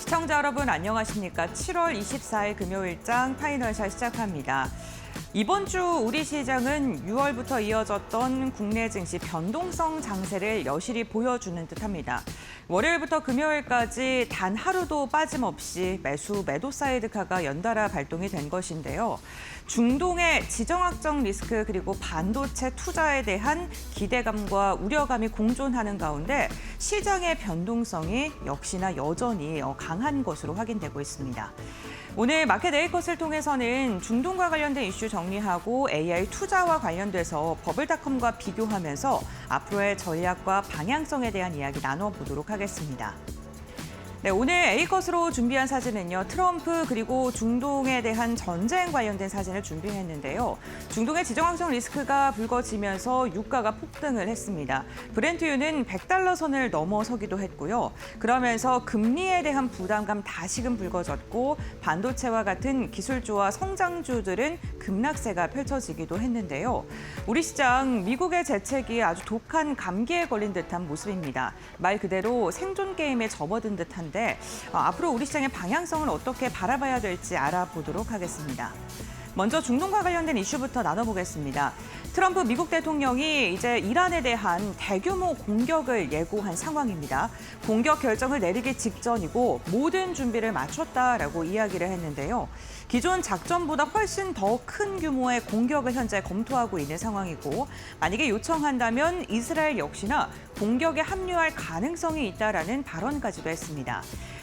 시청자 여러분 안녕하십니까? 7월 24일 금요일장 파이널샷 시작합니다. 이번 주 우리 시장은 6월부터 이어졌던 국내 증시 변동성 장세를 여실히 보여주는 듯합니다. 월요일부터 금요일까지 단 하루도 빠짐없이 매도 사이드카가 연달아 발동이 된 것인데요. 중동의 지정학적 리스크 그리고 반도체 투자에 대한 기대감과 우려감이 공존하는 가운데 시장의 변동성이 역시나 여전히 강한 것으로 확인되고 있습니다. 오늘 마켓 에이컷을 통해서는 중동과 관련된 이슈 정리하고 AI 투자와 관련돼서 버블닷컴과 비교하면서 앞으로의 전략과 방향성에 대한 이야기 나눠보도록 하겠습니다. 네, 오늘 에이컷으로 준비한 사진은요. 트럼프 그리고 중동에 대한 전쟁 관련된 사진을 준비했는데요. 중동의 지정학적 리스크가 불거지면서 유가가 폭등을 했습니다. 브렌트유는 $100 선을 넘어서기도 했고요. 그러면서 금리에 대한 부담감 다시금 불거졌고 반도체와 같은 기술주와 성장주들은 급락세가 펼쳐지기도 했는데요. 우리 시장 미국의 재채기에 아주 독한 감기에 걸린 듯한 모습입니다. 말 그대로 생존 게임에 접어든 듯한데 앞으로 우리 시장의 방향성을 어떻게 바라봐야 될지 알아보도록 하겠습니다. 먼저 중동과 관련된 이슈부터 나눠보겠습니다. 트럼프 미국 대통령이 이제 이란에 대한 대규모 공격을 예고한 상황입니다. 공격 결정을 내리기 직전이고 모든 준비를 마쳤다라고 이야기를 했는데요. 기존 작전보다 훨씬 더 큰 규모의 공격을 현재 검토하고 있는 상황이고 만약에 요청한다면 이스라엘 역시나 공격에 합류할 가능성이 있다라는 발언까지도 했습니다.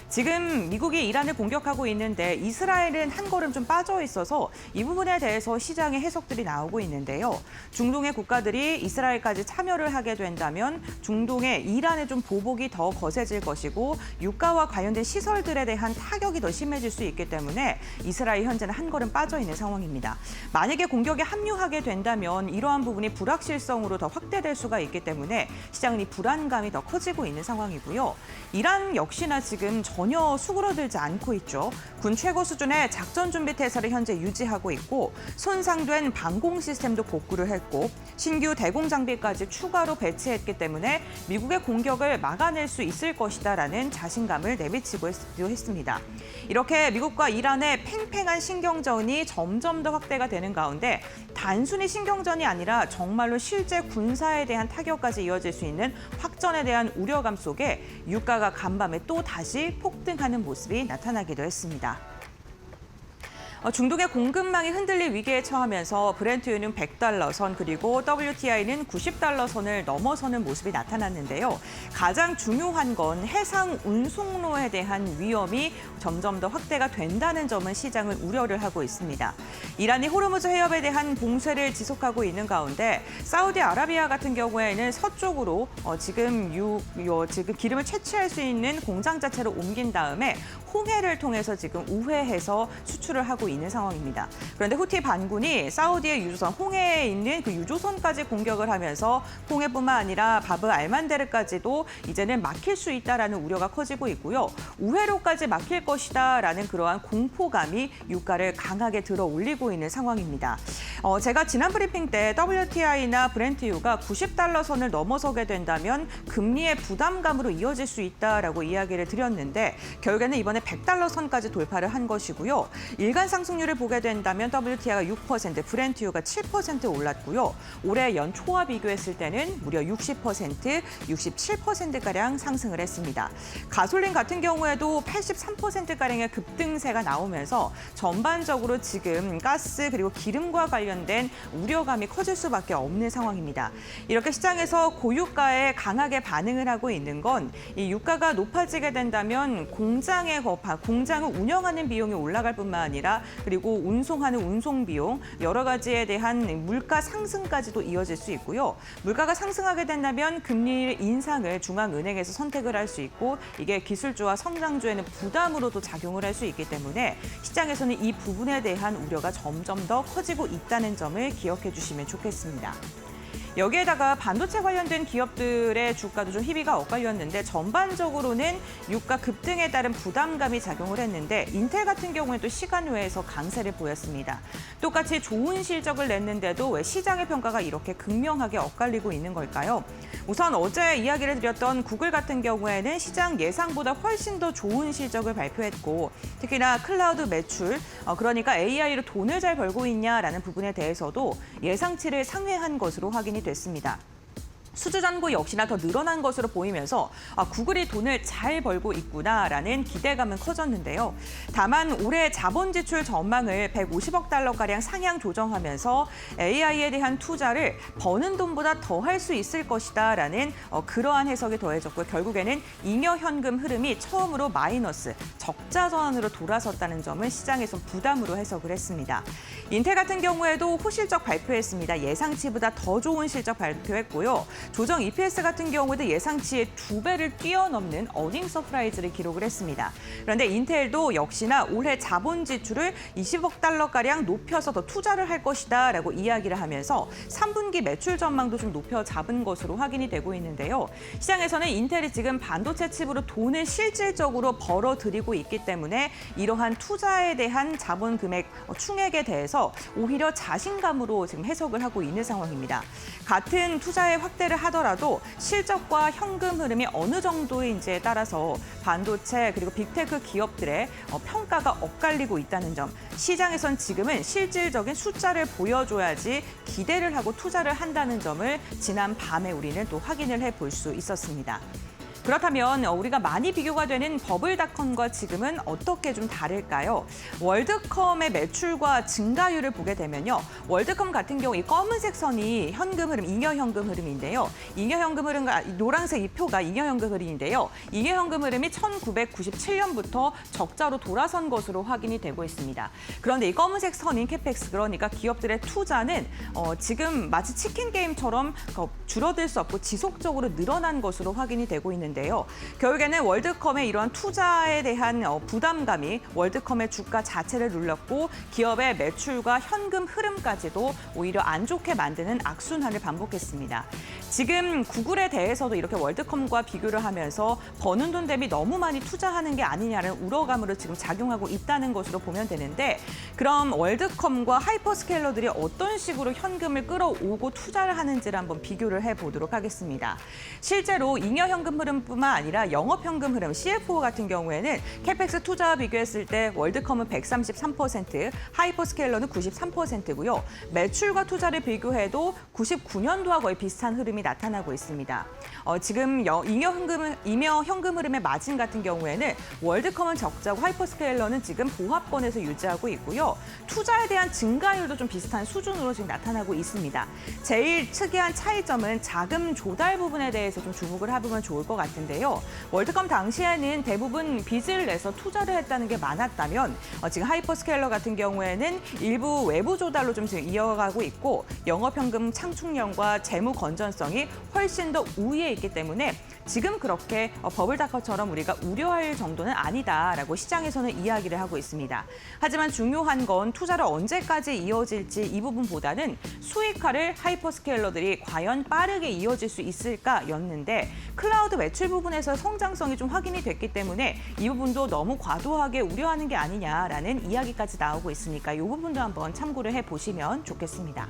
지금 미국이 이란을 공격하고 있는데 이스라엘은 한 걸음 좀 빠져 있어서 이 부분에 대해서 시장의 해석들이 나오고 있는데요. 중동의 국가들이 이스라엘까지 참여를 하게 된다면 중동의 이란의 좀 보복이 더 거세질 것이고 유가와 관련된 시설들에 대한 타격이 더 심해질 수 있기 때문에 이스라엘 현재는 한 걸음 빠져 있는 상황입니다. 만약에 공격에 합류하게 된다면 이러한 부분이 불확실성으로 더 확대될 수가 있기 때문에 시장은 이 불안감이 더 커지고 있는 상황이고요. 이란 역시나 지금 전혀 수그러들지 않고 있죠. 군 최고 수준의 작전 준비 태세를 현재 유지하고 있고 손상된 방공 시스템도 복구를 했고 신규 대공 장비까지 추가로 배치했기 때문에 미국의 공격을 막아낼 수 있을 것이다라는 자신감을 내비치고 했습니다. 이렇게 미국과 이란의 팽팽한 신경전이 점점 더 확대가 되는 가운데 단순히 신경전이 아니라 정말로 실제 군사에 대한 타격까지 이어질 수 있는 확전에 대한 우려감 속에 유가가 간밤에 또 다시 폭등하는 모습이 나타나기도 했습니다. 중동의 공급망이 흔들릴 위기에 처하면서 브렌트유는 $100 선 그리고 WTI는 $90 선을 넘어서는 모습이 나타났는데요. 가장 중요한 건 해상 운송로에 대한 위험이 점점 더 확대가 된다는 점은 시장은 우려를 하고 있습니다. 이란이 호르무즈 해협에 대한 봉쇄를 지속하고 있는 가운데 사우디아라비아 같은 경우에는 서쪽으로 지금 기름을 채취할 수 있는 공장 자체를 옮긴 다음에 홍해를 통해서 지금 우회해서 수출을 하고 있는 상황입니다. 그런데 후티 반군이 사우디의 유조선 홍해에 있는 그 유조선까지 공격을 하면서 홍해뿐만 아니라 바브 알만데르까지도 이제는 막힐 수 있다라는 우려가 커지고 있고요. 우회로까지 막힐 것이다라는 그러한 공포감이 유가를 강하게 들어 올리고 있는 상황입니다. 제가 지난 브리핑 때 WTI나 브렌트유가 $90 선을 넘어서게 된다면 금리의 부담감으로 이어질 수 있다라고 이야기를 드렸는데 결국에는 이번에 $100 선까지 돌파를 한 것이고요. 일간 상승률을 보게 된다면 WTI가 6%, 브렌트유가 7% 올랐고요. 올해 연초와 비교했을 때는 무려 60%, 67%가량 상승을 했습니다. 가솔린 같은 경우에도 83%가량의 급등세가 나오면서 전반적으로 지금 가스 그리고 기름과 관련된 우려감이 커질 수밖에 없는 상황입니다. 이렇게 시장에서 고유가에 강하게 반응을 하고 있는 건 이 유가가 높아지게 된다면 공장을 운영하는 비용이 올라갈 뿐만 아니라 그리고 운송하는 운송 비용, 여러 가지에 대한 물가 상승까지도 이어질 수 있고요. 물가가 상승하게 된다면 금리 인상을 중앙은행에서 선택을 할 수 있고 이게 기술주와 성장주에는 부담으로도 작용을 할 수 있기 때문에 시장에서는 이 부분에 대한 우려가 점점 더 커지고 있다는 점을 기억해 주시면 좋겠습니다. 여기에다가 반도체 관련된 기업들의 주가도 좀 희비가 엇갈렸는데 전반적으로는 유가 급등에 따른 부담감이 작용을 했는데 인텔 같은 경우에 또 시간 외에서 강세를 보였습니다. 똑같이 좋은 실적을 냈는데도 왜 시장의 평가가 이렇게 극명하게 엇갈리고 있는 걸까요? 우선 어제 이야기를 드렸던 구글 같은 경우에는 시장 예상보다 훨씬 더 좋은 실적을 발표했고 특히나 클라우드 매출, 그러니까 AI로 돈을 잘 벌고 있냐라는 부분에 대해서도 예상치를 상회한 것으로 확인이 됐습니다. 수주 잔고 역시나 더 늘어난 것으로 보이면서 구글이 돈을 잘 벌고 있구나라는 기대감은 커졌는데요. 다만 올해 자본 지출 전망을 150억 달러가량 상향 조정하면서 AI에 대한 투자를 버는 돈보다 더 할 수 있을 것이다라는 그러한 해석이 더해졌고 결국에는 잉여 현금 흐름이 처음으로 마이너스, 적자 전환으로 돌아섰다는 점을 시장에서 부담으로 해석을 했습니다. 인텔 같은 경우에도 호실적 발표했습니다. 예상치보다 더 좋은 실적 발표했고요. 조정 EPS 같은 경우에도 예상치의 2배를 뛰어넘는 어닝 서프라이즈를 기록을 했습니다. 그런데 인텔도 역시나 올해 자본 지출을 20억 달러가량 높여서 더 투자를 할 것이다라고 이야기를 하면서 3분기 매출 전망도 좀 높여 잡은 것으로 확인이 되고 있는데요. 시장에서는 인텔이 지금 반도체 칩으로 돈을 실질적으로 벌어들이고 있기 때문에 이러한 투자에 대한 자본 금액 충액에 대해서 오히려 자신감으로 지금 해석을 하고 있는 상황입니다. 같은 투자의 확대를 하더라도 실적과 현금 흐름이 어느 정도인지에 따라서 반도체 그리고 빅테크 기업들의 평가가 엇갈리고 있다는 점. 시장에선 지금은 실질적인 숫자를 보여줘야지 기대를 하고 투자를 한다는 점을 지난 밤에 우리는 또 확인을 해볼 수 있었습니다. 그렇다면 우리가 많이 비교가 되는 버블닷컴과 지금은 어떻게 좀 다를까요? 월드컴의 매출과 증가율을 보게 되면요. 월드컴 같은 경우 이 검은색 선이 현금 흐름, 잉여 현금 흐름인데요. 잉여 현금 흐름과 노란색 이 표가 잉여 현금 흐름인데요. 잉여 현금 흐름이 1997년부터 적자로 돌아선 것으로 확인이 되고 있습니다. 그런데 이 검은색 선인 캐펙스, 그러니까 기업들의 투자는 지금 마치 치킨 게임처럼 줄어들 수 없고 지속적으로 늘어난 것으로 확인이 되고 있는데요. 결국에는 월드컴의 이러한 투자에 대한 부담감이 월드컴의 주가 자체를 눌렀고 기업의 매출과 현금 흐름까지도 오히려 안 좋게 만드는 악순환을 반복했습니다. 지금 구글에 대해서도 이렇게 월드컴과 비교를 하면서 버는 돈 대비 너무 많이 투자하는 게 아니냐는 우려감으로 지금 작용하고 있다는 것으로 보면 되는데 그럼 월드컴과 하이퍼스케일러들이 어떤 식으로 현금을 끌어오고 투자를 하는지를 한번 비교를 해보도록 하겠습니다. 실제로 잉여 현금 흐름뿐만 아니라 영업 현금 흐름 CFO 같은 경우에는 캐펙스 투자와 비교했을 때 월드컴은 133%, 하이퍼스케일러는 93%고요. 매출과 투자를 비교해도 99년도와 거의 비슷한 흐름이 나타나고 있습니다. 지금 잉여 현금 흐름의 마진 같은 경우에는 월드컴은 적자고 하이퍼스케일러는 지금 보합권에서 유지하고 있고요. 투자에 대한 증가율도 좀 비슷한 수준으로 지금 나타나고 있습니다. 제일 특이한 차이점은 자금 조달 부분에 대해서 좀 주목을 해보면 좋을 것 같은데요. 월드컴 당시에는 대부분 빚을 내서 투자를 했다는 게 많았다면 지금 하이퍼스케일러 같은 경우에는 일부 외부 조달로 좀 지금 이어가고 있고 영업현금 창출력과 재무 건전성이 훨씬 더 우위에 있기 때문에 지금 그렇게 버블닷컴처럼 우리가 우려할 정도는 아니다라고 시장에서는 이야기를 하고 있습니다. 하지만 중요한 건 투자를 언제까지 이어질지 이 부분보다는 수익화를 하이퍼스케일러들이 과연 빠르게 이어질 수 있을까였는데 클라우드 매출 부분에서 성장성이 좀 확인이 됐기 때문에 이 부분도 너무 과도하게 우려하는 게 아니냐라는 이야기까지 나오고 있으니까 이 부분도 한번 참고를 해보시면 좋겠습니다.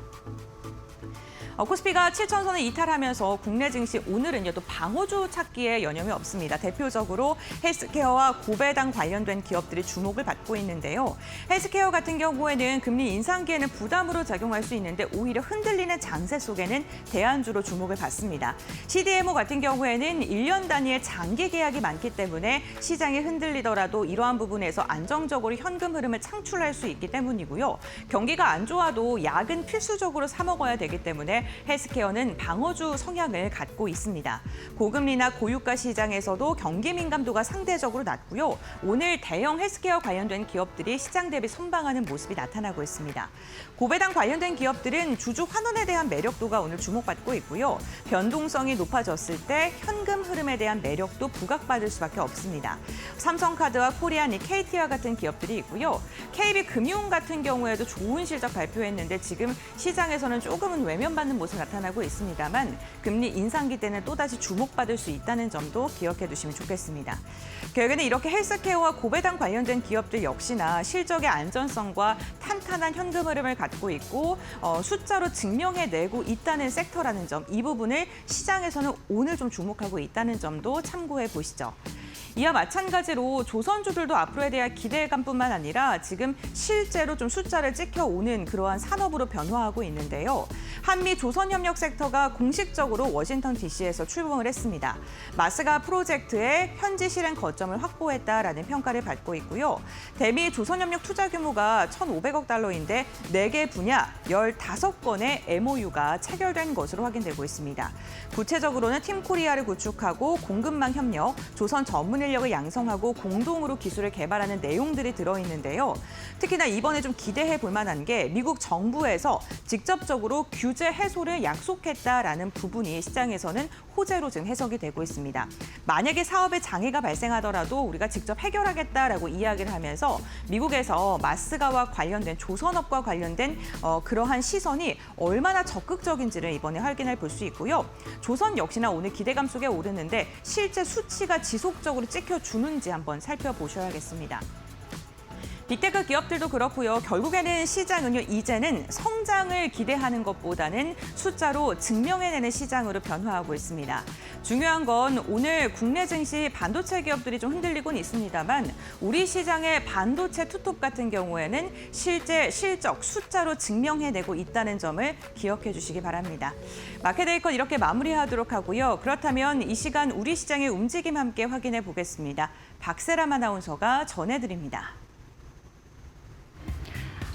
코스피가 7,000선을 이탈하면서 국내 증시 오늘은요 또 방어주 찾기에 여념이 없습니다. 대표적으로 헬스케어와 고배당 관련된 기업들이 주목을 받고 있는데요. 헬스케어 같은 경우에는 금리 인상기에는 부담으로 작용할 수 있는데 오히려 흔들리는 장세 속에는 대안주로 주목을 받습니다. CDMO 같은 경우에는 1년 단위의 장기 계약이 많기 때문에 시장이 흔들리더라도 이러한 부분에서 안정적으로 현금 흐름을 창출할 수 있기 때문이고요. 경기가 안 좋아도 약은 필수적으로 사 먹어야 되기 때문에 헬스케어는 방어주 성향을 갖고 있습니다. 고금리나 고유가 시장에서도 경기 민감도가 상대적으로 낮고요. 오늘 대형 헬스케어 관련된 기업들이 시장 대비 선방하는 모습이 나타나고 있습니다. 고배당 관련된 기업들은 주주 환원에 대한 매력도가 오늘 주목받고 있고요. 변동성이 높아졌을 때 현금 흐름에 대한 매력도 부각받을 수밖에 없습니다. 삼성카드와 코리안이 KT와 같은 기업들이 있고요. KB금융 같은 경우에도 좋은 실적 발표했는데 지금 시장에서는 조금은 외면받는 하는 모습 나타나고 있습니다만 금리 인상기 때는 또다시 주목받을 수 있다는 점도 기억해 두시면 좋겠습니다. 결국에는 이렇게 헬스케어와 고배당 관련된 기업들 역시나 실적의 안전성과 탄탄한 현금 흐름을 갖고 있고 숫자로 증명해내고 있다는 섹터라는 점, 이 부분을 시장에서는 오늘 좀 주목하고 있다는 점도 참고해 보시죠. 이와 마찬가지로 조선주들도 앞으로에 대한 기대감뿐만 아니라 지금 실제로 좀 숫자를 찍혀오는 그러한 산업으로 변화하고 있는데요. 한미 조선협력 섹터가 공식적으로 워싱턴 DC에서 출범을 했습니다. 마스가 프로젝트의 현지 실행 거점을 확보했다라는 평가를 받고 있고요. 대미 조선협력 투자 규모가 1,500억 달러인데 4개 분야 15건의 MOU가 체결된 것으로 확인되고 있습니다. 구체적으로는 팀코리아를 구축하고 공급망 협력, 조선 전문 인력을 양성하고 공동으로 기술을 개발하는 내용들이 들어있는데요. 특히나 이번에 좀 기대해 볼 만한 게 미국 정부에서 직접적으로 규제 해소를 약속했다라는 부분이 시장에서는 호재로 지금 해석이 되고 있습니다. 만약에 사업에 장애가 발생하더라도 우리가 직접 해결하겠다라고 이야기를 하면서 미국에서 마스가와 관련된 조선업과 관련된 그러한 시선이 얼마나 적극적인지를 이번에 확인해 볼 수 있고요. 조선 역시나 오늘 기대감 속에 오르는데 실제 수치가 지속적으로 찍혀주는지 한번 살펴보셔야겠습니다. 빅테크 기업들도 그렇고요. 결국에는 시장은요, 이제는 성장을 기대하는 것보다는 숫자로 증명해내는 시장으로 변화하고 있습니다. 중요한 건 오늘 국내 증시 반도체 기업들이 좀 흔들리곤 있습니다만 우리 시장의 반도체 투톱 같은 경우에는 실제 실적 숫자로 증명해내고 있다는 점을 기억해 주시기 바랍니다. 마켓데이컨 이렇게 마무리하도록 하고요. 그렇다면 이 시간 우리 시장의 움직임 함께 확인해 보겠습니다. 박세람 아나운서가 전해드립니다.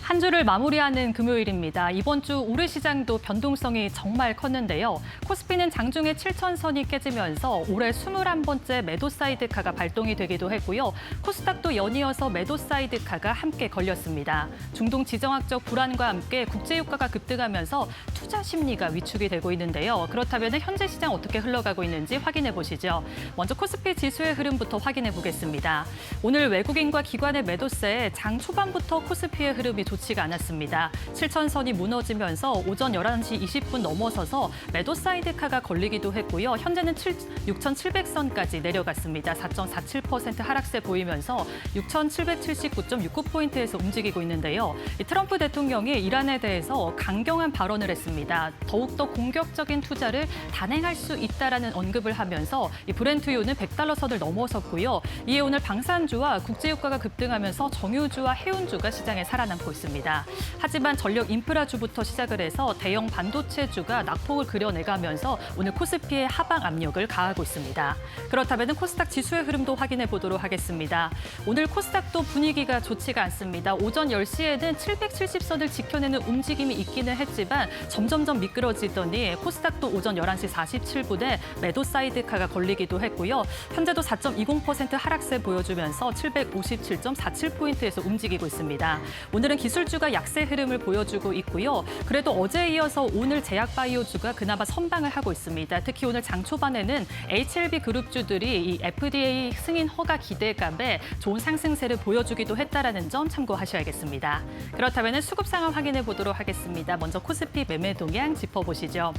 한 주를 마무리하는 금요일입니다. 이번 주 우리 시장도 변동성이 정말 컸는데요. 코스피는 장중에 7,000선이 깨지면서 올해 21번째 매도 사이드카가 발동이 되기도 했고요. 코스닥도 연이어서 매도 사이드카가 함께 걸렸습니다. 중동 지정학적 불안과 함께 국제유가가 급등하면서 투자 심리가 위축이 되고 있는데요. 그렇다면 현재 시장 어떻게 흘러가고 있는지 확인해 보시죠. 먼저 코스피 지수의 흐름부터 확인해 보겠습니다. 오늘 외국인과 기관의 매도세에 장 초반부터 코스피의 흐름이 좋지가 않았습니다. 7,000선이 무너지면서 오전 11시 20분 넘어서서 매도 사이드카가 걸리기도 했고요. 현재는 6,700선까지 내려갔습니다. 4.47% 하락세 보이면서 6,779.69포인트에서 움직이고 있는데요. 트럼프 대통령이 이란에 대해서 강경한 발언을 했습니다. 더욱더 공격적인 투자를 단행할 수 있다라는 언급을 하면서 브렌트유는 100달러 선을 넘어섰고요. 이에 오늘 방산주와 국제유가가 급등하면서 정유주와 해운주가 시장에 살아남고 있습니다. 하지만 전력 인프라주부터 시작을 해서 대형 반도체주가 낙폭을 그려내가면서 오늘 코스피의 하방 압력을 가하고 있습니다. 그렇다면 코스닥 지수의 흐름도 확인해 보도록 하겠습니다. 오늘 코스닥도 분위기가 좋지가 않습니다. 오전 10시에는 770선을 지켜내는 움직임이 있기는 했지만 점점점 미끄러지더니 코스닥도 오전 11시 47분에 매도 사이드카가 걸리기도 했고요. 현재도 4.20% 하락세 보여주면서 757.47포인트에서 움직이고 있습니다. 오늘은 기술주가 약세 흐름을 보여주고 있고요. 그래도 어제에 이어서 오늘 제약바이오주가 그나마 선방을 하고 있습니다. 특히 오늘 장 초반에는 HLB 그룹주들이 이 FDA 승인 허가 기대감에 좋은 상승세를 보여주기도 했다라는 점 참고하셔야겠습니다. 그렇다면 수급 상황 확인해 보도록 하겠습니다. 먼저 코스피 매매 동향 짚어보시죠.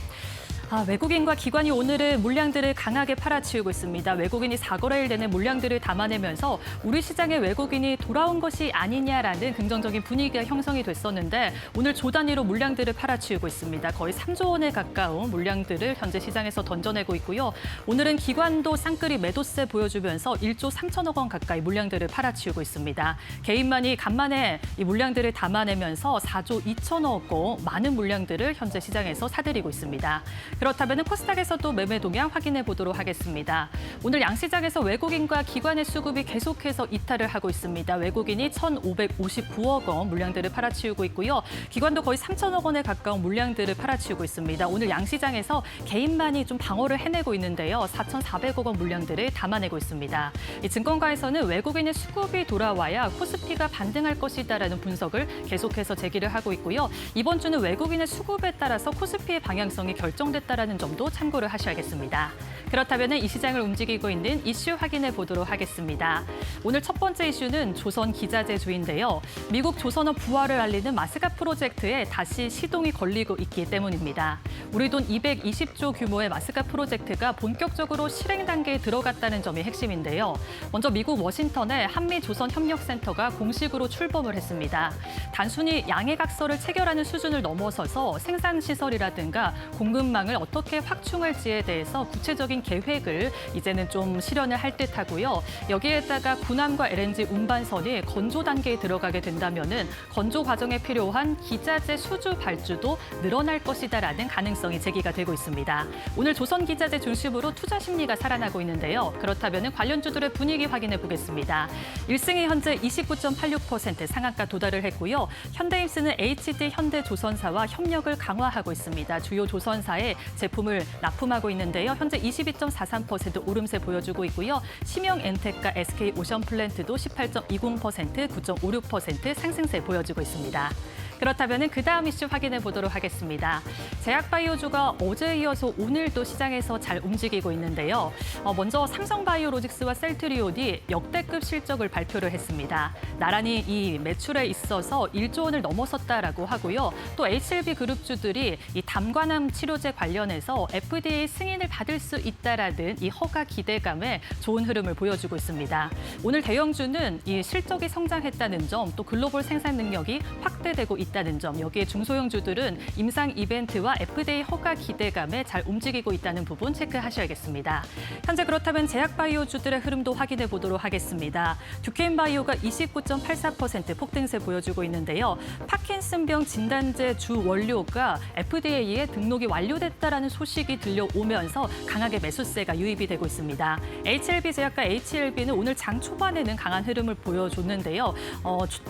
외국인과 기관이 오늘은 물량들을 강하게 팔아치우고 있습니다. 외국인이 4거래일 내내 물량들을 담아내면서 우리 시장에 외국인이 돌아온 것이 아니냐라는 긍정적인 분위기가 형성이 됐었는데 오늘 조 단위로 물량들을 팔아치우고 있습니다. 거의 3조 원에 가까운 물량들을 현재 시장에서 던져내고 있고요. 오늘은 기관도 쌍끌이 매도세 보여주면서 1조 3천억 원 가까이 물량들을 팔아치우고 있습니다. 개인만이 간만에 이 물량들을 담아내면서 4조 2천억 원 많은 물량들을 현재 시장에서 사들이고 있습니다. 그렇다면 코스닥에서도 매매 동향 확인해 보도록 하겠습니다. 오늘 양시장에서 외국인과 기관의 수급이 계속해서 이탈을 하고 있습니다. 외국인이 1,559억 원 물량들을 팔아치우고 있고요. 기관도 거의 3천억 원에 가까운 물량들을 팔아치우고 있습니다. 오늘 양시장에서 개인만이 좀 방어를 해내고 있는데요. 4,400억 원 물량들을 담아내고 있습니다. 이 증권가에서는 외국인의 수급이 돌아와야 코스피가 반등할 것이다라는 분석을 계속해서 제기를 하고 있고요. 이번 주는 외국인의 수급에 따라서 코스피의 방향성이 결정됐다. 있다는 점도 참고를 하셔야겠습니다. 그렇다면 이 시장을 움직이고 있는 이슈 확인해 보도록 하겠습니다. 오늘 첫 번째 이슈는 조선 기자재주인데요. 미국 조선업 부활을 알리는 마스가 프로젝트에 다시 시동이 걸리고 있기 때문입니다. 우리 돈 220조 규모의 마스가 프로젝트가 본격적으로 실행 단계에 들어갔다는 점이 핵심인데요. 먼저 미국 워싱턴에 한미조선협력센터가 공식으로 출범을 했습니다. 단순히 양해각서를 체결하는 수준을 넘어서서 생산시설이라든가 공급망을 어떻게 확충할지에 대해서 구체적인 계획을 이제는 좀 실현을 할 듯하고요. 여기에다가 군함과 LNG 운반선이 건조 단계에 들어가게 된다면은 건조 과정에 필요한 기자재 수주 발주도 늘어날 것이다라는 가능성이 제기가 되고 있습니다. 오늘 조선 기자재 중심으로 투자 심리가 살아나고 있는데요. 그렇다면 관련주들의 분위기 확인해 보겠습니다. 1승이 현재 29.86% 상한가 도달을 했고요. 현대임스는 HD 현대조선사와 협력을 강화하고 있습니다. 주요 조선사에 제품을 납품하고 있는데요. 현재 22.43% 오름세 보여주고 있고요. 심영엔텍과 SK오션플랜트도 18.20%, 9.56% 상승세 보여주고 있습니다. 그렇다면 그 다음 이슈 확인해 보도록 하겠습니다. 제약바이오주가 어제에 이어서 오늘도 시장에서 잘 움직이고 있는데요. 먼저 삼성바이오로직스와 셀트리온이 역대급 실적을 발표를 했습니다. 나란히 이 매출에 있어서 1조 원을 넘어섰다라고 하고요. 또 HLB 그룹주들이 이 담관암 치료제 관련해서 FDA 승인을 받을 수 있다라는 이 허가 기대감에 좋은 흐름을 보여주고 있습니다. 오늘 대형주는 이 실적이 성장했다는 점, 또 글로벌 생산 능력이 확대되고 있다는 점, 여기에 중소형주들은 임상 이벤트와 FDA 허가 기대감에 잘 움직이고 있다는 부분 체크하셔야겠습니다. 현재 그렇다면 제약바이오주들의 흐름도 확인해 보도록 하겠습니다. 듀케인바이오가 29.84% 폭등세 보여주고 있는데요. 파킨슨병 진단제 주 원료가 FDA에 등록이 완료됐다라는 소식이 들려오면서 강하게 매수세가 유입이 되고 있습니다. HLB 제약과 HLB는 오늘 장 초반에는 강한 흐름을 보여줬는데요.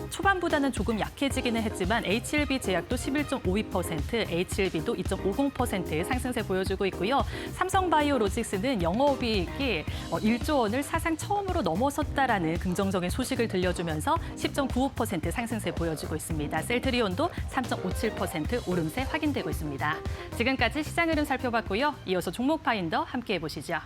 초반보다는 조금 약해지기는 했지만 HLB 제약도 11.52%, HLB도 2.50%의 상승세 보여주고 있고요. 삼성바이오로직스는 영업이익이 1조 원을 사상 처음으로 넘어섰다라는 긍정적인 소식을 들려주면서 10.95% 상승세 보여주고 있습니다. 셀트리온도 3.57% 오름세 확인되고 있습니다. 지금까지 시장 흐름 살펴봤고요. 이어서 종목 파인더 함께 해보시죠.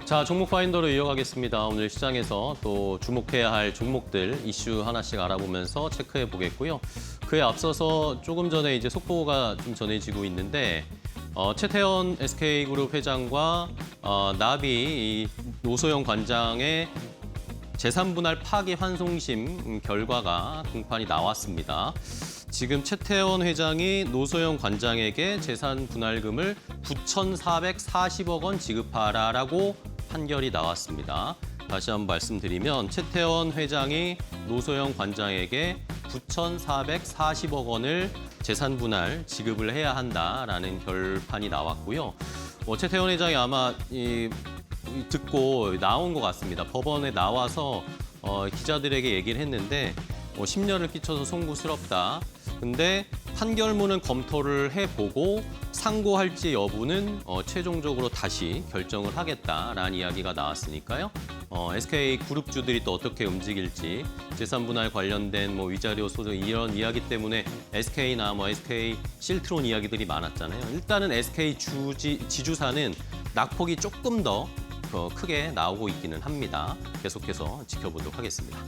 자, 종목 파인더로 이어가겠습니다. 오늘 시장에서 또 주목해야 할 종목들 이슈 하나씩 알아보면서 체크해 보겠고요. 그에 앞서서 조금 전에 이제 속보가 좀 전해지고 있는데 최태원 SK그룹 회장과 나비 노소영 관장의 재산분할 파기 환송심 결과가 공판이 나왔습니다. 지금 최태원 회장이 노소영 관장에게 재산 분할금을 9,440억 원 지급하라라고 판결이 나왔습니다. 다시 한번 말씀드리면 최태원 회장이 노소영 관장에게 9,440억 원을 재산 분할 지급을 해야 한다라는 결판이 나왔고요. 최태원 회장이 아마 듣고 나온 것 같습니다. 법원에 나와서 기자들에게 얘기를 했는데 심려를 끼쳐서 송구스럽다. 근데 판결문은 검토를 해보고 상고할지 여부는 최종적으로 다시 결정을 하겠다라는 이야기가 나왔으니까요. SK 그룹주들이 또 어떻게 움직일지 재산 분할 관련된 위자료 소송 이런 이야기 때문에 SK나 SK 실트론 이야기들이 많았잖아요. 일단은 SK 지주사는 낙폭이 조금 더 크게 나오고 있기는 합니다. 계속해서 지켜보도록 하겠습니다.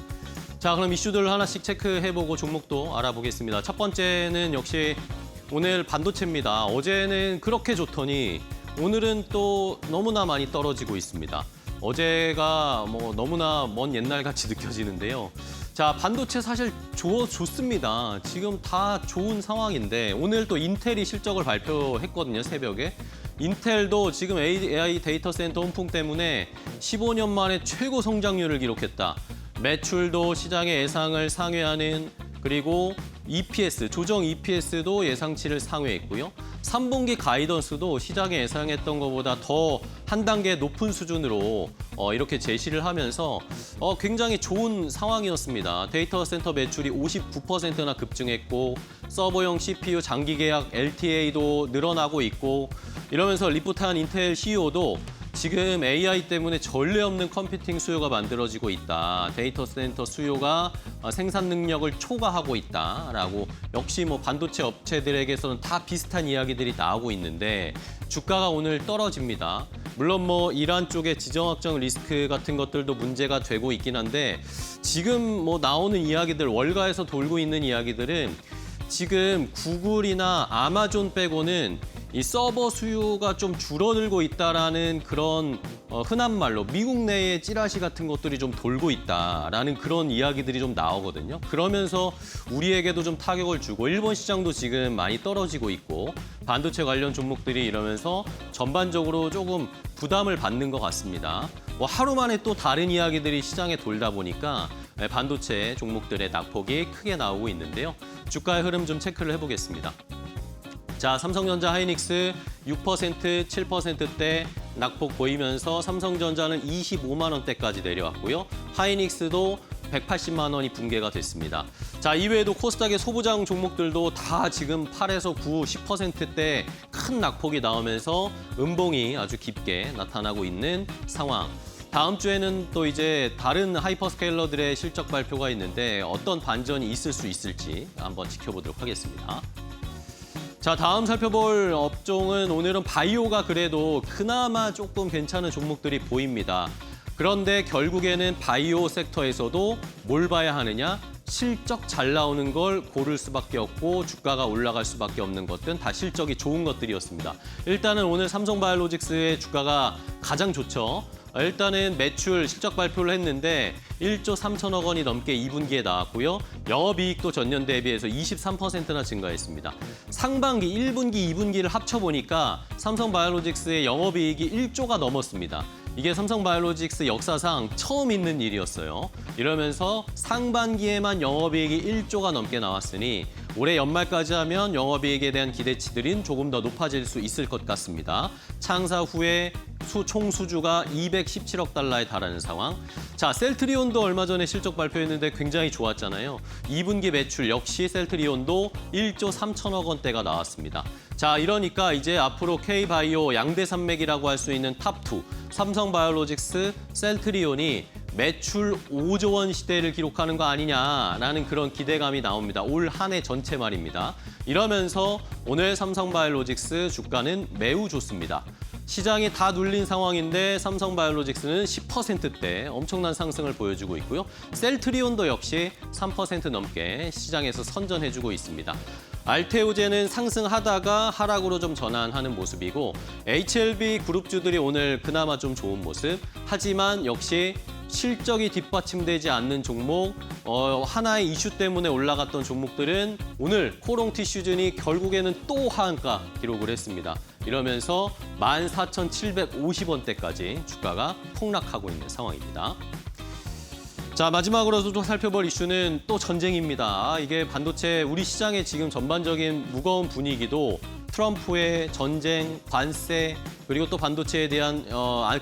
자, 그럼 이슈들 하나씩 체크해보고 종목도 알아보겠습니다. 첫 번째는 역시 오늘 반도체입니다. 어제는 그렇게 좋더니 오늘은 또 너무나 많이 떨어지고 있습니다. 어제가 너무나 먼 옛날같이 느껴지는데요. 자, 반도체 사실 좋습니다. 지금 다 좋은 상황인데 오늘 또 인텔이 실적을 발표했거든요, 새벽에. 인텔도 지금 AI 데이터 센터 훈풍 때문에 15년 만에 최고 성장률을 기록했다. 매출도 시장의 예상을 상회하는, 그리고 EPS, 조정 EPS도 예상치를 상회했고요. 3분기 가이던스도 시장에 예상했던 것보다 더 한 단계 높은 수준으로 이렇게 제시를 하면서 굉장히 좋은 상황이었습니다. 데이터 센터 매출이 59%나 급증했고 서버용 CPU 장기 계약 LTA도 늘어나고 있고 이러면서 리포트한 인텔 CEO도 지금 AI 때문에 전례 없는 컴퓨팅 수요가 만들어지고 있다. 데이터 센터 수요가 생산 능력을 초과하고 있다라고 역시 뭐 반도체 업체들에게서는 다 비슷한 이야기들이 나오고 있는데 주가가 오늘 떨어집니다. 물론 뭐 이란 쪽의 지정 확정 리스크 같은 것들도 문제가 되고 있긴 한데 지금 뭐 나오는 이야기들 월가에서 돌고 있는 이야기들은 지금 구글이나 아마존 빼고는 이 서버 수요가 좀 줄어들고 있다라는 그런 흔한 말로 미국 내에 찌라시 같은 것들이 좀 돌고 있다라는 그런 이야기들이 좀 나오거든요. 그러면서 우리에게도 좀 타격을 주고 일본 시장도 지금 많이 떨어지고 있고 반도체 관련 종목들이 이러면서 전반적으로 조금 부담을 받는 것 같습니다. 뭐 하루 만에 또 다른 이야기들이 시장에 돌다 보니까 반도체 종목들의 낙폭이 크게 나오고 있는데요. 주가의 흐름 좀 체크를 해보겠습니다. 자, 삼성전자 하이닉스 6%, 7%대 낙폭 보이면서 삼성전자는 25만 원대까지 내려왔고요. 하이닉스도 180만 원이 붕괴가 됐습니다. 자, 이외에도 코스닥의 소부장 종목들도 다 지금 8에서 9, 10%대 큰 낙폭이 나오면서 음봉이 아주 깊게 나타나고 있는 상황. 다음 주에는 또 이제 다른 하이퍼스케일러들의 실적 발표가 있는데 어떤 반전이 있을 수 있을지 한번 지켜보도록 하겠습니다. 자, 다음 살펴볼 업종은 오늘은 바이오가 그래도 그나마 조금 괜찮은 종목들이 보입니다. 그런데 결국에는 바이오 섹터에서도 뭘 봐야 하느냐? 실적 잘 나오는 걸 고를 수밖에 없고 주가가 올라갈 수밖에 없는 것들은 다 실적이 좋은 것들이었습니다. 일단은 오늘 삼성바이오로직스의 주가가 가장 좋죠. 일단은 매출 실적 발표를 했는데 1조 3천억 원이 넘게 2분기에 나왔고요. 영업이익도 전년 대비해서 23%나 증가했습니다. 상반기 1분기, 2분기를 합쳐보니까 삼성바이오로직스의 영업이익이 1조가 넘었습니다. 이게 삼성바이오로직스 역사상 처음 있는 일이었어요. 이러면서 상반기에만 영업이익이 1조가 넘게 나왔으니 올해 연말까지 하면 영업이익에 대한 기대치들은 조금 더 높아질 수 있을 것 같습니다. 창사 후에 총 수주가 217억 달러에 달하는 상황. 자, 셀트리온도 얼마 전에 실적 발표했는데 굉장히 좋았잖아요. 2분기 매출 역시 셀트리온도 1조 3천억 원대가 나왔습니다. 자, 이러니까 이제 앞으로 K바이오 양대 산맥이라고 할 수 있는 탑2, 삼성바이오로직스, 셀트리온이 매출 5조 원 시대를 기록하는 거 아니냐라는 그런 기대감이 나옵니다. 올 한 해 전체 말입니다. 이러면서 오늘 삼성바이오로직스 주가는 매우 좋습니다. 시장이 다 눌린 상황인데 삼성바이오로직스는 10%대 엄청난 상승을 보여주고 있고요. 셀트리온도 역시 3% 넘게 시장에서 선전해주고 있습니다. 알테오제는 상승하다가 하락으로 좀 전환하는 모습이고 HLB 그룹주들이 오늘 그나마 좀 좋은 모습. 하지만 역시 실적이 뒷받침되지 않는 종목, 하나의 이슈 때문에 올라갔던 종목들은 오늘 코롱티슈즌이 결국에는 또 하한가 기록을 했습니다. 이러면서 14,750원대까지 주가가 폭락하고 있는 상황입니다. 자, 마지막으로 또 살펴볼 이슈는 또 전쟁입니다. 이게 반도체 우리 시장의 지금 전반적인 무거운 분위기도 트럼프의 전쟁, 관세, 그리고 또 반도체에 대한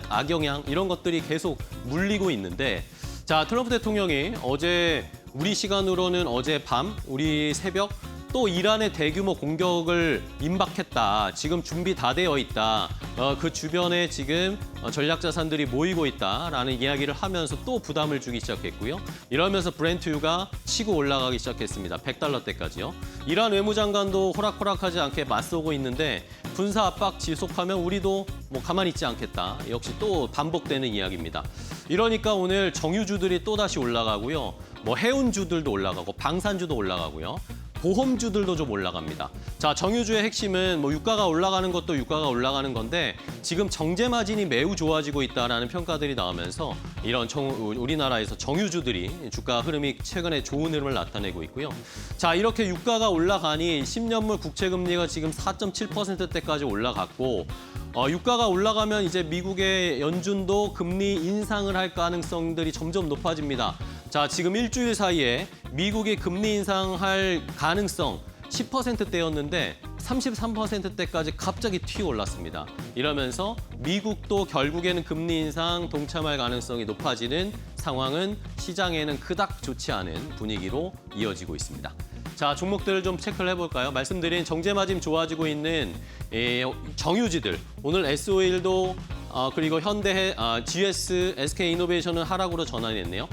악영향 이런 것들이 계속 물리고 있는데 자, 트럼프 대통령이 어제 우리 시간으로는 어젯밤, 우리 새벽 또 이란의 대규모 공격을 임박했다. 지금 준비 다 되어 있다. 그 주변에 지금 전략 자산들이 모이고 있다라는 이야기를 하면서 또 부담을 주기 시작했고요. 이러면서 브렌트유가 치고 올라가기 시작했습니다. 100달러대까지요. 이란 외무장관도 호락호락하지 않게 맞서고 있는데 군사 압박 지속하면 우리도 뭐 가만히 있지 않겠다. 역시 또 반복되는 이야기입니다. 이러니까 오늘 정유주들이 또다시 올라가고요. 뭐 해운주들도 올라가고 방산주도 올라가고요. 보험주들도 좀 올라갑니다. 자, 정유주의 핵심은 뭐 유가가 올라가는 것도 유가가 올라가는 건데 지금 정제 마진이 매우 좋아지고 있다라는 평가들이 나오면서 이런 우리나라에서 정유주들이 주가 흐름이 최근에 좋은 흐름을 나타내고 있고요. 자, 이렇게 유가가 올라가니 10년물 국채 금리가 지금 4.7%대까지 올라갔고 유가가 올라가면 이제 미국의 연준도 금리 인상을 할 가능성들이 점점 높아집니다. 자, 지금 일주일 사이에 미국이 금리 인상할 가능성 10%대였는데 33%대까지 갑자기 튀어올랐습니다. 이러면서 미국도 결국에는 금리 인상 동참할 가능성이 높아지는 상황은 시장에는 그닥 좋지 않은 분위기로 이어지고 있습니다. 자, 종목들을 좀 체크를 해볼까요? 말씀드린 정제 마진 좋아지고 있는 정유지들. 오늘 S-오일도 그리고 GS, SK이노베이션은 하락으로 전환이 됐네요.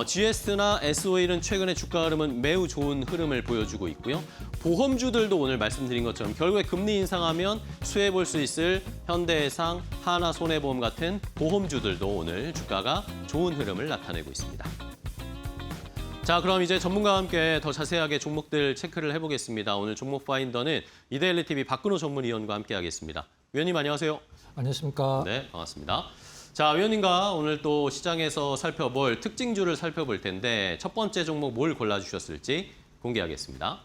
GS나 SO일은 최근에 주가 흐름은 매우 좋은 흐름을 보여주고 있고요. 보험주들도 오늘 말씀드린 것처럼 결국에 금리 인상하면 수혜볼 수 있을 현대해상, 하나손해보험 같은 보험주들도 오늘 주가가 좋은 흐름을 나타내고 있습니다. 자, 그럼 이제 전문가와 함께 더 자세하게 종목들 체크를 해보겠습니다. 오늘 종목 파인더는 이데일리TV 박근호 전문위원과 함께하겠습니다. 위원님 안녕하세요. 안녕하십니까. 네, 반갑습니다. 자, 위원님과 오늘 또 시장에서 살펴볼 특징주를 살펴볼 텐데 첫 번째 종목 뭘 골라주셨을지 공개하겠습니다.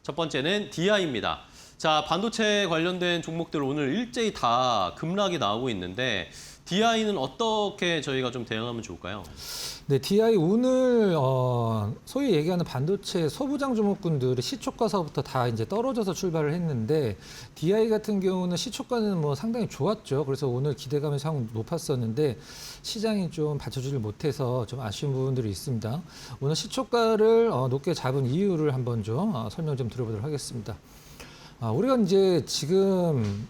첫 번째는 DI입니다. 자, 반도체 관련된 종목들 오늘 일제히 다 급락이 나오고 있는데 DI는 어떻게 저희가 좀 대응하면 좋을까요? 네, DI 오늘 소위 얘기하는 반도체 소부장 종목군들이 시초가서부터 다 이제 떨어져서 출발을 했는데 DI 같은 경우는 시초가는 뭐 상당히 좋았죠. 그래서 오늘 기대감이 상 높았었는데 시장이 좀 받쳐주질 못해서 좀 아쉬운 부분들이 있습니다. 오늘 시초가를 높게 잡은 이유를 한번 좀 설명 좀 드려보도록 하겠습니다. 우리가 이제 지금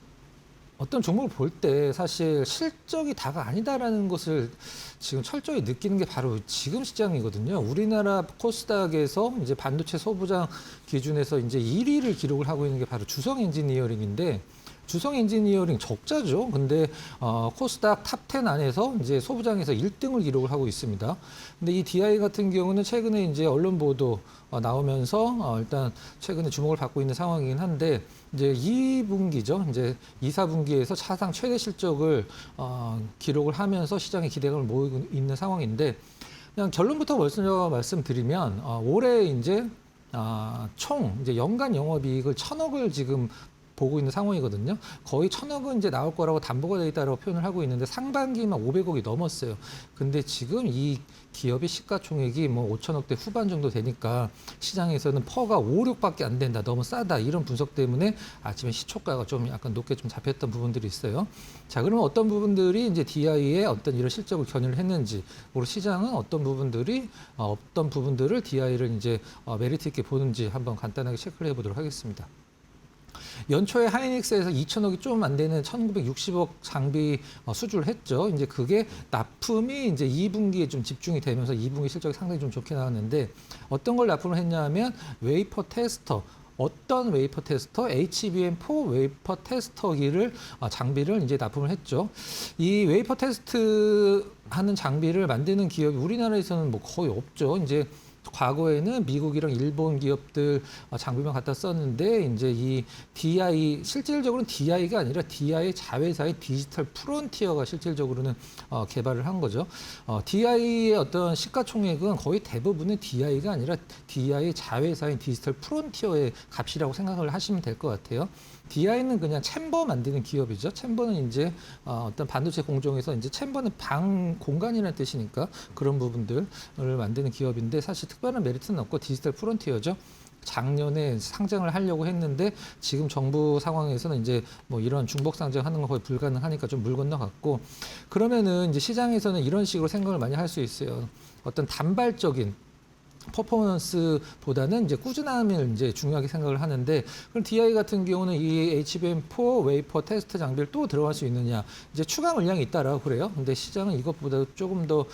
어떤 종목을 볼 때 사실 실적이 다가 아니다라는 것을 지금 철저히 느끼는 게 바로 지금 시장이거든요. 우리나라 코스닥에서 이제 반도체 소부장 기준에서 이제 1위를 기록을 하고 있는 게 바로 주성 엔지니어링인데 주성 엔지니어링 적자죠. 근데 코스닥 탑10 안에서 이제 소부장에서 1등을 기록을 하고 있습니다. 근데 이 DI 같은 경우는 최근에 이제 언론 보도 나오면서 일단 최근에 주목을 받고 있는 상황이긴 한데 이제 2분기죠. 이제 2, 4분기에서 사상 최대 실적을 기록을 하면서 시장의 기대감을 모으고 있는 상황인데 그냥 결론부터 먼저 말씀드리면 올해 이제 총 이제 연간 영업이익을 1,000억을 지금 보고 있는 상황이거든요. 거의 1,000억은 이제 나올 거라고 담보가 돼 있다고 표현을 하고 있는데 상반기만 500억이 넘었어요. 근데 지금 이 기업의 시가총액이 뭐 5천억대 후반 정도 되니까 시장에서는 퍼가 5, 6밖에 안 된다. 너무 싸다. 이런 분석 때문에 아침에 시초가가 좀 약간 높게 좀 잡혔던 부분들이 있어요. 자, 그러면 어떤 부분들이 이제 DI의 어떤 이런 실적을 견인을 했는지, 우리 시장은 어떤 부분들을 DI를 이제 메리트 있게 보는지 한번 간단하게 체크를 해보도록 하겠습니다. 연초에 하이닉스에서 2천억이 좀 안 되는 1,960억 장비 수주를 했죠. 이제 그게 납품이 이제 2분기에 좀 집중이 되면서 2분기 실적이 상당히 좀 좋게 나왔는데 어떤 걸 납품을 했냐면 웨이퍼 테스터. 어떤 웨이퍼 테스터, HBM4 웨이퍼 테스터기를 장비를 이제 납품을 했죠. 이 웨이퍼 테스트 하는 장비를 만드는 기업이 우리나라에서는 뭐 거의 없죠. 이제 과거에는 미국이랑 일본 기업들 장비만 갖다 썼는데 이제 이 DI 실질적으로는 DI가 아니라 DI 자회사의 디지털 프론티어가 실질적으로는 개발을 한 거죠. DI의 어떤 시가총액은 거의 대부분은 DI가 아니라 DI 자회사인 디지털 프론티어의 값이라고 생각을 하시면 될 것 같아요. DI는 그냥 챔버 만드는 기업이죠. 챔버는 이제 어떤 반도체 공정에서 이제 챔버는 방 공간이라는 뜻이니까 그런 부분들을 만드는 기업인데 사실 특별한 메리트는 없고 디지털 프론티어죠. 작년에 상장을 하려고 했는데 지금 정부 상황에서는 이제 뭐 이런 중복 상장하는 건 거의 불가능하니까 좀 물 건너갔고 그러면은 이제 시장에서는 이런 식으로 생각을 많이 할 수 있어요. 어떤 단발적인 퍼포먼스보다는 이제 꾸준함을 이제 중요하게 생각을 하는데 그럼 DI 같은 경우는 이 HBM4 웨이퍼 테스트 장비를 또 들어갈 수 있느냐 이제 추가 물량이 있다라고 그래요. 근데 시장은 이것보다 조금 더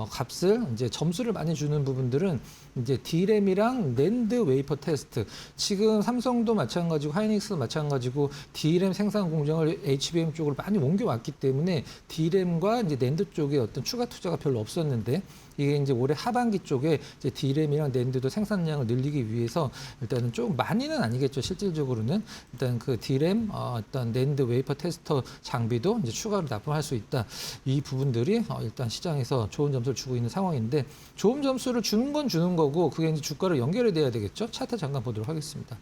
값을 이제 점수를 많이 주는 부분들은 이제 D램이랑 낸드 웨이퍼 테스트 지금 삼성도 마찬가지고 하이닉스도 마찬가지고 D램 생산 공정을 HBM 쪽으로 많이 옮겨왔기 때문에 D램과 이제 낸드 쪽에 어떤 추가 투자가 별로 없었는데 이게 이제 올해 하반기 쪽에 이제 D램이랑 낸드도 생산량을 늘리기 위해서 일단은 좀 많이는 아니겠죠. 실질적으로는 일단 그 D램 어떤 낸드 웨이퍼 테스터 장비도 이제 추가로 납품할 수 있다. 이 부분들이 일단 시장에서 좋은 점수를 주고 있는 상황인데 좋은 점수를 주는 건 주는 거고 그게 이제 주가로 연결이 돼야 되겠죠. 차트 잠깐 보도록 하겠습니다.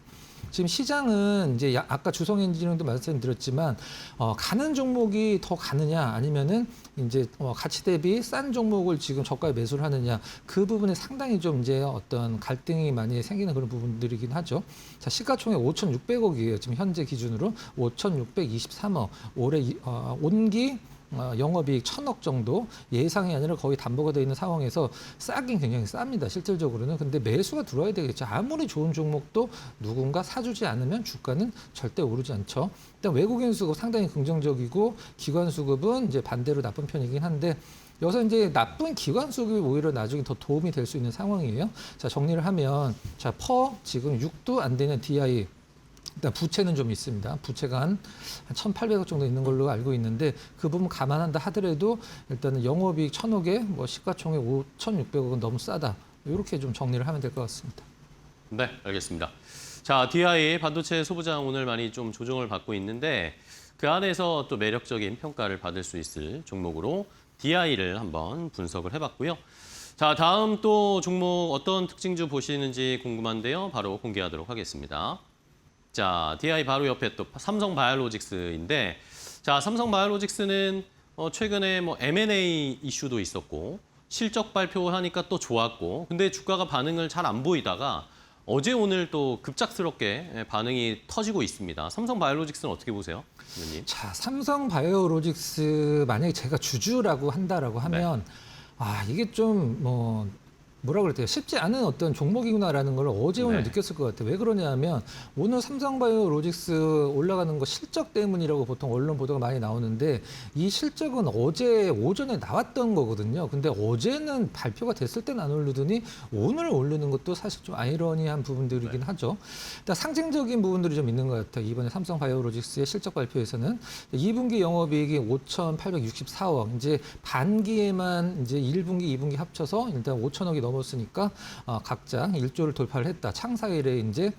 지금 시장은 이제 아까 주성 엔지니어링도 말씀드렸지만 가는 종목이 더 가느냐 아니면은 이제 가치 대비 싼 종목을 지금 저가에 매수를 하느냐 그 부분에 상당히 좀 이제 어떤 갈등이 많이 생기는 그런 부분들이긴 하죠. 자, 시가총액 5,600억이에요. 지금 현재 기준으로 5,623억. 올해 온기 영업이익 1,000억 정도 예상이 아니라 거의 담보가 되어 있는 상황에서 싸긴 굉장히 쌉니다. 실질적으로는. 근데 매수가 들어와야 되겠죠. 아무리 좋은 종목도 누군가 사주지 않으면 주가는 절대 오르지 않죠. 일단 외국인 수급 상당히 긍정적이고 기관 수급은 이제 반대로 나쁜 편이긴 한데 여기서 이제 나쁜 기관 수급이 오히려 나중에 더 도움이 될 수 있는 상황이에요. 자, 정리를 하면 자, 지금 6도 안 되는 DI 일단 부채는 좀 있습니다. 부채가 한 1,800억 정도 있는 걸로 알고 있는데 그 부분 감안한다 하더라도 일단은 영업이익 1,000억에 뭐 시가총액 5,600억은 너무 싸다. 이렇게 좀 정리를 하면 될 것 같습니다. 네, 알겠습니다. 자, DI 반도체 소부장 오늘 많이 좀 조정을 받고 있는데 그 안에서 또 매력적인 평가를 받을 수 있을 종목으로 DI를 한번 분석을 해봤고요. 자, 다음 또 종목 어떤 특징주 보시는지 궁금한데요. 바로 공개하도록 하겠습니다. 자, DI 바로 옆에 또 삼성바이오로직스인데, 자, 삼성바이오로직스는 최근에 뭐 M&A 이슈도 있었고 실적 발표하니까 또 좋았고, 근데 주가가 반응을 잘 안 보이다가 어제 오늘 또 급작스럽게 반응이 터지고 있습니다. 삼성바이오로직스는 어떻게 보세요, 의원님? 자, 삼성바이오로직스 만약에 제가 주주라고 한다라고 하면 이게 좀 뭐라 그럴때요? 쉽지 않은 어떤 종목이구나라는 걸 어제 오늘 느꼈을 것 같아요. 왜 그러냐면 오늘 삼성바이오로직스 올라가는 거 실적 때문이라고 보통 언론 보도가 많이 나오는데 이 실적은 어제 오전에 나왔던 거거든요. 근데 어제는 발표가 됐을 때는 안 오르더니 오늘 오르는 것도 사실 좀 아이러니한 부분들이긴 하죠. 일단 상징적인 부분들이 좀 있는 것 같아요. 이번에 삼성바이오로직스의 실적 발표에서는 2분기 영업이익이 5,864억. 이제 반기에만 이제 1분기, 2분기 합쳐서 일단 5천억이 넘었으니까 각자 1조를 돌파를 했다. 창사 이래 이제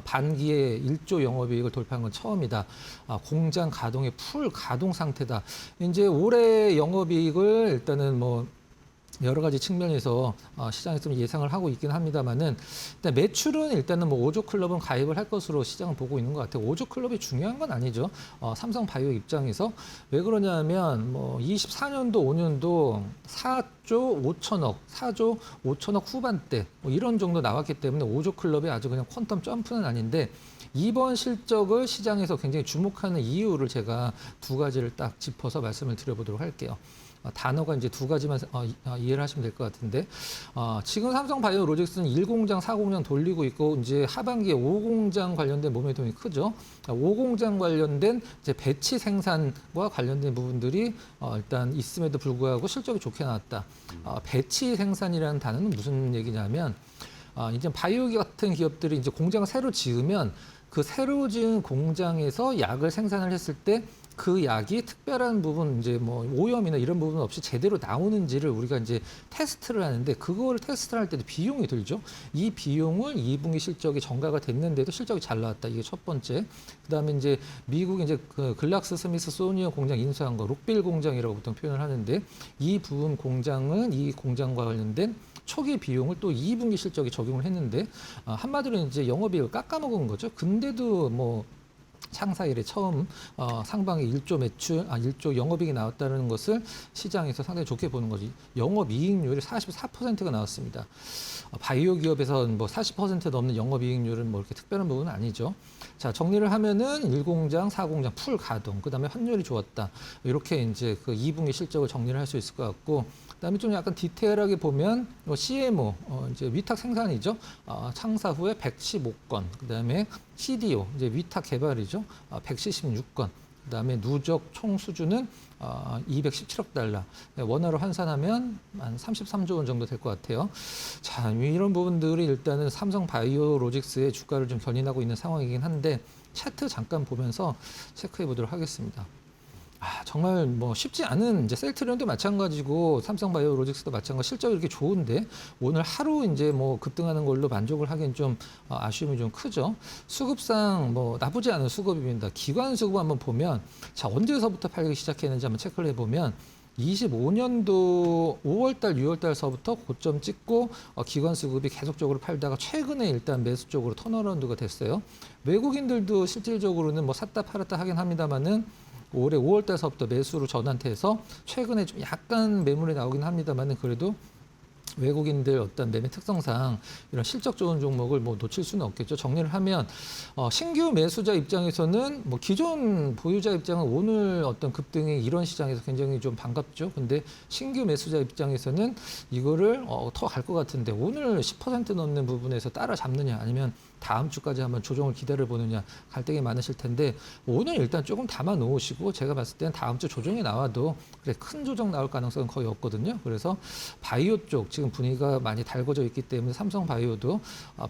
반기에 1조 영업이익을 돌파한 건 처음이다. 공장 가동의 풀 가동 상태다. 이제 올해 영업이익을 일단은 뭐 여러 가지 측면에서 시장에서 좀 예상을 하고 있긴 합니다만은 일단 매출은 일단은 뭐 5조 클럽은 가입을 할 것으로 시장을 보고 있는 것 같아요. 5조 클럽이 중요한 건 아니죠. 삼성바이오 입장에서 왜 그러냐면 뭐 24년도 5년도 4조 5천억, 4조 5천억 후반대 뭐 이런 정도 나왔기 때문에 5조 클럽이 아주 그냥 퀀텀 점프는 아닌데 이번 실적을 시장에서 굉장히 주목하는 이유를 제가 두 가지를 딱 짚어서 말씀을 드려보도록 할게요. 단어가 이제 두 가지만 이해를 하시면 될 것 같은데 지금 삼성바이오로직스는 1공장, 4공장 돌리고 있고 이제 하반기에 5공장 관련된 모멘텀이 크죠. 5공장 관련된 이제 배치 생산과 관련된 부분들이 일단 있음에도 불구하고 실적이 좋게 나왔다. 배치 생산이라는 단어는 무슨 얘기냐면 이제 바이오 같은 기업들이 이제 공장을 새로 지으면 그 새로 지은 공장에서 약을 생산을 했을 때 그 약이 특별한 부분 이제 뭐 오염이나 이런 부분 없이 제대로 나오는지를 우리가 이제 테스트를 하는데 그거를 테스트를 할 때도 비용이 들죠. 이 비용을 2분기 실적이 전가가 됐는데도 실적이 잘 나왔다. 이게 첫 번째. 그다음에 이제 미국 이제 그 글락스 스미스 소니어 공장 인수한 거 록빌 공장이라고 보통 표현을 하는데 이 부분 공장은 이 공장과 관련된 초기 비용을 또 2분기 실적에 적용을 했는데 한마디로 이제 영업이익을 깎아먹은 거죠. 근데도 뭐 창사 이래 처음 상반기 1조 매출, 1조 영업이익이 나왔다는 것을 시장에서 상당히 좋게 보는 거지. 영업이익률이 44%가 나왔습니다. 바이오 기업에서 뭐 40% 넘는 영업이익률은 뭐 이렇게 특별한 부분은 아니죠. 자, 정리를 하면은 1공장, 4공장 풀 가동, 그다음에 환율이 좋았다. 이렇게 이제 그 2분기 실적을 정리를 할 수 있을 것 같고, 그다음에 좀 약간 디테일하게 보면 CMO 이제 위탁 생산이죠. 창사 후에 115건, 그다음에 CDO 이제 위탁 개발이죠. 176건. 그다음에 누적 총 수주는 217억 달러. 원화로 환산하면 한 33조 원 정도 될 것 같아요. 자, 이런 부분들이 일단은 삼성바이오로직스의 주가를 좀 견인하고 있는 상황이긴 한데 차트 잠깐 보면서 체크해 보도록 하겠습니다. 정말 뭐 쉽지 않은 이제 셀트리온도 마찬가지고 삼성바이오로직스도 마찬가지 실적이 이렇게 좋은데 오늘 하루 이제 뭐 급등하는 걸로 만족을 하기엔 좀 아쉬움이 좀 크죠. 수급상 뭐 나쁘지 않은 수급입니다. 기관 수급 한번 보면 자 언제서부터 팔기 시작했는지 한번 체크를 해보면 25년도 5월달, 6월달서부터 고점 찍고 기관 수급이 계속적으로 팔다가 최근에 일단 매수 쪽으로 턴어라운드가 됐어요. 외국인들도 실질적으로는 뭐 샀다 팔았다 하긴 합니다만은 올해 5월달서부터 매수로 전환돼서 최근에 좀 약간 매물이 나오긴 합니다만은 그래도 외국인들 어떤 매매 특성상 이런 실적 좋은 종목을 뭐 놓칠 수는 없겠죠. 정리를 하면 신규 매수자 입장에서는 뭐 기존 보유자 입장은 오늘 어떤 급등이 이런 시장에서 굉장히 좀 반갑죠. 근데 신규 매수자 입장에서는 이거를 더 갈 것 같은데 오늘 10% 넘는 부분에서 따라잡느냐 아니면 다음 주까지 한번 조정을 기다려 보느냐 갈등이 많으실 텐데 오늘 일단 조금 담아 놓으시고 제가 봤을 때는 다음 주 조정이 나와도 그래 큰 조정 나올 가능성은 거의 없거든요. 그래서 바이오 쪽 지금 분위기가 많이 달궈져 있기 때문에 삼성 바이오도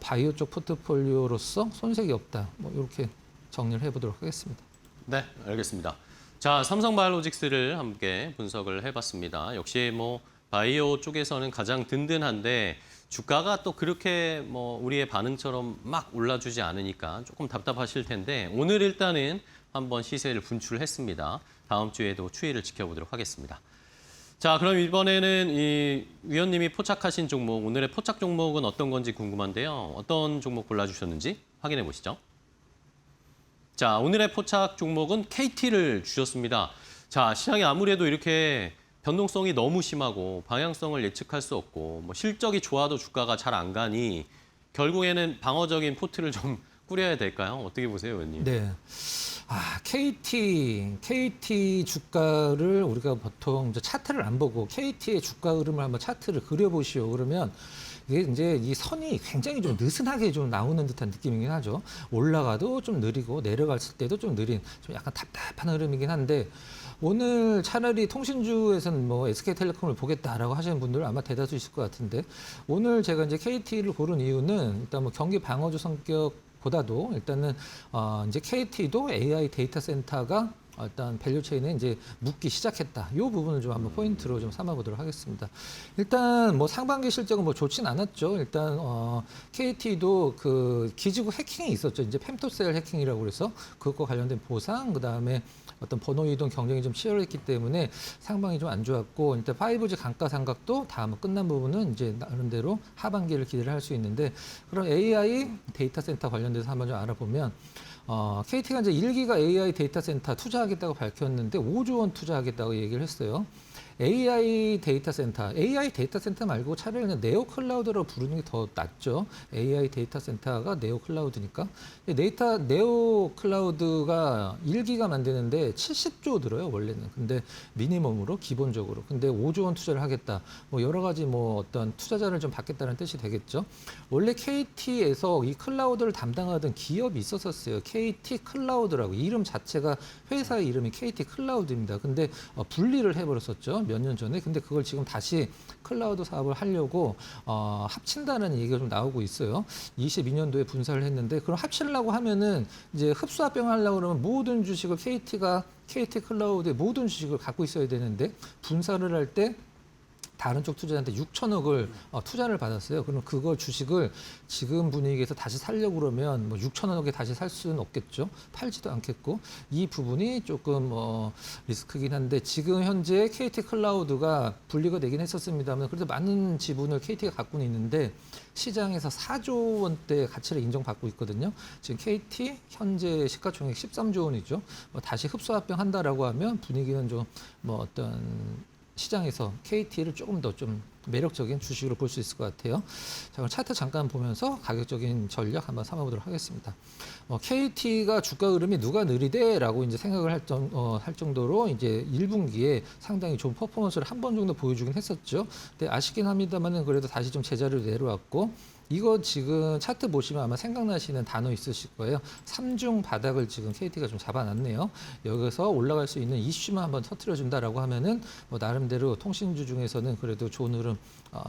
바이오 쪽 포트폴리오로서 손색이 없다. 뭐 이렇게 정리를 해보도록 하겠습니다. 네, 알겠습니다. 자, 삼성바이오로직스를 함께 분석을 해봤습니다. 역시 뭐 바이오 쪽에서는 가장 든든한데 주가가 또 그렇게 뭐 우리의 반응처럼 막 올라주지 않으니까 조금 답답하실 텐데 오늘 일단은 한번 시세를 분출했습니다. 다음 주에도 추이를 지켜보도록 하겠습니다. 자, 그럼 이번에는 이 위원님이 포착하신 종목, 오늘의 포착 종목은 어떤 건지 궁금한데요. 어떤 종목 골라주셨는지 확인해 보시죠. 자, 오늘의 포착 종목은 KT를 주셨습니다. 자, 시장이 아무래도 이렇게 변동성이 너무 심하고 방향성을 예측할 수 없고 뭐 실적이 좋아도 주가가 잘 안 가니 결국에는 방어적인 포트를 좀 꾸려야 될까요? 어떻게 보세요, 의원님? 네. KT 주가를 우리가 보통 이제 차트를 안 보고 KT의 주가 흐름을 한번 차트를 그려보시오. 그러면 이게 이제 이 선이 굉장히 좀 느슨하게 좀 나오는 듯한 느낌이긴 하죠. 올라가도 좀 느리고 내려갔을 때도 좀 느린, 좀 약간 답답한 흐름이긴 한데 오늘 차라리 통신주에서는 뭐 SK텔레콤을 보겠다라고 하시는 분들 아마 대다수이실 것 같은데 오늘 제가 이제 KT를 고른 이유는 일단 뭐 경기 방어주 성격보다도 일단은 이제 KT도 AI 데이터 센터가 일단 밸류 체인에 이제 묶기 시작했다. 이 부분을 좀 한번 포인트로 좀 삼아보도록 하겠습니다. 일단 뭐 상반기 실적은 뭐 좋진 않았죠. 일단 KT도 그 기지국 해킹이 있었죠. 이제 펨토셀 해킹이라고 그래서 그것과 관련된 보상, 그 다음에 어떤 번호 이동 경쟁이 좀 치열했기 때문에 상방이 좀 안 좋았고 일단 5G 감가상각도 다 뭐 끝난 부분은 이제 나름대로 하반기를 기대를 할 수 있는데 그럼 AI 데이터 센터 관련돼서 한번 좀 알아보면 KT가 이제 1기가 AI 데이터 센터 투자하겠다고 밝혔는데 5조 원 투자하겠다고 얘기를 했어요. AI 데이터 센터 말고 차라리 그냥 네오 클라우드라고 부르는 게 더 낫죠. AI 데이터 센터가 네오 클라우드니까. 네오 클라우드가 1기가 만드는데 70조 들어요, 원래는. 근데 미니멈으로 기본적으로. 근데 5조 원 투자를 하겠다. 뭐 여러 가지 뭐 어떤 투자자를 좀 받겠다는 뜻이 되겠죠. 원래 KT에서 이 클라우드를 담당하던 기업이 있었어요. KT 클라우드라고. 이름 자체가 회사의 이름이 KT 클라우드입니다. 근데 분리를 해버렸었죠. 몇 년 전에. 근데 그걸 지금 다시 클라우드 사업을 하려고 합친다는 얘기가 좀 나오고 있어요. 22년도에 분사를 했는데 그럼 합치려고 하면은 이제 흡수합병하려고 그러면 모든 주식을 KT 클라우드의 모든 주식을 갖고 있어야 되는데 분사를 할 때 다른 쪽 투자자한테 6천억을 투자를 받았어요. 그럼 그걸 주식을 지금 분위기에서 다시 살려고 그러면 뭐 6천억에 다시 살 수는 없겠죠. 팔지도 않겠고 이 부분이 조금 리스크긴 한데 지금 현재 KT 클라우드가 분리가 되긴 했었습니다만 그래도 많은 지분을 KT가 갖고는 있는데 시장에서 4조 원대 가치를 인정받고 있거든요. 지금 KT 현재 시가총액 13조 원이죠. 다시 흡수합병한다라고 하면 분위기는 좀 뭐 어떤 시장에서 KT를 조금 더 좀 매력적인 주식으로 볼 수 있을 것 같아요. 자, 그럼 차트 잠깐 보면서 가격적인 전략 한번 삼아보도록 하겠습니다. KT가 주가 흐름이 누가 느리대라고 이제 생각을 할 정도로 이제 1분기에 상당히 좋은 퍼포먼스를 한 번 정도 보여주긴 했었죠. 근데 아쉽긴 합니다만은 그래도 다시 좀 제자리로 내려왔고. 이거 지금 차트 보시면 아마 생각나시는 단어 있으실 거예요. 3중 바닥을 지금 KT가 좀 잡아놨네요. 여기서 올라갈 수 있는 이슈만 한번 터뜨려준다라고 하면은 뭐 나름대로 통신주 중에서는 그래도 좋은 흐름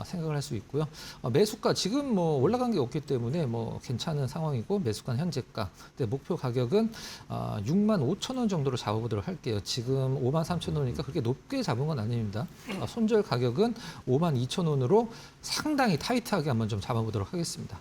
생각을 할 수 있고요. 매수가 지금 뭐 올라간 게 없기 때문에 뭐 괜찮은 상황이고 매수가 현재가. 근데 목표 가격은 6만 5천 원 정도로 잡아보도록 할게요. 지금 5만 3천 원이니까 그렇게 높게 잡은 건 아닙니다. 손절 가격은 5만 2천 원으로 상당히 타이트하게 한번 좀 잡아보도록 하겠습니다.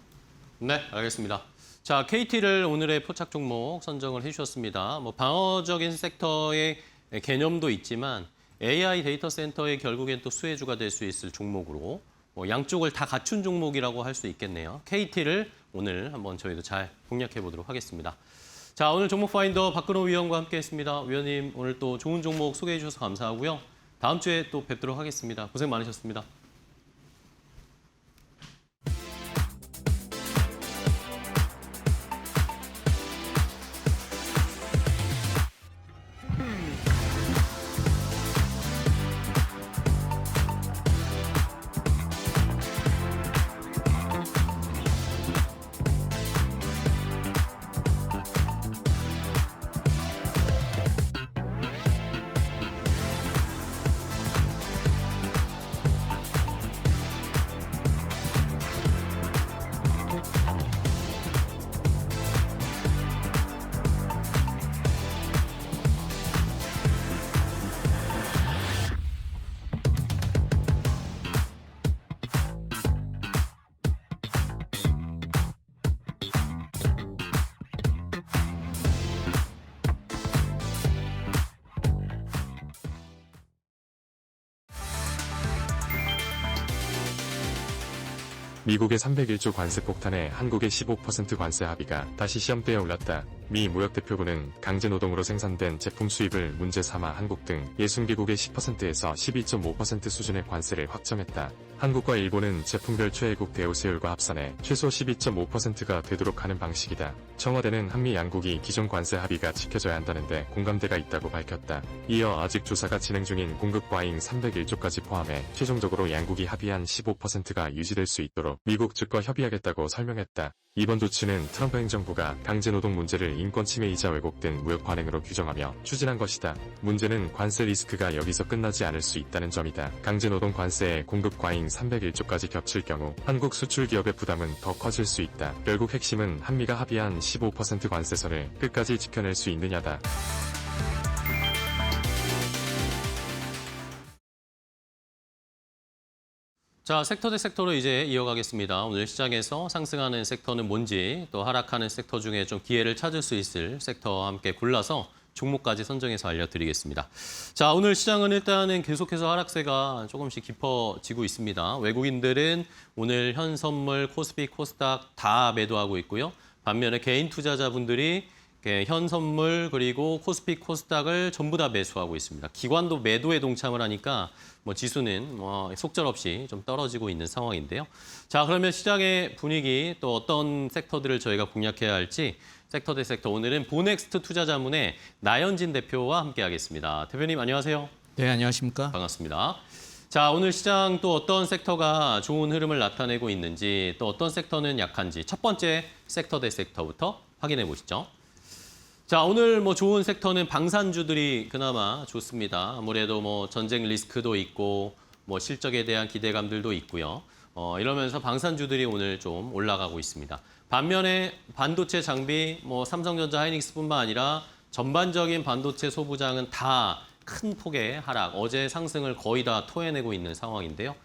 네, 알겠습니다. 자, KT를 오늘의 포착 종목 선정을 해주셨습니다. 뭐 방어적인 섹터의 개념도 있지만 AI 데이터 센터의 결국엔 또 수혜주가 될 수 있을 종목으로 뭐 양쪽을 다 갖춘 종목이라고 할 수 있겠네요. KT를 오늘 한번 저희도 잘 공략해 보도록 하겠습니다. 자, 오늘 종목 파인더 박근호 위원과 함께했습니다. 위원님 오늘 또 좋은 종목 소개해 주셔서 감사하고요. 다음 주에 또 뵙도록 하겠습니다. 고생 많으셨습니다. 미국의 301조 관세 폭탄에 한국의 15% 관세 합의가 다시 시험대에 올랐다. 미 무역대표부는 강제노동으로 생산된 제품 수입을 문제 삼아 한국 등 60개국의 10%에서 12.5% 수준의 관세를 확정했다. 한국과 일본은 제품별 최애국 대우세율과 합산해 최소 12.5%가 되도록 하는 방식이다. 청와대는 한미 양국이 기존 관세 합의가 지켜져야 한다는데 공감대가 있다고 밝혔다. 이어 아직 조사가 진행 중인 공급 과잉 301조까지 포함해 최종적으로 양국이 합의한 15%가 유지될 수 있도록 미국 측과 협의하겠다고 설명했다. 이번 조치는 트럼프 행정부가 강제노동 문제를 인권 침해이자 왜곡된 무역 관행으로 규정하며 추진한 것이다. 문제는 관세 리스크가 여기서 끝나지 않을 수 있다는 점이다. 강제노동 관세에 공급 과잉 301조까지 겹칠 경우 한국 수출 기업의 부담은 더 커질 수 있다. 결국 핵심은 한미가 합의한 15% 관세선을 끝까지 지켜낼 수 있느냐다. 자, 섹터 대 섹터로 이제 이어가겠습니다. 오늘 시장에서 상승하는 섹터는 뭔지, 또 하락하는 섹터 중에 좀 기회를 찾을 수 있을 섹터와 함께 골라서 종목까지 선정해서 알려드리겠습니다. 자, 오늘 시장은 일단은 계속해서 하락세가 조금씩 깊어지고 있습니다. 외국인들은 오늘 현선물, 코스피, 코스닥 다 매도하고 있고요. 반면에 개인 투자자분들이 현선물 그리고 코스피, 코스닥을 전부 다 매수하고 있습니다. 기관도 매도에 동참을 하니까 지수는 속절없이 좀 떨어지고 있는 상황인데요. 자, 그러면 시장의 분위기 또 어떤 섹터들을 저희가 공략해야 할지 섹터 대 섹터 오늘은 보넥스트 투자자문의 나연진 대표와 함께하겠습니다. 대표님 안녕하세요. 네, 안녕하십니까? 반갑습니다. 자, 오늘 시장 또 어떤 섹터가 좋은 흐름을 나타내고 있는지 또 어떤 섹터는 약한지 첫 번째 섹터 대 섹터부터 확인해 보시죠. 자, 오늘 좋은 섹터는 방산주들이 그나마 좋습니다. 아무래도 전쟁 리스크도 있고 실적에 대한 기대감들도 있고요. 이러면서 방산주들이 오늘 좀 올라가고 있습니다. 반면에 반도체 장비, 삼성전자, 하이닉스뿐만 아니라 전반적인 반도체 소부장은 다 큰 폭의 하락, 어제 상승을 거의 다 토해내고 있는 상황인데요.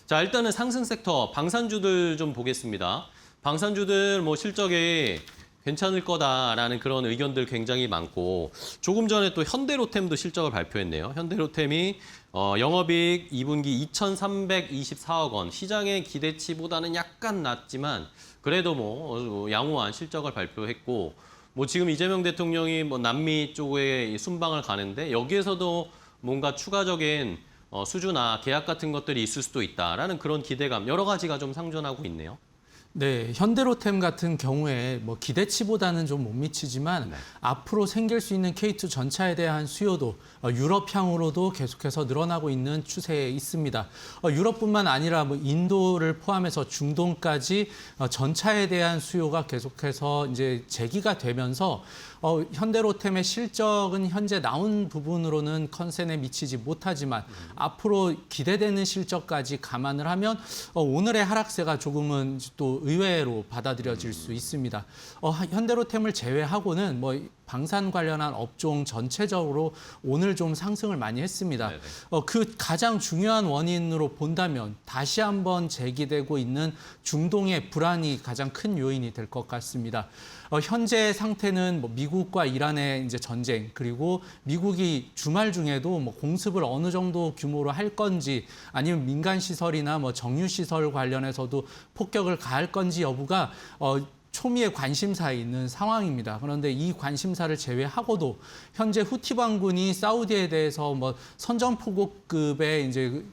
자, 일단은 상승 섹터, 방산주들 좀 보겠습니다. 방산주들 실적이 괜찮을 거다라는 그런 의견들 굉장히 많고 조금 전에 또 현대로템도 실적을 발표했네요. 현대로템이 영업이익 2분기 2,324억 원, 시장의 기대치보다는 약간 낮지만 그래도 양호한 실적을 발표했고 지금 이재명 대통령이 남미 쪽에 순방을 가는데 여기에서도 뭔가 추가적인 수주나 계약 같은 것들이 있을 수도 있다라는 그런 기대감 여러 가지가 좀 상존하고 있네요. 네, 현대로템 같은 경우에 기대치보다는 좀 못 미치지만 앞으로 생길 수 있는 K2 전차에 대한 수요도 유럽향으로도 계속해서 늘어나고 있는 추세에 있습니다. 유럽뿐만 아니라 인도를 포함해서 중동까지 전차에 대한 수요가 계속해서 이제 제기가 되면서 현대로템의 실적은 현재 나온 부분으로는 컨센에 미치지 못하지만 앞으로 기대되는 실적까지 감안을 하면 오늘의 하락세가 조금은 또 의외로 받아들여질 수 있습니다. 현대로템을 제외하고는 방산 관련한 업종 전체적으로 오늘 좀 상승을 많이 했습니다. 그 가장 중요한 원인으로 본다면 다시 한번 제기되고 있는 중동의 불안이 가장 큰 요인이 될 것 같습니다. 현재 상태는 미국과 이란의 이제 전쟁 그리고 미국이 주말 중에도 공습을 어느 정도 규모로 할 건지 아니면 민간 시설이나 정유 시설 관련해서도 폭격을 가할 건지 여부가 초미의 관심사에 있는 상황입니다. 그런데 이 관심사를 제외하고도 현재 후티 반군이 사우디에 대해서 선전포고급의 이제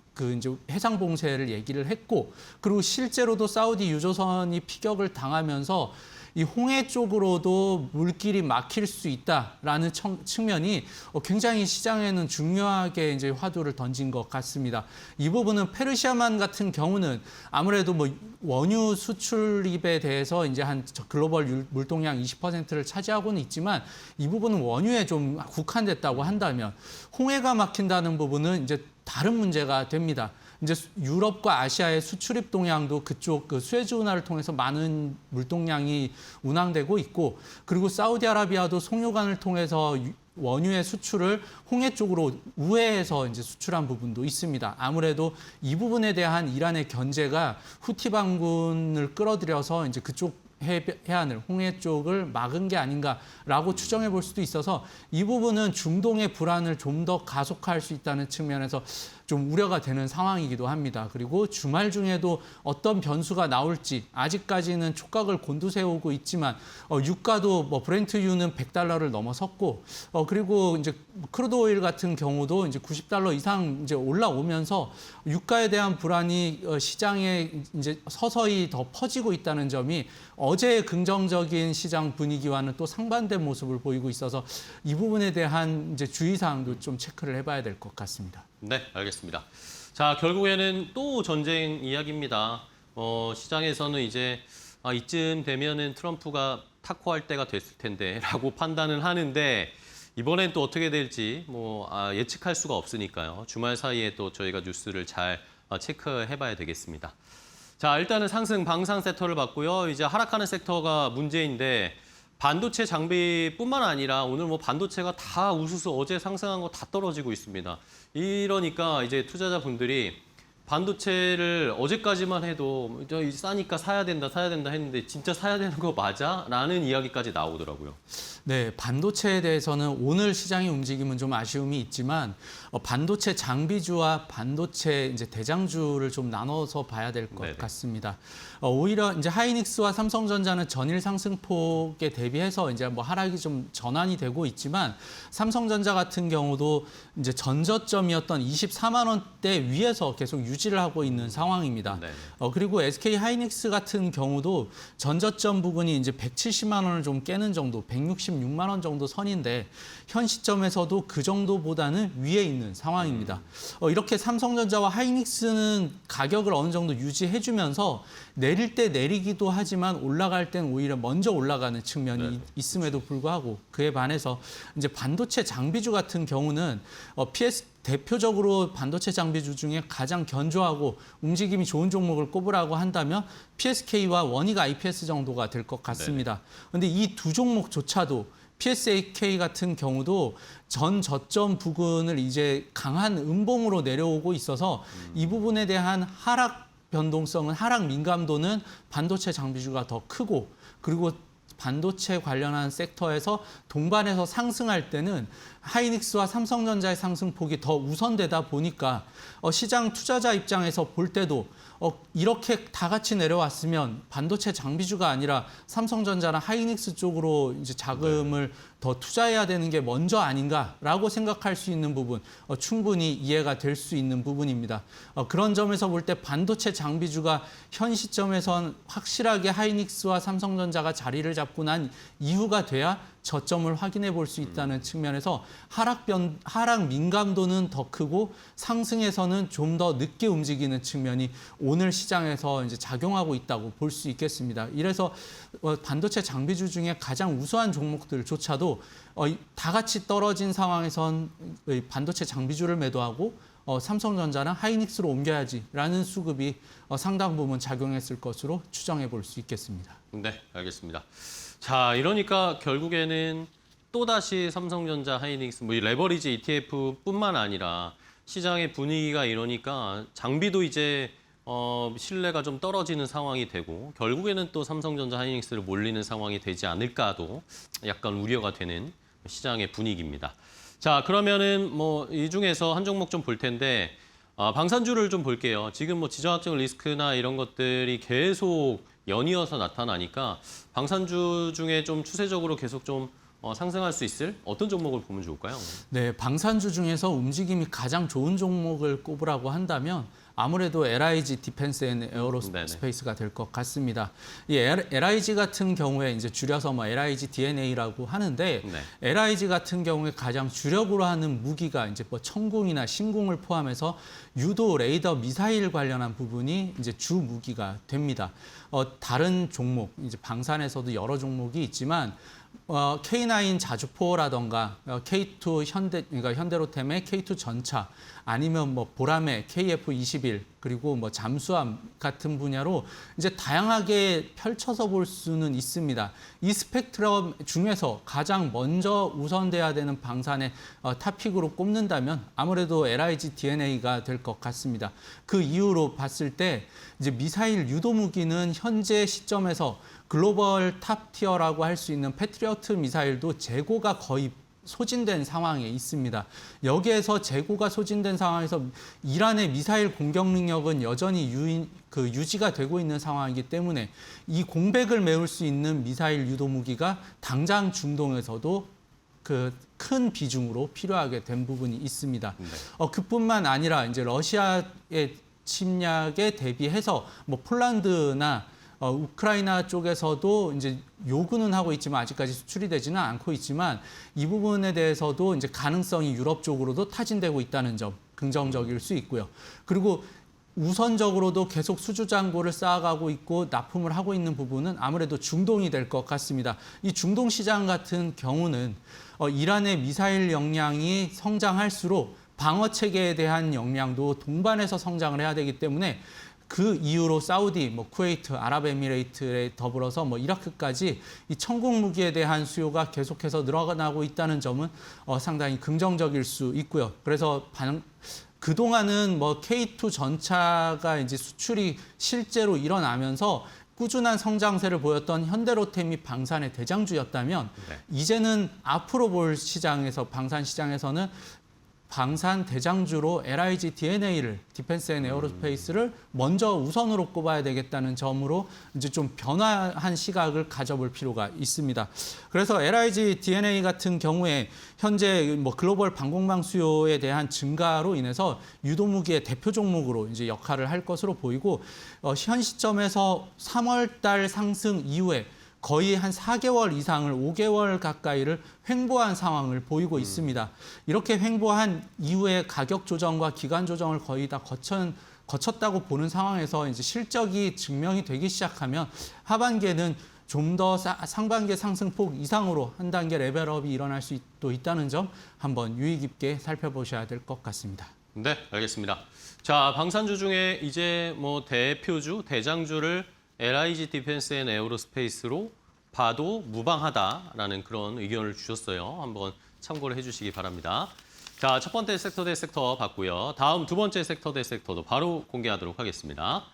해상 봉쇄를 얘기를 했고 그리고 실제로도 사우디 유조선이 피격을 당하면서 이 홍해 쪽으로도 물길이 막힐 수 있다라는 측면이 굉장히 시장에는 중요하게 이제 화두를 던진 것 같습니다. 이 부분은 페르시아만 같은 경우는 아무래도 원유 수출입에 대해서 이제 한 글로벌 물동량 20%를 차지하고는 있지만 이 부분은 원유에 좀 국한됐다고 한다면 홍해가 막힌다는 부분은 이제 다른 문제가 됩니다. 이제 유럽과 아시아의 수출입 동향도 그쪽 수에즈 운하를 통해서 많은 물동량이 운항되고 있고 그리고 사우디아라비아도 송유관을 통해서 원유의 수출을 홍해 쪽으로 우회해서 이제 수출한 부분도 있습니다. 아무래도 이 부분에 대한 이란의 견제가 후티 반군을 끌어들여서 이제 그쪽 해안을 홍해 쪽을 막은 게 아닌가라고 추정해 볼 수도 있어서 이 부분은 중동의 불안을 좀 더 가속화할 수 있다는 측면에서 좀 우려가 되는 상황이기도 합니다. 그리고 주말 중에도 어떤 변수가 나올지 아직까지는 촉각을 곤두세우고 있지만 유가도 뭐 브렌트유는 $100를 넘어섰고 그리고 이제 크루드 오일 같은 경우도 이제 $90 이상 이제 올라오면서 유가에 대한 불안이 시장에 이제 서서히 더 퍼지고 있다는 점이 어제의 긍정적인 시장 분위기와는 또 상반된 모습을 보이고 있어서 이 부분에 대한 이제 주의사항도 좀 체크를 해봐야 될 것 같습니다. 네, 알겠습니다. 자, 결국에는 또 전쟁 이야기입니다. 시장에서는 이제 이쯤 되면은 트럼프가 타코할 때가 됐을 텐데라고 판단을 하는데 이번엔 또 어떻게 될지 예측할 수가 없으니까요. 주말 사이에 또 저희가 뉴스를 잘 체크해봐야 되겠습니다. 자, 일단은 상승 방산 섹터를 봤고요. 이제 하락하는 섹터가 문제인데 반도체 장비뿐만 아니라 오늘 반도체가 다 우수수 어제 상승한 거 다 떨어지고 있습니다. 이러니까 이제 투자자분들이 반도체를 어제까지만 해도 싸니까 사야 된다 했는데 진짜 사야 되는 거 맞아? 라는 이야기까지 나오더라고요. 네, 반도체에 대해서는 오늘 시장의 움직임은 좀 아쉬움이 있지만 반도체 장비주와 반도체 이제 대장주를 좀 나눠서 봐야 될 것 같습니다. 오히려 이제 하이닉스와 삼성전자는 전일 상승폭에 대비해서 이제 하락이 좀 전환이 되고 있지만 삼성전자 같은 경우도 이제 전저점이었던 24만 원대 위에서 계속 유지를 하고 있는 상황입니다. 네. 그리고 SK 하이닉스 같은 경우도 전저점 부근이 이제 170만 원을 좀 깨는 정도, 166만 원 정도 선인데 현 시점에서도 그 정도보다는 위에 있는 상황입니다. 이렇게 삼성전자와 하이닉스는 가격을 어느 정도 유지해주면서 내릴 때 내리기도 하지만 올라갈 땐 오히려 먼저 올라가는 측면이 있음에도 불구하고 그에 반해서 이제 반도체 장비주 같은 경우는 대표적으로 반도체 장비주 중에 가장 견조하고 움직임이 좋은 종목을 꼽으라고 한다면 PSK와 원익 IPS 정도가 될 것 같습니다. 그런데 이 두 종목조차도 PSAK 같은 경우도 전 저점 부근을 이제 강한 음봉으로 내려오고 있어서 이 부분에 대한 하락 변동성은 하락 민감도는 반도체 장비주가 더 크고 그리고 반도체 관련한 섹터에서 동반해서 상승할 때는 하이닉스와 삼성전자의 상승폭이 더 우선되다 보니까 시장 투자자 입장에서 볼 때도 이렇게 다 같이 내려왔으면 반도체 장비주가 아니라 삼성전자나 하이닉스 쪽으로 이제 자금을 더 투자해야 되는 게 먼저 아닌가라고 생각할 수 있는 부분 충분히 이해가 될 수 있는 부분입니다. 그런 점에서 볼 때 반도체 장비주가 현 시점에선 확실하게 하이닉스와 삼성전자가 자리를 잡고 난 이후가 돼야 저점을 확인해 볼 수 있다는 측면에서 하락 민감도는 더 크고 상승에서는 좀 더 늦게 움직이는 측면이 오늘 시장에서 이제 작용하고 있다고 볼 수 있겠습니다. 이래서 반도체 장비주 중에 가장 우수한 종목들조차도 다 같이 떨어진 상황에선 반도체 장비주를 매도하고 삼성전자나 하이닉스로 옮겨야지라는 수급이 상당 부분 작용했을 것으로 추정해 볼 수 있겠습니다. 네, 알겠습니다. 자, 이러니까 결국에는 또다시 삼성전자, 하이닉스, 이 레버리지 ETF뿐만 아니라 시장의 분위기가 이러니까 장비도 이제 신뢰가 좀 떨어지는 상황이 되고 결국에는 또 삼성전자, 하이닉스를 몰리는 상황이 되지 않을까도 약간 우려가 되는 시장의 분위기입니다. 자, 그러면은 이 중에서 한 종목 좀 볼 텐데 방산주를 좀 볼게요. 지금 지정학적 리스크나 이런 것들이 계속 연이어서 나타나니까 방산주 중에 좀 추세적으로 계속 좀 상승할 수 있을 어떤 종목을 보면 좋을까요? 네, 방산주 중에서 움직임이 가장 좋은 종목을 꼽으라고 한다면 아무래도 LIG 디펜스 앤 에어로스페이스가 될 것 같습니다. 이 LIG 같은 경우에 이제 줄여서 LIG DNA라고 하는데 LIG 같은 경우에 가장 주력으로 하는 무기가 이제 천궁이나 신궁을 포함해서 유도, 레이더, 미사일 관련한 부분이 이제 주 무기가 됩니다. 다른 종목, 이제 방산에서도 여러 종목이 있지만 K9 자주포라던가 K2 그러니까 현대로템의 K2 전차 아니면 보람의 KF21 그리고 뭐 잠수함 같은 분야로 이제 다양하게 펼쳐서 볼 수는 있습니다. 이 스펙트럼 중에서 가장 먼저 우선돼야 되는 방산의 탑픽으로 꼽는다면 아무래도 LIG DNA가 될 것 같습니다. 그 이유로 봤을 때 이제 미사일 유도 무기는 현재 시점에서 글로벌 탑 티어라고 할 수 있는 패트리어트 미사일도 재고가 거의 소진된 상황에 있습니다. 여기에서 재고가 소진된 상황에서 이란의 미사일 공격 능력은 여전히 유지가 되고 있는 상황이기 때문에 이 공백을 메울 수 있는 미사일 유도 무기가 당장 중동에서도 그 큰 비중으로 필요하게 된 부분이 있습니다. 그뿐만 아니라 이제 러시아의 침략에 대비해서 뭐 폴란드나 우크라이나 쪽에서도 이제 요구는 하고 있지만 아직까지 수출이 되지는 않고 있지만 이 부분에 대해서도 이제 가능성이 유럽 쪽으로도 타진되고 있다는 점 긍정적일 수 있고요. 그리고 우선적으로도 계속 수주 잔고를 쌓아가고 있고 납품을 하고 있는 부분은 아무래도 중동이 될 것 같습니다. 이 중동 시장 같은 경우는 이란의 미사일 역량이 성장할수록 방어 체계에 대한 역량도 동반해서 성장을 해야 되기 때문에 그 이후로 사우디, 쿠웨이트, 아랍에미레이트에 더불어서 이라크까지 이 천국 무기에 대한 수요가 계속해서 늘어나고 있다는 점은 상당히 긍정적일 수 있고요. 그래서 그동안은 K2 전차가 이제 수출이 실제로 일어나면서 꾸준한 성장세를 보였던 현대로템이 방산의 대장주였다면 이제는 앞으로 볼 시장에서 방산 시장에서는 방산 대장주로 LIG DNA를 디펜스 앤 에어로스페이스를 먼저 우선으로 꼽아야 되겠다는 점으로 이제 좀 변화한 시각을 가져볼 필요가 있습니다. 그래서 LIG DNA 같은 경우에 현재 글로벌 방공망 수요에 대한 증가로 인해서 유도무기의 대표 종목으로 이제 역할을 할 것으로 보이고 현 시점에서 3월 달 상승 이후에 거의 한 4개월 이상을 5개월 가까이를 횡보한 상황을 보이고 있습니다. 이렇게 횡보한 이후에 가격 조정과 기간 조정을 거의 다 거쳤다고 보는 상황에서 이제 실적이 증명이 되기 시작하면 하반기에는 좀 더 상반기 상승폭 이상으로 한 단계 레벨업이 일어날 수도 있다는 점 한번 유의 깊게 살펴보셔야 될 것 같습니다. 네, 알겠습니다. 자, 방산주 중에 이제 대표주, 대장주를 LIG 디펜스 앤 에어로스페이스로 봐도 무방하다라는 그런 의견을 주셨어요. 한번 참고를 해주시기 바랍니다. 자, 첫 번째 섹터 대 섹터 봤고요. 다음 두 번째 섹터 대 섹터도 바로 공개하도록 하겠습니다.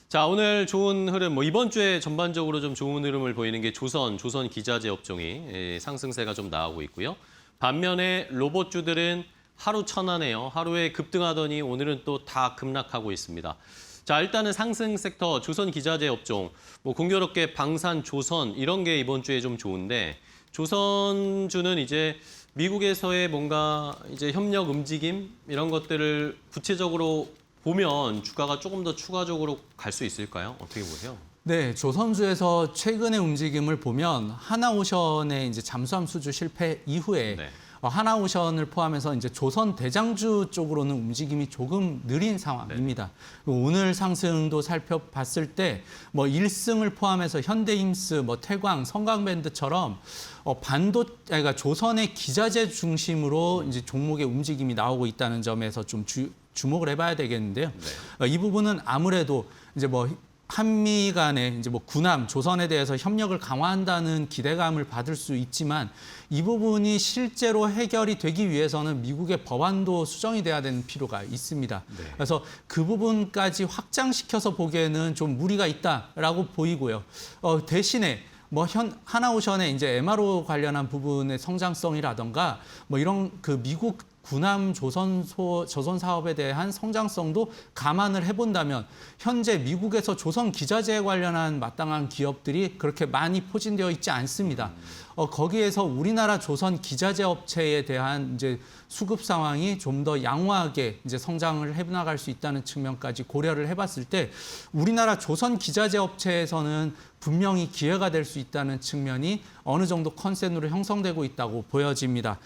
자, 오늘 좋은 흐름, 이번 주에 전반적으로 좀 좋은 흐름을 보이는 게 조선 기자재 업종이 상승세가 좀 나오고 있고요. 반면에 로봇주들은 하루 천하네요. 하루에 급등하더니 오늘은 또 다 급락하고 있습니다. 자, 일단은 상승 섹터, 조선 기자재 업종, 공교롭게 방산, 조선 이런 게 이번 주에 좀 좋은데 조선주는 이제 미국에서의 뭔가 이제 협력 움직임 이런 것들을 구체적으로 보면 주가가 조금 더 추가적으로 갈 수 있을까요? 어떻게 보세요? 네, 조선주에서 최근의 움직임을 보면 하나오션의 이제 잠수함 수주 실패 이후에 하나오션을 포함해서 이제 조선 대장주 쪽으로는 움직임이 조금 느린 상황입니다. 오늘 상승도 살펴봤을 때 1승을 포함해서 현대힘스, 태광, 성강밴드처럼 그러니까 조선의 기자재 중심으로 이제 종목의 움직임이 나오고 있다는 점에서 좀 주목을 해봐야 되겠는데요. 이 부분은 아무래도 이제 한미 간의 이제 군함, 조선에 대해서 협력을 강화한다는 기대감을 받을 수 있지만 이 부분이 실제로 해결이 되기 위해서는 미국의 법안도 수정이 돼야 되는 필요가 있습니다. 그래서 그 부분까지 확장시켜서 보기에는 좀 무리가 있다라고 보이고요. 대신에 하나오션의 이제 MRO 관련한 부분의 성장성이라던가 이런 그 미국 군함 조선 사업에 대한 성장성도 감안을 해본다면 현재 미국에서 조선 기자재에 관련한 마땅한 기업들이 그렇게 많이 포진되어 있지 않습니다. 거기에서 우리나라 조선 기자재 업체에 대한 이제 수급 상황이 좀 더 양호하게 이제 성장을 해나갈 수 있다는 측면까지 고려를 해봤을 때 우리나라 조선 기자재 업체에서는 분명히 기회가 될 수 있다는 측면이 어느 정도 컨센으로 형성되고 있다고 보여집니다.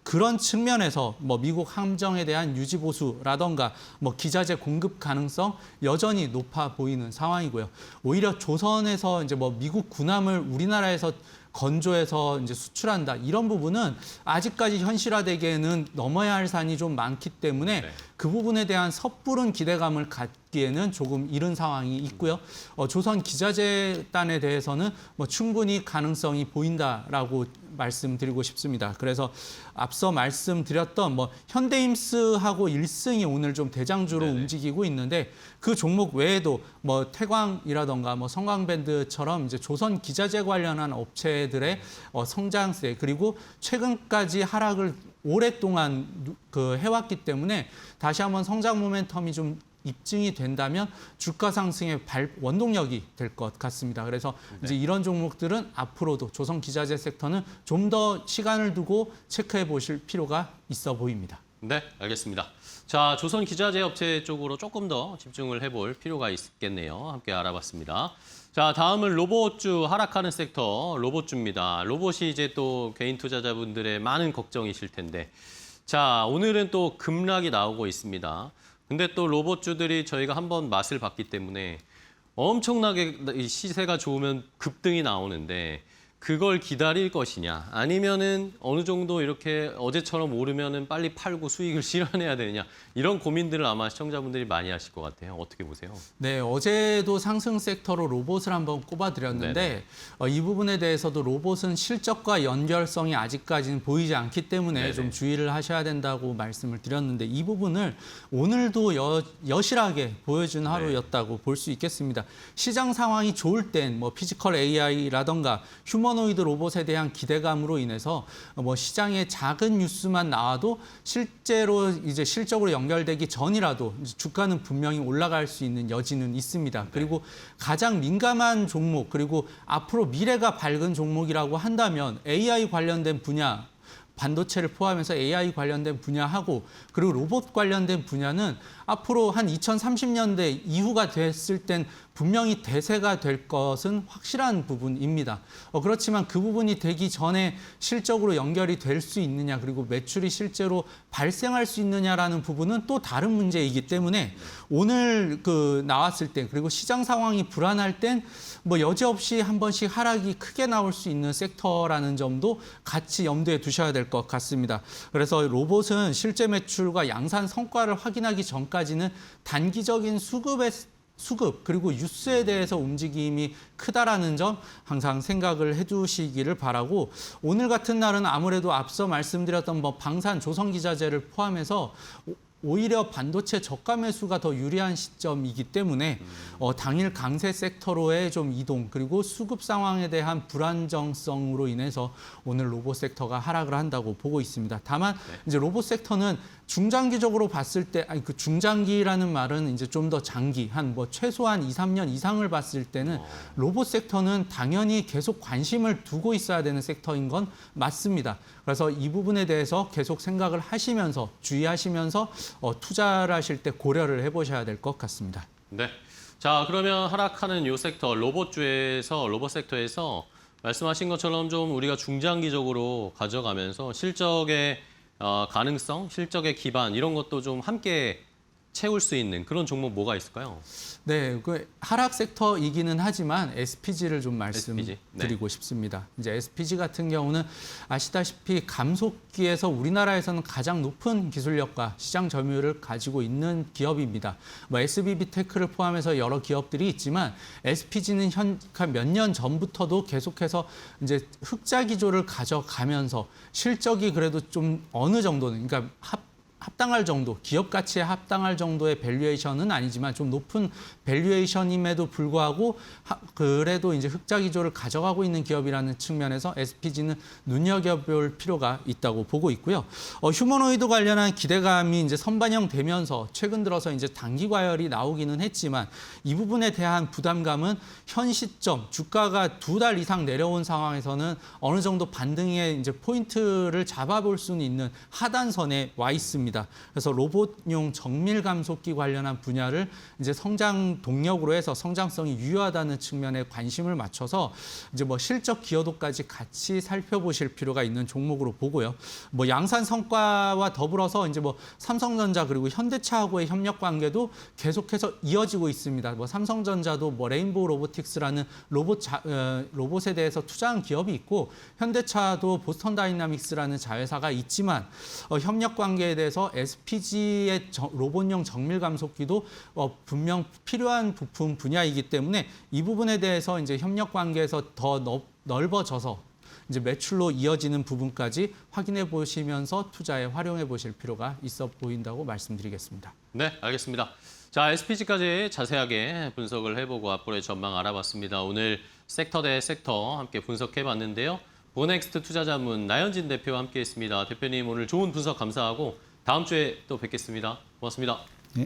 그런 측면에서 뭐 미국 함정에 대한 유지 보수라던가 뭐 기자재 공급 가능성 여전히 높아 보이는 상황이고요. 오히려 조선에서 이제 뭐 미국 군함을 우리나라에서 건조해서 이제 수출한다. 이런 부분은 아직까지 현실화되기에는 넘어야 할 산이 좀 많기 때문에 네. 그 부분에 대한 섣부른 기대감을 갖기에는 조금 이른 상황이 있고요. 조선 기자재단에 대해서는 뭐 충분히 가능성이 보인다라고 말씀드리고 싶습니다. 그래서 앞서 말씀드렸던 뭐 현대임스하고 일승이 오늘 좀 대장주로 네네. 움직이고 있는데 그 종목 외에도 뭐 태광이라던가 뭐 성광밴드처럼 이제 조선 기자재 관련한 업체들의 성장세 그리고 최근까지 하락을 오랫동안 해왔기 때문에 다시 한번 성장 모멘텀이 좀 입증이 된다면 주가 상승의 원동력이 될 것 같습니다. 그래서 이제 이런 종목들은 앞으로도 조선 기자재 섹터는 좀 더 시간을 두고 체크해 보실 필요가 있어 보입니다. 네, 알겠습니다. 자, 조선 기자재 업체 쪽으로 조금 더 집중을 해볼 필요가 있겠네요. 함께 알아봤습니다. 자, 다음은 로봇주 하락하는 섹터 로봇주입니다. 로봇이 이제 또 개인 투자자분들의 많은 걱정이실 텐데, 자, 오늘은 또 급락이 나오고 있습니다. 근데 또 로봇주들이 저희가 한번 맛을 봤기 때문에 엄청나게 시세가 좋으면 급등이 나오는데 그걸 기다릴 것이냐 아니면은 어느 정도 이렇게 어제처럼 오르면은 빨리 팔고 수익을 실현해야 되느냐 이런 고민들을 아마 시청자분들이 많이 하실 것 같아요. 어떻게 보세요? 네, 어제도 상승 섹터로 로봇을 한번 꼽아드렸는데 이 부분에 대해서도 로봇은 실적과 연결성이 아직까지는 보이지 않기 때문에 네네. 좀 주의를 하셔야 된다고 말씀을 드렸는데 이 부분을 오늘도 여실하게 보여준 하루였다고 볼 수 있겠습니다. 시장 상황이 좋을 땐 뭐 피지컬 AI라던가 휴머노이드 로봇에 대한 기대감으로 인해서 뭐 시장에 작은 뉴스만 나와도 실제로 이제 실적으로 연결되기 전이라도 주가는 분명히 올라갈 수 있는 여지는 있습니다. 그리고 가장 민감한 종목 그리고 앞으로 미래가 밝은 종목이라고 한다면 AI 관련된 분야 반도체를 포함해서 AI 관련된 분야하고 그리고 로봇 관련된 분야는 앞으로 한 2030년대 이후가 됐을 땐 분명히 대세가 될 것은 확실한 부분입니다. 그렇지만 그 부분이 되기 전에 실적으로 연결이 될 수 있느냐 그리고 매출이 실제로 발생할 수 있느냐라는 부분은 또 다른 문제이기 때문에 오늘 나왔을 때 그리고 시장 상황이 불안할 땐 뭐 여지없이 한 번씩 하락이 크게 나올 수 있는 sektor라는 점도 같이 염두에 두셔야 될 것 같습니다. 그래서 로봇은 실제 매출과 양산 성과를 확인하기 전까지는 단기적인 수급 그리고 뉴스에 대해서 움직임이 크다라는 점 항상 생각을 해두시기를 바라고 오늘 같은 날은 아무래도 앞서 말씀드렸던 뭐 방산 조선기자재를 포함해서 오히려 반도체 저가 매수가 더 유리한 시점이기 때문에 당일 강세 섹터로의 좀 이동 그리고 수급 상황에 대한 불안정성으로 인해서 오늘 로봇 섹터가 하락을 한다고 보고 있습니다. 다만 이제 로봇 섹터는 중장기적으로 봤을 때 그 중장기라는 말은 이제 좀 더 장기 한 뭐 최소한 2, 3년 이상을 봤을 때는 로봇 섹터는 당연히 계속 관심을 두고 있어야 되는 섹터인 건 맞습니다. 그래서 이 부분에 대해서 계속 생각을 하시면서 주의하시면서 투자를 하실 때 고려를 해보셔야 될 것 같습니다. 네. 자, 그러면 하락하는 이 섹터 로봇 섹터에서 말씀하신 것처럼 좀 우리가 중장기적으로 가져가면서 실적의 가능성, 실적의 기반 이런 것도 좀 함께 채울 수 있는 그런 종목 뭐가 있을까요? 네, 그 하락 섹터이기는 하지만 SPG를 좀 SPG? 말씀드리고 싶습니다. 이제 SPG 같은 경우는 아시다시피 감속기에서 우리나라에서는 가장 높은 기술력과 시장 점유율을 가지고 있는 기업입니다. 뭐 SBB테크를 포함해서 여러 기업들이 있지만 SPG는 몇 년 전부터도 계속해서 이제 흑자 기조를 가져가면서 실적이 그래도 좀 어느 정도는 그러니까 합당할 정도, 기업 가치에 합당할 정도의 밸류에이션은 아니지만 좀 높은 밸류에이션임에도 불구하고 그래도 이제 흑자 기조를 가져가고 있는 기업이라는 측면에서 SPG는 눈여겨볼 필요가 있다고 보고 있고요. 휴머노이드 관련한 기대감이 이제 선반영되면서 최근 들어서 이제 단기 과열이 나오기는 했지만 이 부분에 대한 부담감은 현 시점 주가가 2달 이상 내려온 상황에서는 어느 정도 반등의 이제 포인트를 잡아볼 수는 있는 하단선에 와 있습니다. 있습니다. 그래서 로봇용 정밀 감속기 관련한 분야를 이제 성장 동력으로 해서 성장성이 유효하다는 측면에 관심을 맞춰서 이제 뭐 실적 기여도까지 같이 살펴보실 필요가 있는 종목으로 보고요. 뭐 양산 성과와 더불어서 이제 뭐 삼성전자 그리고 현대차하고의 협력 관계도 계속해서 이어지고 있습니다. 뭐 삼성전자도 뭐 레인보우 로보틱스라는 로봇에 대해서 투자한 기업이 있고 현대차도 보스턴 다이나믹스라는 자회사가 있지만 협력 관계에 대해서 SPG의 로봇용 정밀 감속기도 분명 필요한 부품 분야이기 때문에 이 부분에 대해서 이제 협력 관계에서 더 넓어져서 이제 매출로 이어지는 부분까지 확인해 보시면서 투자에 활용해 보실 필요가 있어 보인다고 말씀드리겠습니다. 네, 알겠습니다. 자, SPG까지 자세하게 분석을 해보고 앞으로의 전망 알아봤습니다. 오늘 섹터 대 섹터 함께 분석해봤는데요. 보넥스트 투자자문 나현진 대표와 함께했습니다. 대표님 오늘 좋은 분석 감사하고 다음 주에 또 뵙겠습니다. 고맙습니다. 네.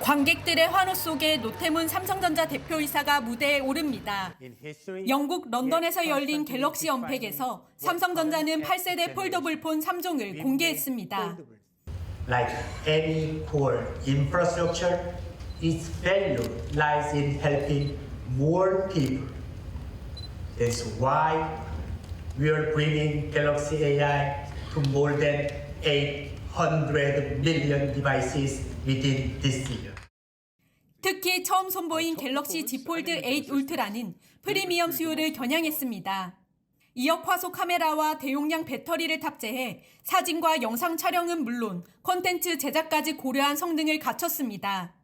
관객들의 환호 속에 노태문 삼성전자 대표이사가 무대에 오릅니다. 영국 런던에서 열린 갤럭시 언팩에서 삼성전자는 8세대 폴더블 폰 3종을 공개했습니다. Like any core infrastructure, its value lies in helping more people. That's why we are bringing Galaxy AI to more than 800 million devices within this year. 특히 처음 선보인 갤럭시 Z 폴드 8 울트라는 프리미엄 수요를 겨냥했습니다. 2억 화소 카메라와 대용량 배터리를 탑재해 사진과 영상 촬영은 물론 콘텐츠 제작까지 고려한 성능을 갖췄습니다.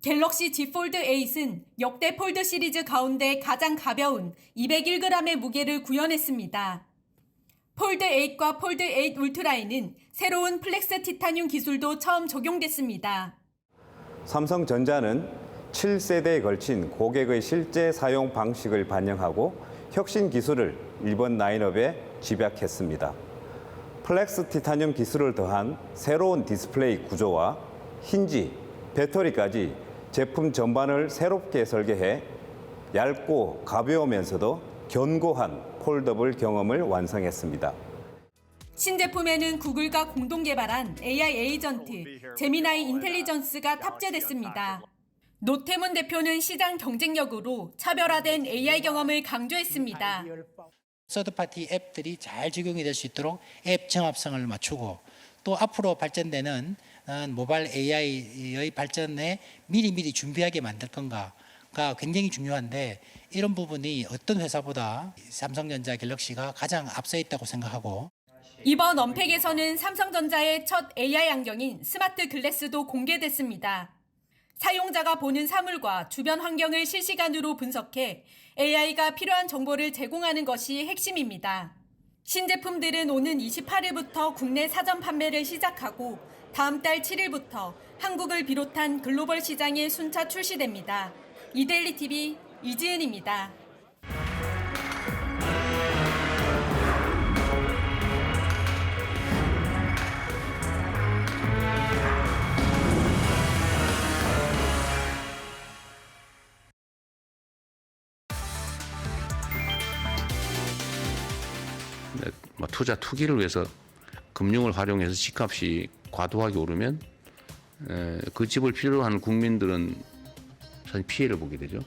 갤럭시 Z 폴드 8은 역대 폴드 시리즈 가운데 가장 가벼운 201g의 무게를 구현했습니다. 폴드 8과 폴드 8 울트라에는 새로운 플렉스 티타늄 기술도 처음 적용됐습니다. 삼성전자는 7세대에 걸친 고객의 실제 사용 방식을 반영하고 혁신 기술을 이번 라인업에 집약했습니다. 플렉스 티타늄 기술을 더한 새로운 디스플레이 구조와 힌지, 배터리까지 제품 전반을 새롭게 설계해 얇고 가벼우면서도 견고한 폴더블 경험을 완성했습니다. 신제품에는 구글과 공동 개발한 AI 에이전트, 제미나이 인텔리전스가 탑재됐습니다. 노태문 대표는 시장 경쟁력으로 차별화된 AI 경험을 강조했습니다. 서드파티 앱들이 잘 적용이 될 수 있도록 앱 정합성을 맞추고 또 앞으로 발전되는 모바일 AI의 발전에 미리미리 준비하게 만들 건가가 굉장히 중요한데 이런 부분이 어떤 회사보다 삼성전자 갤럭시가 가장 앞서 있다고 생각하고 이번 언팩에서는 삼성전자의 첫 AI 안경인 스마트 글래스도 공개됐습니다. 사용자가 보는 사물과 주변 환경을 실시간으로 분석해 AI가 필요한 정보를 제공하는 것이 핵심입니다. 신제품들은 오는 28일부터 국내 사전 판매를 시작하고 다음 달 7일부터 한국을 비롯한 글로벌 시장에 순차 출시됩니다. 이데일리 TV 이지은입니다. 투자 투기를 위해서 금융을 활용해서 집값이 과도하게 오르면 그 집을 필요로 하는 국민들은 사실 피해를 보게 되죠.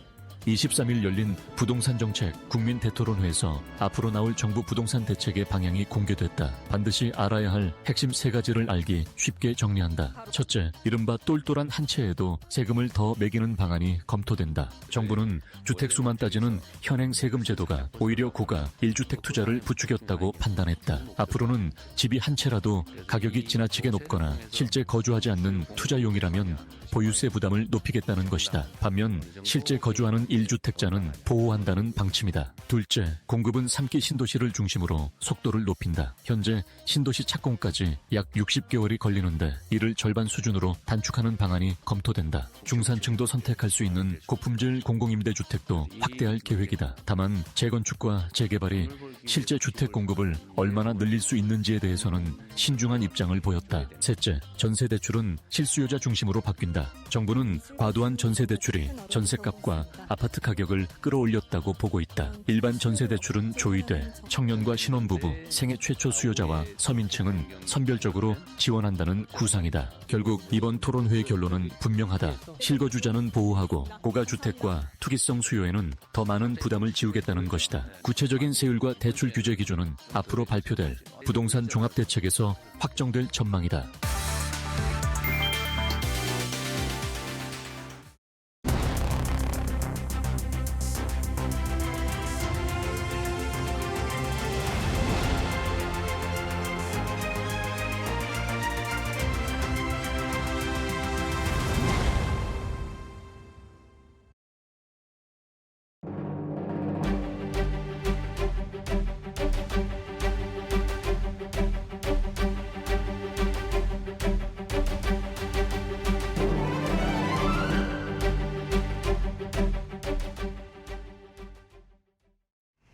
23일 열린 부동산 정책 국민 대토론회에서 앞으로 나올 정부 부동산 대책의 방향이 공개됐다. 반드시 알아야 할 핵심 3가지를 알기 쉽게 정리한다. 첫째, 이른바 똘똘한 한 채에도 세금을 더 매기는 방안이 검토된다. 정부는 주택수만 따지는 현행 세금 제도가 오히려 고가 1주택 투자를 부추겼다고 판단했다. 앞으로는 집이 한 채라도 가격이 지나치게 높거나 실제 거주하지 않는 투자용이라면 보유세 부담을 높이겠다는 것이다. 반면 실제 거주하는 1주택자는 보호한다는 방침이다. 둘째, 공급은 3기 신도시를 중심으로 속도를 높인다. 현재 신도시 착공까지 약 60개월이 걸리는데 이를 절반 수준으로 단축하는 방안이 검토된다. 중산층도 선택할 수 있는 고품질 공공임대주택도 확대할 계획이다. 다만 재건축과 재개발이 실제 주택 공급을 얼마나 늘릴 수 있는지에 대해서는 신중한 입장을 보였다. 셋째, 전세대출은 실수요자 중심으로 바뀐다. 정부는 과도한 전세대출이 전셋값과 아파트 가격을 끌어올렸다고 보고 있다. 일반 전세대출은 조의돼 청년과 신혼부부, 생애 최초 수요자와 서민층은 선별적으로 지원한다는 구상이다. 결국 이번 토론회의 결론은 분명하다. 실거주자는 보호하고 고가주택과 투기성 수요에는 더 많은 부담을 지우겠다는 것이다. 구체적인 세율과 대출 규제 기준은 앞으로 발표될 부동산 종합대책에서 확정될 전망이다.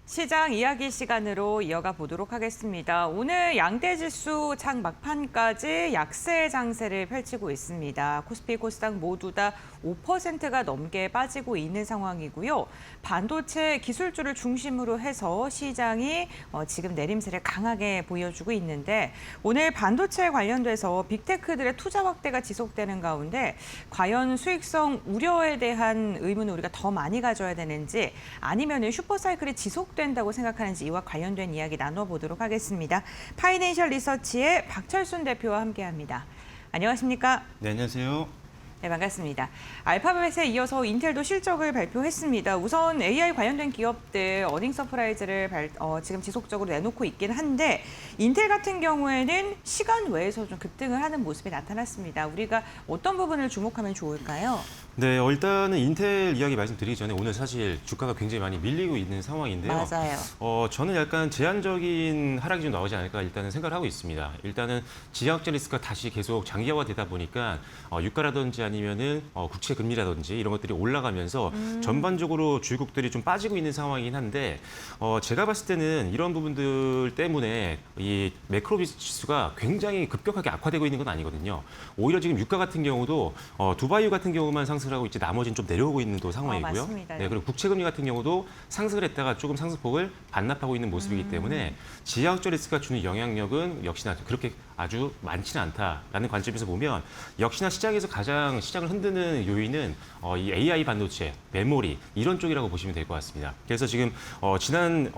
시장 이야기 시간으로 이어가 보도록 하겠습니다. 오늘 양대지수 장 막판까지 약세 장세를 펼치고 있습니다. 코스피, 코스닥 모두 다 5%가 넘게 빠지고 있는 상황이고요. 반도체 기술주를 중심으로 해서 시장이 지금 내림세를 강하게 보여주고 있는데 오늘 반도체 관련돼서 빅테크들의 투자 확대가 지속되는 가운데 과연 수익성 우려에 대한 의문을 우리가 더 많이 가져야 되는지 아니면 슈퍼사이클이 지속된다고 생각하는지 이와 관련된 이야기 나눠보도록 하겠습니다. 파이낸셜 리서치의 박철순 대표와 함께합니다. 안녕하십니까? 네, 안녕하세요. 네, 반갑습니다. 알파벳에 이어서 인텔도 실적을 발표했습니다. 우선 AI 관련된 기업들 어닝 서프라이즈를 지금 지속적으로 내놓고 있긴 한데 인텔 같은 경우에는 시간 외에서 좀 급등을 하는 모습이 나타났습니다. 우리가 어떤 부분을 주목하면 좋을까요? 네, 일단은 인텔 이야기 말씀드리기 전에 오늘 사실 주가가 굉장히 많이 밀리고 있는 상황인데요. 맞아요. 저는 약간 제한적인 하락이 좀 나오지 않을까 일단은 생각을 하고 있습니다. 일단은 지정학적 리스크가 다시 계속 장기화되다 보니까 유가라든지 아니면은 국채 금리라든지 이런 것들이 올라가면서 전반적으로 주식국들이 좀 빠지고 있는 상황이긴 한데 제가 봤을 때는 이런 부분들 때문에 이 매크로 지수가 굉장히 급격하게 악화되고 있는 건 아니거든요. 오히려 지금 유가 같은 경우도 두바이 같은 경우만 상승을 하고 있지 나머지는 좀 내려오고 있는 또 상황이고요. 맞습니다. 네, 그리고 국채 금리 같은 경우도 상승을 했다가 조금 상승폭을 반납하고 있는 모습이기 때문에 지정학적 리스크가 주는 영향력은 역시나 그렇게 아주 많지는 않다라는 관점에서 보면 역시나 시장에서 가장 시장을 흔드는 요인은 이 AI 반도체, 메모리 이런 쪽이라고 보시면 될 것 같습니다. 그래서 지금 지난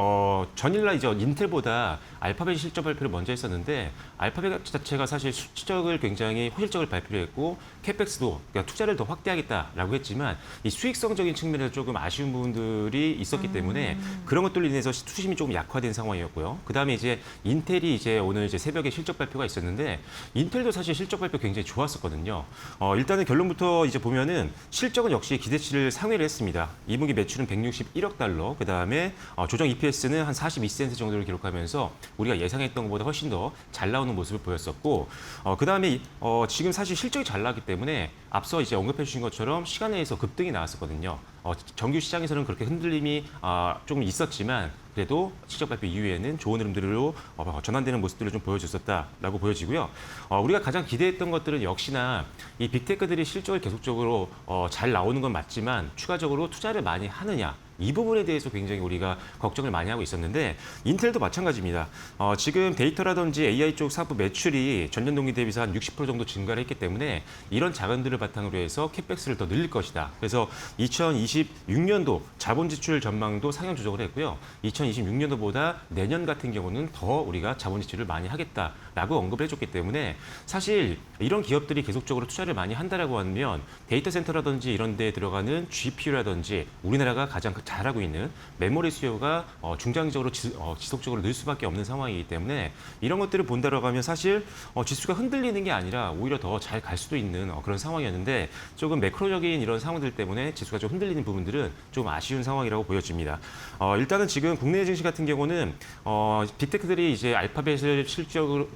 전일날 이제 인텔보다 알파벳 실적 발표를 먼저 했었는데 알파벳 자체가 사실 수치적을 굉장히 호실적을 발표를 했고 캐펙스도 그러니까 투자를 더 확대하겠다라고 했지만 이 수익성적인 측면에서 조금 아쉬운 부분들이 있었기 때문에 그런 것들로 인해서 투심이 조금 약화된 상황이었고요. 그다음에 이제 인텔이 이제 오늘 이제 새벽에 실적 발표가 있었는데 인텔도 사실 실적 발표 굉장히 좋았었거든요. 일단은 결론부터 이제 보면은 실적은 역시 기대치를 상회를 했습니다. 2분기 매출은 161억 달러, 그다음에 조정 EPS는 한 42센트 정도를 기록하면서 우리가 예상했던 것보다 훨씬 더 잘 나오는 모습을 보였었고, 그다음에 지금 사실 실적이 잘 나왔기 때문에 앞서 이제 언급해 주신 것처럼 시간 내에서 급등이 나왔었거든요. 정규 시장에서는 그렇게 흔들림이 조금 있었지만 그래도 실적 발표 이후에는 좋은 흐름들로 전환되는 모습들을 좀 보여줬었다라고 보여지고요. 우리가 가장 기대했던 것들은 역시나 이 빅테크들이 실적을 계속적으로 잘 나오는 건 맞지만 추가적으로 투자를 많이 하느냐. 이 부분에 대해서 굉장히 우리가 걱정을 많이 하고 있었는데 인텔도 마찬가지입니다. 지금 데이터라든지 AI 쪽 사업 매출이 전년 동기 대비해서 한 60% 정도 증가를 했기 때문에 이런 자금들을 바탕으로 해서 캡백스를 더 늘릴 것이다. 그래서 2026년도 자본 지출 전망도 상향 조정을 했고요. 2026년도보다 내년 같은 경우는 더 우리가 자본 지출을 많이 하겠다라고 언급을 해줬기 때문에 사실 이런 기업들이 계속적으로 투자를 많이 한다라고 하면 데이터 센터라든지 이런 데에 들어가는 GPU라든지 우리나라가 가장 잘하고 있는 메모리 수요가 중장기적으로 지속적으로 늘 수밖에 없는 상황이기 때문에 이런 것들을 본다라고 하면 사실 지수가 흔들리는 게 아니라 오히려 더 잘 갈 수도 있는 그런 상황이었는데 조금 매크로적인 이런 상황들 때문에 지수가 좀 흔들리는 부분들은 좀 아쉬운 상황이라고 보여집니다. 일단은 지금 국내 증시 같은 경우는 빅테크들이 이제 알파벳을 실적으로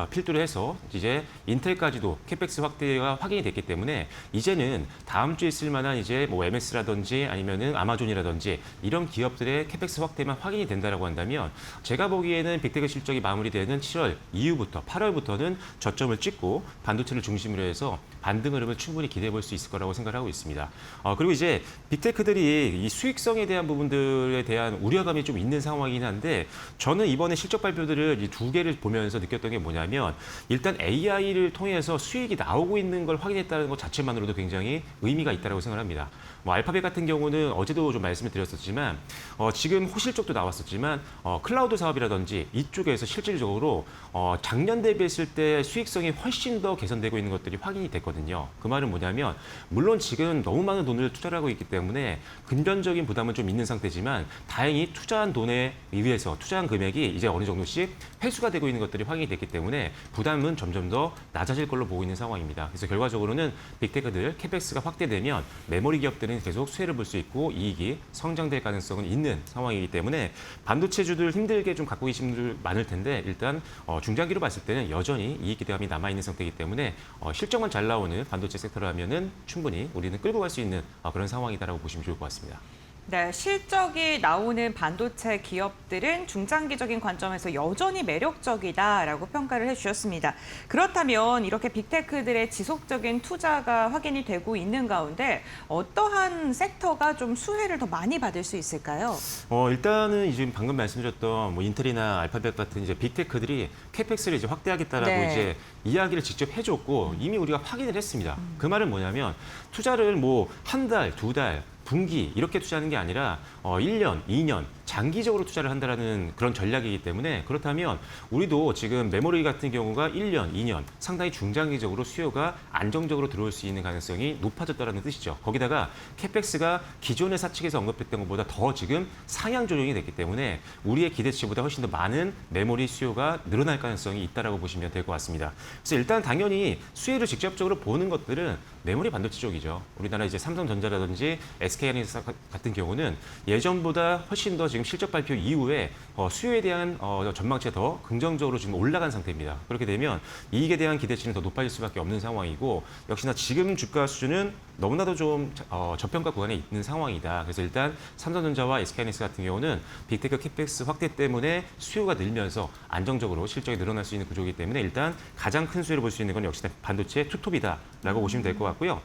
필두로 해서 이제 인텔까지도 캐펙스 확대가 확인이 됐기 때문에 이제는 다음 주에 있을 만한 이제 뭐 MS라든지 아니면은 아마존이라든지 이런 기업들의 캐펙스 확대만 확인이 된다라고 한다면 제가 보기에는 빅테크 실적이 마무리되는 7월 이후부터 8월부터는 저점을 찍고 반도체를 중심으로 해서 반등 흐름을 충분히 기대해 볼 수 있을 거라고 생각하고 있습니다. 그리고 이제 빅테크들이 이 수익성에 대한 부분들에 대한 우려감이 좀 있는 상황이긴 한데 저는 이번에 실적 발표들을 이 두 개를 보면서 느꼈던 게 뭐냐면 일단 AI를 통해서 수익이 나오고 있는 걸 확인했다는 것 자체만으로도 굉장히 의미가 있다고 생각을 합니다. 뭐 알파벳 같은 경우는 어제도 좀 말씀을 드렸었지만 지금 호실적도 나왔었지만 클라우드 사업이라든지 이쪽에서 실질적으로 작년 대비했을 때 수익성이 훨씬 더 개선되고 있는 것들이 확인이 됐거든요. 그 말은 뭐냐면 물론 지금 너무 많은 돈을 투자를 하고 있기 때문에 금전적인 부담은 좀 있는 상태지만 다행히 투자한 돈에 의해서 투자한 금액이 이제 어느 정도씩 회수가 되고 있는 것들이 확인이 됐기 때문에 부담은 점점 더 낮아질 걸로 보고 있는 상황입니다. 그래서 결과적으로는 빅테크들 캐펙스가 확대되면 메모리 기업들은 계속 수혜를 볼 수 있고 이익이 성장될 가능성은 있는 상황이기 때문에 반도체주들 힘들게 좀 갖고 계신 분들 많을 텐데 일단 중장기로 봤을 때는 여전히 이익 기대감이 남아있는 상태이기 때문에 실적만 잘 나오는 반도체 섹터라면은 충분히 우리는 끌고 갈 수 있는 그런 상황이다라고 보시면 좋을 것 같습니다. 네, 실적이 나오는 반도체 기업들은 중장기적인 관점에서 여전히 매력적이다라고 평가를 해주셨습니다. 그렇다면 이렇게 빅테크들의 지속적인 투자가 확인이 되고 있는 가운데 어떠한 섹터가 좀 수혜를 더 많이 받을 수 있을까요? 일단은 지금 방금 말씀드렸던 뭐 인텔이나 알파벳 같은 이제 빅테크들이 캐펙스를 이제 확대하겠다라고 네. 이제 이야기를 직접 해줬고 이미 우리가 확인을 했습니다. 그 말은 뭐냐면 투자를 뭐 한 달, 두 달 분기 이렇게 투자하는 게 아니라 1년, 2년 장기적으로 투자를 한다는 그런 전략이기 때문에 그렇다면 우리도 지금 메모리 같은 경우가 1년, 2년 상당히 중장기적으로 수요가 안정적으로 들어올 수 있는 가능성이 높아졌다는 뜻이죠. 거기다가 캐펙스가 기존의 사측에서 언급했던 것보다 더 지금 상향 조정이 됐기 때문에 우리의 기대치보다 훨씬 더 많은 메모리 수요가 늘어날 가능성이 있다라고 보시면 될 것 같습니다. 그래서 일단 당연히 수혜를 직접적으로 보는 것들은 메모리 반도체 쪽이죠. 우리나라 이제 삼성전자라든지 SK하이닉스 같은 경우는 예전보다 훨씬 더 지금 실적 발표 이후에 수요에 대한 전망치가 더 긍정적으로 지금 올라간 상태입니다. 그렇게 되면 이익에 대한 기대치는 더 높아질 수밖에 없는 상황이고 역시나 지금 주가 수준은 너무나도 좀 저평가 구간에 있는 상황이다. 그래서 일단 삼성전자와 SK하이닉스 같은 경우는 빅테크 캐펙스 확대 때문에 수요가 늘면서 안정적으로 실적이 늘어날 수 있는 구조이기 때문에 일단 가장 큰 수혜를 볼 수 있는 건 역시나 반도체 투톱이다라고 보시면 될 것 같고요.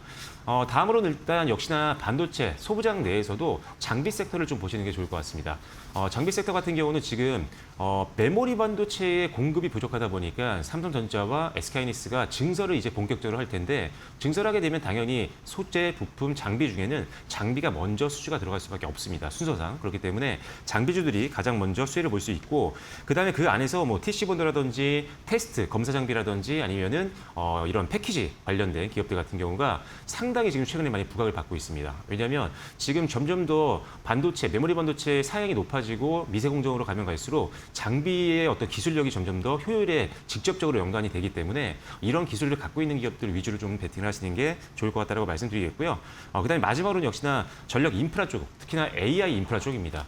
다음으로는 일단 역시나 반도체 소부장 내에서도 장비 섹터를 좀 보시는 게 좋을 것 같습니다. 장비 섹터 같은 경우는 지금 메모리 반도체의 공급이 부족하다 보니까 삼성전자와 SK하이닉스가 증설을 이제 본격적으로 할 텐데 증설을 하게 되면 당연히 소재, 부품, 장비 중에는 장비가 먼저 수주가 들어갈 수밖에 없습니다. 순서상. 그렇기 때문에 장비주들이 가장 먼저 수혜를 볼 수 있고 그다음에 그 안에서 뭐 TC본드라든지 테스트, 검사 장비라든지 아니면은 이런 패키지 관련된 기업들 같은 경우가 상당히 지금 최근에 많이 부각을 받고 있습니다. 왜냐하면 지금 점점 더 반도체, 메모리 반도체 사양이 높아지고 미세 공정으로 가면 갈수록 장비의 어떤 기술력이 점점 더 효율에 직접적으로 연관이 되기 때문에 이런 기술을 갖고 있는 기업들 위주로 좀 베팅을 하시는 게 좋을 것 같다고 말씀드리겠고요. 그다음에 마지막으로는 역시나 전력 인프라 쪽, 특히나 AI 인프라 쪽입니다.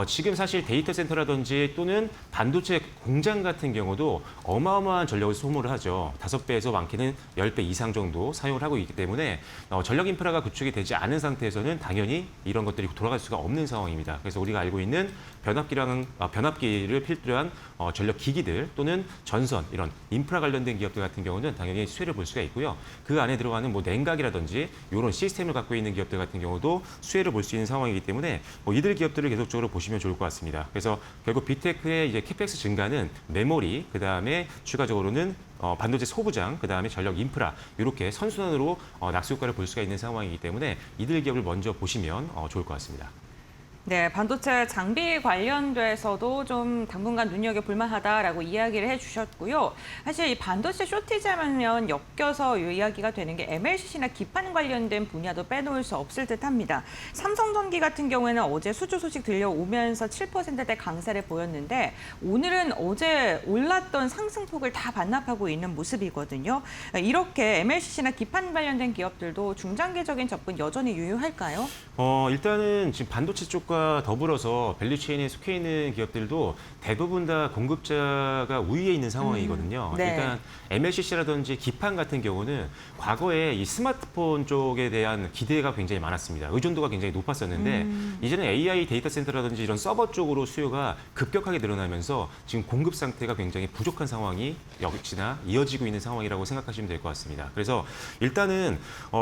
지금 사실 데이터 센터라든지 또는 반도체 공장 같은 경우도 어마어마한 전력을 소모를 하죠. 5배에서 많게는 10배 이상 정도 사용을 하고 있기 때문에 전력 인프라가 구축이 되지 않은 상태에서는 당연히 이런 것들이 돌아갈 수가 없는 상황입니다. 그래서 우리가 알고 있는 변압기를 필두로 한 전력 기기들 또는 전선 이런 인프라 관련된 기업들 같은 경우는 당연히 수혜를 볼 수가 있고요. 그 안에 들어가는 뭐 냉각이라든지 이런 시스템을 갖고 있는 기업들 같은 경우도 수혜를 볼 수 있는 상황이기 때문에 이들 기업들을 계속적으로 보시면 좋을 것 같습니다. 그래서 결국 빅테크의 이제 캐펙스 증가는 메모리, 그 다음에 추가적으로는 반도체 소부장, 그 다음에 전력 인프라 이렇게 선순환으로 낙수 효과를 볼 수가 있는 상황이기 때문에 이들 기업을 먼저 보시면 좋을 것 같습니다. 네, 반도체 장비 관련돼서도 좀 당분간 눈여겨볼 만하다라고 이야기를 해주셨고요. 사실 이 반도체 쇼티지 하면 엮여서 이야기가 되는 게 MLCC나 기판 관련된 분야도 빼놓을 수 없을 듯합니다. 삼성전기 같은 경우에는 어제 수주 소식 들려오면서 7%대 강세를 보였는데 오늘은 어제 올랐던 상승폭을 다 반납하고 있는 모습이거든요. 이렇게 MLCC나 기판 관련된 기업들도 중장기적인 접근 여전히 유효할까요? 일단은 지금 반도체 쪽과 더불어서 밸류체인에 속해 있는 기업들도 대부분 다 공급자가 우위에 있는 상황이거든요. 네. 일단 MLCC라든지 기판 같은 경우는 과거에 이 스마트폰 쪽에 대한 기대가 굉장히 많았습니다. 의존도가 굉장히 높았었는데 이제는 AI 데이터 센터라든지 이런 서버 쪽으로 수요가 급격하게 늘어나면서 지금 공급 상태가 굉장히 부족한 상황이 역시나 이어지고 있는 상황이라고 생각하시면 될 것 같습니다. 그래서 일단은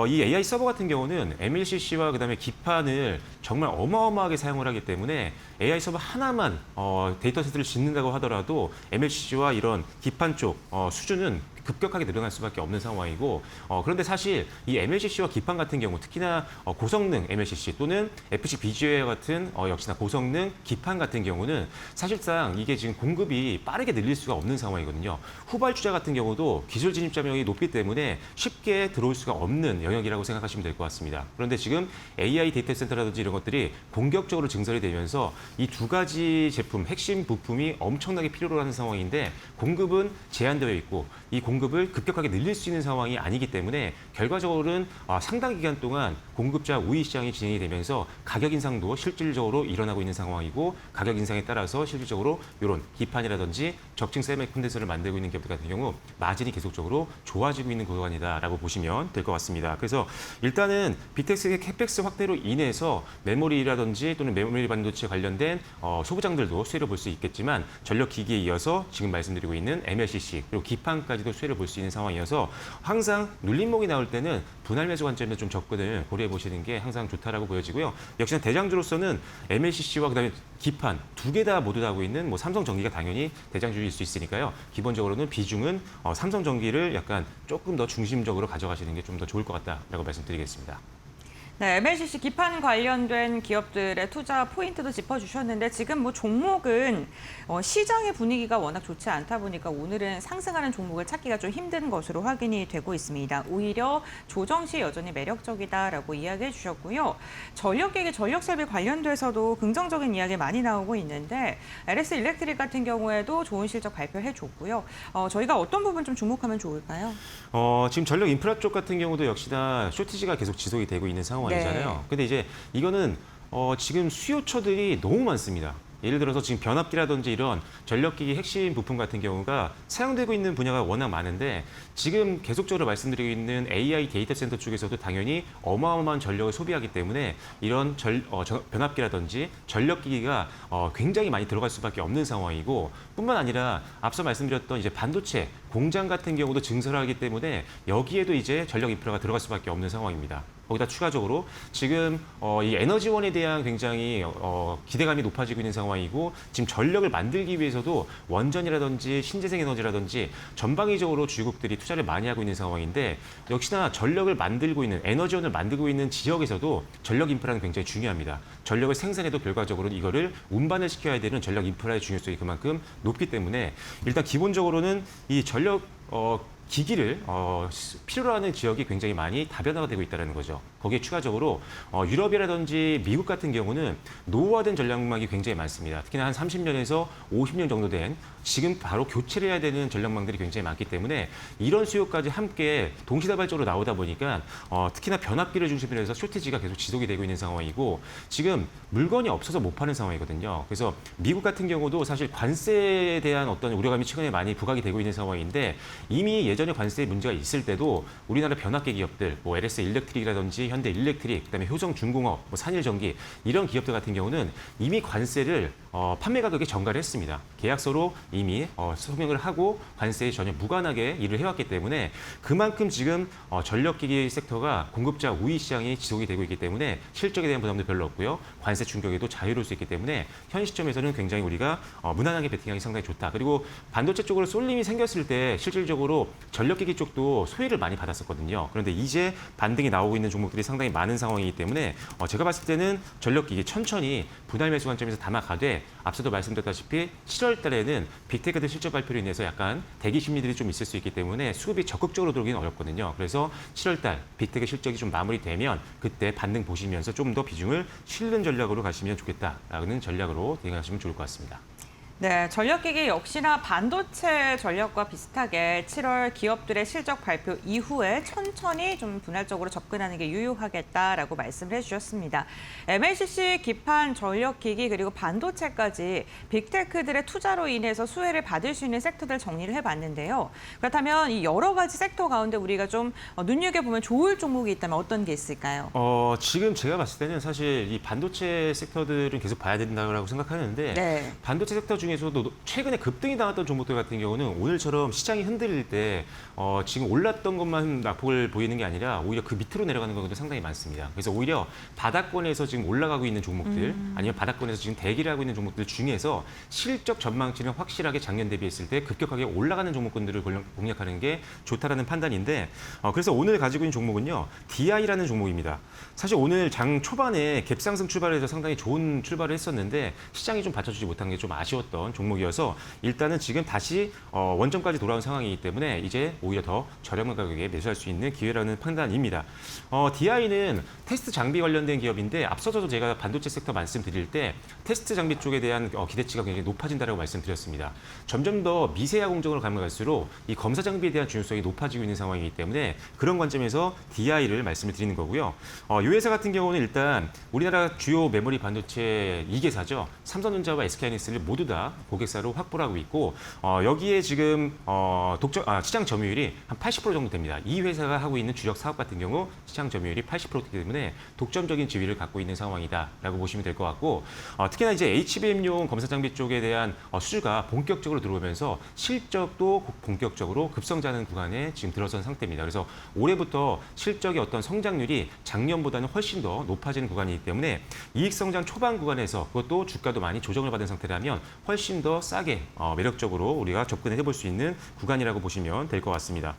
이 AI 서버 같은 경우는 MLCC와 그다음에 기판을 정말 어마어마하게 사용을 하기 때문에 AI 서버 하나만 데이터 센터를 짓는다고 하더라도 MLCC와 이런 기판 쪽 수준은 급격하게 늘어날 수밖에 없는 상황이고 그런데 사실 이 MLCC와 기판 같은 경우 특히나 고성능 MLCC 또는 FC BGA 같은 역시나 고성능 기판 같은 경우는 사실상 이게 지금 공급이 빠르게 늘릴 수가 없는 상황이거든요. 후발주자 같은 경우도 기술 진입자명이 높기 때문에 쉽게 들어올 수가 없는 영역이라고 생각하시면 될 것 같습니다. 그런데 지금 AI 데이터 센터라든지 이런 것들이 공격적으로 증설이 되면서 이 두 가지 제품, 핵심 부품이 엄청나게 필요로 하는 상황인데 공급은 제한되어 있고 이 공급을 급격하게 늘릴 수 있는 상황이 아니기 때문에 결과적으로는 상당 기간 동안 공급자 우위 시장이 진행이 되면서 가격 인상도 실질적으로 일어나고 있는 상황이고 가격 인상에 따라서 실질적으로 이런 기판이라든지 적층 세미컨덴서를 만들고 있는 기업들 같은 경우 마진이 계속적으로 좋아지고 있는 구간이다라고 보시면 될 것 같습니다. 그래서 일단은 빅텍스의 캐펙스 확대로 인해서 메모리라든지 또는 메모리 반도체 관련된 소부장들도 수혜를 볼 수 있겠지만 전력 기기에 이어서 지금 말씀드리고 있는 MLCC 그리고 기판까지도 수혜를 볼 수 있는 상황이어서 항상 눌림목이 나올 때는 분할 매수 관점에서 좀 접근을 고려해 보시는 게 항상 좋다라고 보여지고요. 역시나 대장주로서는 MLCC와 그다음에 기판 두 개 다 모두 다 하고 있는 뭐 삼성전기가 당연히 대장주일 수 있으니까요. 기본적으로는 비중은 삼성전기를 약간 조금 더 중심적으로 가져가시는 게 좀 더 좋을 것 같다라고 말씀드리겠습니다. 네, MLCC 기판 관련된 기업들의 투자 포인트도 짚어주셨는데 지금 뭐 종목은 시장의 분위기가 워낙 좋지 않다 보니까 오늘은 상승하는 종목을 찾기가 좀 힘든 것으로 확인이 되고 있습니다. 오히려 조정 시 여전히 매력적이다라고 이야기해 주셨고요. 전력기기, 전력설비 관련돼서도 긍정적인 이야기 많이 나오고 있는데 LS 일렉트릭 같은 경우에도 좋은 실적 발표해 줬고요. 저희가 어떤 부분 좀 주목하면 좋을까요? 지금 전력 인프라 쪽 같은 경우도 역시나 쇼티지가 계속 지속이 되고 있는 상황이잖아요. 네. 근데 이제 이거는 지금 수요처들이 너무 많습니다. 예를 들어서 지금 변압기라든지 이런 전력기기 핵심 부품 같은 경우가 사용되고 있는 분야가 워낙 많은데 지금 계속적으로 말씀드리고 있는 AI 데이터 센터 쪽에서도 당연히 어마어마한 전력을 소비하기 때문에 이런 변압기라든지 전력기기가 굉장히 많이 들어갈 수밖에 없는 상황이고 뿐만 아니라 앞서 말씀드렸던 이제 반도체 공장 같은 경우도 증설하기 때문에 여기에도 이제 전력 인프라가 들어갈 수밖에 없는 상황입니다. 거기다 추가적으로 지금 이 에너지원에 대한 굉장히 기대감이 높아지고 있는 상황이고 지금 전력을 만들기 위해서도 원전이라든지 신재생 에너지라든지 전방위적으로 주요국들이 투자를 많이 하고 있는 상황인데 역시나 전력을 만들고 있는 에너지원을 만들고 있는 지역에서도 전력 인프라는 굉장히 중요합니다. 전력을 생산해도 결과적으로 이거를 운반을 시켜야 되는 전력 인프라의 중요성이 그만큼 높기 때문에 일단 기본적으로는 이 전력 기기를 필요로 하는 지역이 굉장히 많이 다변화가 되고 있다는 거죠. 거기에 추가적으로 유럽이라든지 미국 같은 경우는 노후화된 전략망이 굉장히 많습니다. 특히나 한 30년에서 50년 정도 된 지금 바로 교체를 해야 되는 전략망들이 굉장히 많기 때문에 이런 수요까지 함께 동시다발적으로 나오다 보니까 특히나 변압기를 중심으로 해서 쇼티지가 계속 지속이 되고 있는 상황이고 지금 물건이 없어서 못 파는 상황이거든요. 그래서 미국 같은 경우도 사실 관세에 대한 어떤 우려감이 최근에 많이 부각이 되고 있는 상황인데 이미 예전에 관세에 문제가 있을 때도 우리나라 변압기 기업들, 뭐 LS 일렉트릭이라든지 현대 일렉트릭, 그다음에 효성중공업, 뭐 산일전기 이런 기업들 같은 경우는 이미 관세를 판매 가격에 전가를 했습니다. 계약서로 이미 소명을 하고 관세에 전혀 무관하게 일을 해왔기 때문에 그만큼 지금 전력기기 섹터가 공급자 우위 시장이 지속이 되고 있기 때문에 실적에 대한 부담도 별로 없고요. 관세 충격에도 자유로울 수 있기 때문에 현 시점에서는 굉장히 우리가 무난하게 베팅하기 상당히 좋다. 그리고 반도체 쪽으로 쏠림이 생겼을 때 실질적으로 전력기기 쪽도 소외를 많이 받았었거든요. 그런데 이제 반등이 나오고 있는 종목들이 상당히 많은 상황이기 때문에 제가 봤을 때는 전력기기 천천히 분할 매수 관점에서 담아가되 앞서도 말씀드렸다시피 7월 달에는 빅테크들 실적 발표로 인해서 약간 대기 심리들이 좀 있을 수 있기 때문에 수급이 적극적으로 들어오기는 어렵거든요. 그래서 7월 달 빅테크 실적이 좀 마무리되면 그때 반등 보시면서 좀 더 비중을 실는 전략으로 가시면 좋겠다라는 전략으로 대응하시면 좋을 것 같습니다. 네, 전력기기 역시나 반도체 전력과 비슷하게 7월 기업들의 실적 발표 이후에 천천히 좀 분할적으로 접근하는 게 유효하겠다라고 말씀을 해주셨습니다. MLCC, 기판, 전력기기 그리고 반도체까지 빅테크들의 투자로 인해서 수혜를 받을 수 있는 섹터들 정리를 해봤는데요. 그렇다면 이 여러 가지 섹터 가운데 우리가 좀 눈여겨보면 좋을 종목이 있다면 어떤 게 있을까요? 지금 제가 봤을 때는 사실 이 반도체 섹터들은 계속 봐야 된다고 생각하는데 네. 반도체 섹터 중에서도 최근에 급등이 나왔던 종목들 같은 경우는 오늘처럼 시장이 흔들릴 때 지금 올랐던 것만 낙폭을 보이는 게 아니라 오히려 그 밑으로 내려가는 경우도 상당히 많습니다. 그래서 오히려 바닥권에서 지금 올라가고 있는 종목들 아니면 바닥권에서 지금 대기를 하고 있는 종목들 중에서 실적 전망치는 확실하게 작년 대비했을 때 급격하게 올라가는 종목군들을 공략하는 게 좋다라는 판단인데 그래서 오늘 가지고 있는 종목은요. DI라는 종목입니다. 사실 오늘 장 초반에 갭상승 출발해서 상당히 좋은 출발을 했었는데 시장이 좀 받쳐주지 못한 게 좀 아쉬웠던 종목이어서 일단은 지금 다시 원점까지 돌아온 상황이기 때문에 이제 오히려 더 저렴한 가격에 매수할 수 있는 기회라는 판단입니다. DI는 테스트 장비 관련된 기업인데 앞서서도 제가 반도체 섹터 말씀드릴 때 테스트 장비 쪽에 대한 기대치가 굉장히 높아진다고 말씀드렸습니다. 점점 더 미세화 공정으로 가면 갈수록 이 검사 장비에 대한 중요성이 높아지고 있는 상황이기 때문에 그런 관점에서 DI를 말씀을 드리는 거고요. 이 회사 같은 경우는 일단 우리나라 주요 메모리 반도체 2개사죠. 삼성전자와 SK하이닉스를 모두 다 고객사로 확보를 하고 있고 여기에 지금 시장 점유율이 한 80% 정도 됩니다. 이 회사가 하고 있는 주력 사업 같은 경우 시장 점유율이 80%이기 때문에 독점적인 지위를 갖고 있는 상황이다라고 보시면 될 것 같고 특히나 이제 HBM용 검사 장비 쪽에 대한 수주가 본격적으로 들어오면서 실적도 본격적으로 급성장하는 구간에 지금 들어선 상태입니다. 그래서 올해부터 실적의 어떤 성장률이 작년보다는 훨씬 더 높아지는 구간이기 때문에 이익 성장 초반 구간에서 그것도 주가도 많이 조정을 받은 상태라면 훨씬 더 싸게 매력적으로 우리가 접근해 볼 수 있는 구간이라고 보시면 될 것 같습니다.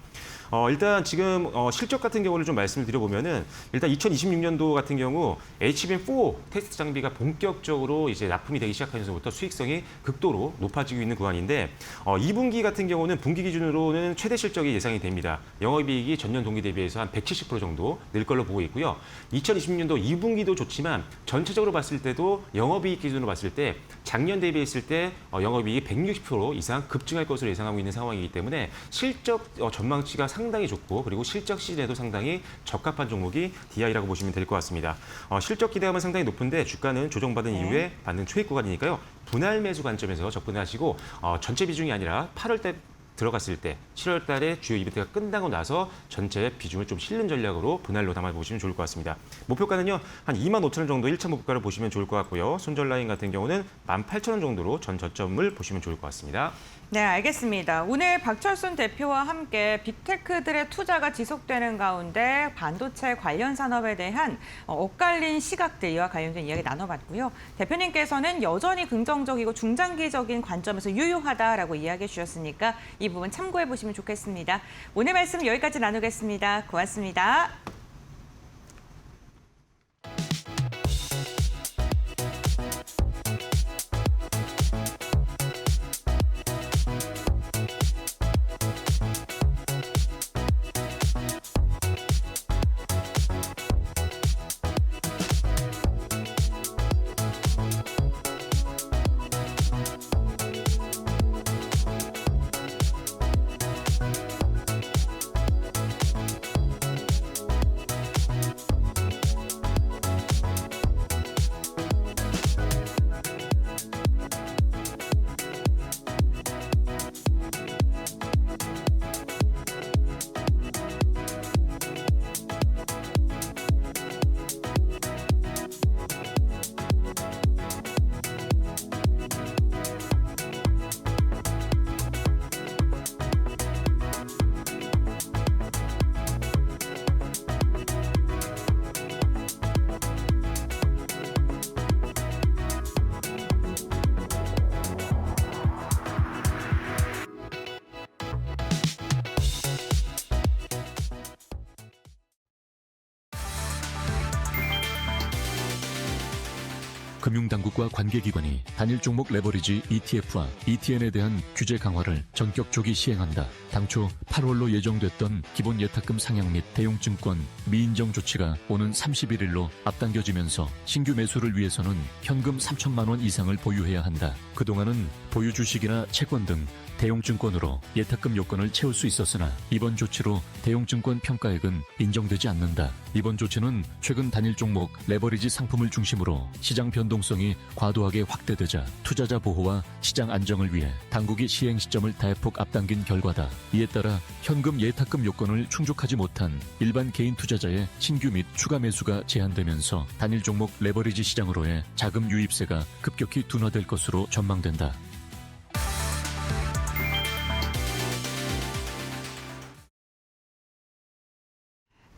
일단 지금 실적 같은 경우를 좀 말씀을 드려보면은 일단 2026년도 같은 경우 HBM4 테스트 장비가 본격적으로 이제 납품이 되기 시작하면서부터 수익성이 극도로 높아지고 있는 구간인데 2분기 같은 경우는 분기 기준으로는 최대 실적이 예상이 됩니다. 영업이익이 전년 동기 대비해서 한 170% 정도 늘 걸로 보고 있고요. 2026년도 2분기도 좋지만 전체적으로 봤을 때도 영업이익 기준으로 봤을 때 작년 대비했을 때 영업이익이 160% 이상 급증할 것으로 예상하고 있는 상황이기 때문에 실적 전망치가 상당히 좋고 그리고 실적 시즌에도 상당히 적합한 종목이 DI라고 보시면 될 것 같습니다. 실적 기대감은 상당히 높은데 주가는 조정받은 이후에 반등 초입 구간이니까요. 분할 매수 관점에서 접근하시고 전체 비중이 아니라 8월 때 들어갔을 때 7월 달에 주요 이벤트가 끝나고 나서 전체 비중을 좀 실는 전략으로 분할로 담아보시면 좋을 것 같습니다. 목표가는요. 한 25,000원 정도 1차 목표가를 보시면 좋을 것 같고요. 손절 라인 같은 경우는 18,000원 정도로 전 저점을 보시면 좋을 것 같습니다. 네, 알겠습니다. 오늘 박철순 대표와 함께 빅테크들의 투자가 지속되는 가운데 반도체 관련 산업에 대한 엇갈린 시각들 이와 관련된 이야기 나눠봤고요. 대표님께서는 여전히 긍정적이고 중장기적인 관점에서 유효하다라고 이야기해 주셨으니까 이 부분 참고해 보시면 좋겠습니다. 오늘 말씀 여기까지 나누겠습니다. 고맙습니다. 금융당국과 관계기관이 단일 종목 레버리지 ETF와 ETN에 대한 규제 강화를 전격적이 시행한다. 당초 8월로 예정됐던 기본 예탁금 상향 및 대용증권 미인정 조치가 오는 31일로 앞당겨지면서 신규 매수를 위해서는 현금 3천만 원 이상을 보유해야 한다. 그동안은 보유 주식이나 채권 등 대용증권으로 예탁금 요건을 채울 수 있었으나 이번 조치로 대용증권 평가액은 인정되지 않는다. 이번 조치는 최근 단일 종목 레버리지 상품을 중심으로 시장 변동성이 과도하게 확대되자 투자자 보호와 시장 안정을 위해 당국이 시행 시점을 대폭 앞당긴 결과다. 이에 따라 현금 예탁금 요건을 충족하지 못한 일반 개인 투자자의 신규 및 추가 매수가 제한되면서 단일 종목 레버리지 시장으로의 자금 유입세가 급격히 둔화될 것으로 전망된다.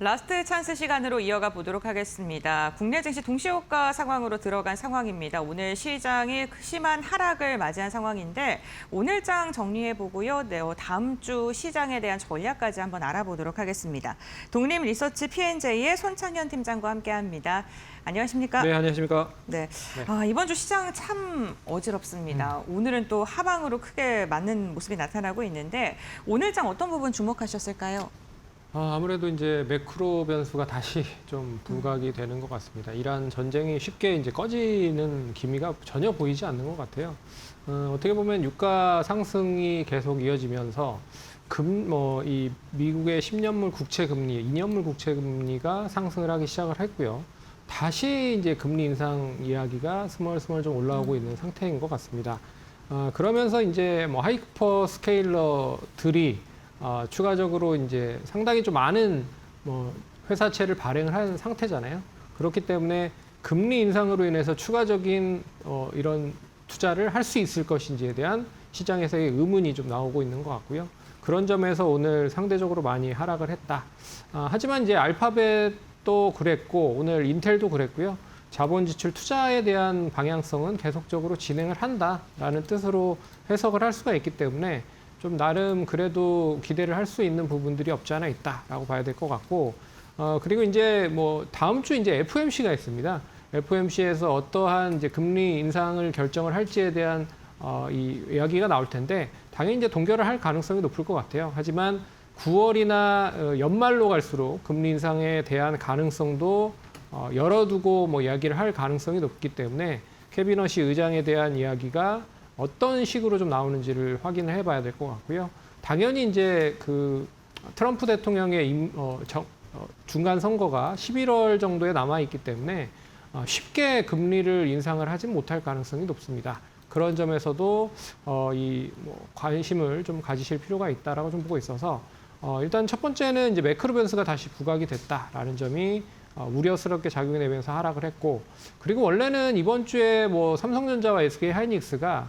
라스트 찬스 시간으로 이어가 보도록 하겠습니다. 국내 증시 동시호가 상황으로 들어간 상황입니다. 오늘 시장이 심한 하락을 맞이한 상황인데 오늘장 정리해보고요. 다음 주 시장에 대한 전략까지 한번 알아보도록 하겠습니다. 독립리서치 P&J의 손창현 팀장과 함께합니다. 안녕하십니까? 네, 안녕하십니까? 네. 이번 주 시장 참 어지럽습니다. 오늘은 또 하방으로 크게 맞는 모습이 나타나고 있는데 오늘장 어떤 부분 주목하셨을까요? 아무래도 이제 매크로 변수가 다시 좀 부각이 되는 것 같습니다. 이란 전쟁이 쉽게 이제 꺼지는 기미가 전혀 보이지 않는 것 같아요. 어떻게 보면 유가 상승이 계속 이어지면서 이 미국의 10년물 국채 금리, 2년물 국채 금리가 상승을 하기 시작을 했고요. 다시 이제 금리 인상 이야기가 스멀스멀 좀 올라오고 있는 상태인 것 같습니다. 그러면서 이제 뭐 하이퍼 스케일러들이 추가적으로 이제 상당히 좀 많은 회사채를 발행을 한 상태잖아요. 그렇기 때문에 금리 인상으로 인해서 추가적인 이런 투자를 할 수 있을 것인지에 대한 시장에서의 의문이 좀 나오고 있는 것 같고요. 그런 점에서 오늘 상대적으로 많이 하락을 했다. 하지만 이제 알파벳도 그랬고 오늘 인텔도 그랬고요. 자본 지출 투자에 대한 방향성은 계속적으로 진행을 한다라는 뜻으로 해석을 할 수가 있기 때문에 좀 나름 그래도 기대를 할 수 있는 부분들이 없지 않아 있다라고 봐야 될 것 같고, 그리고 이제 뭐 다음 주 이제 FOMC가 있습니다. FOMC에서 어떠한 이제 금리 인상을 결정을 할지에 대한 이 이야기가 나올 텐데 당연히 이제 동결을 할 가능성이 높을 것 같아요. 하지만 9월이나 연말로 갈수록 금리 인상에 대한 가능성도 열어두고 뭐 이야기를 할 가능성이 높기 때문에 캐비넛이 의장에 대한 이야기가 어떤 식으로 좀 나오는지를 확인을 해봐야 될 것 같고요. 당연히 이제 그 트럼프 대통령의 중간 선거가 11월 정도에 남아 있기 때문에 쉽게 금리를 인상을 하지 못할 가능성이 높습니다. 그런 점에서도 관심을 좀 가지실 필요가 있다라고 좀 보고 있어서 일단 첫 번째는 이제 매크로 변수가 다시 부각이 됐다라는 점이 우려스럽게 작용이 되면서 하락을 했고, 그리고 원래는 이번 주에 뭐 삼성전자와 SK 하이닉스가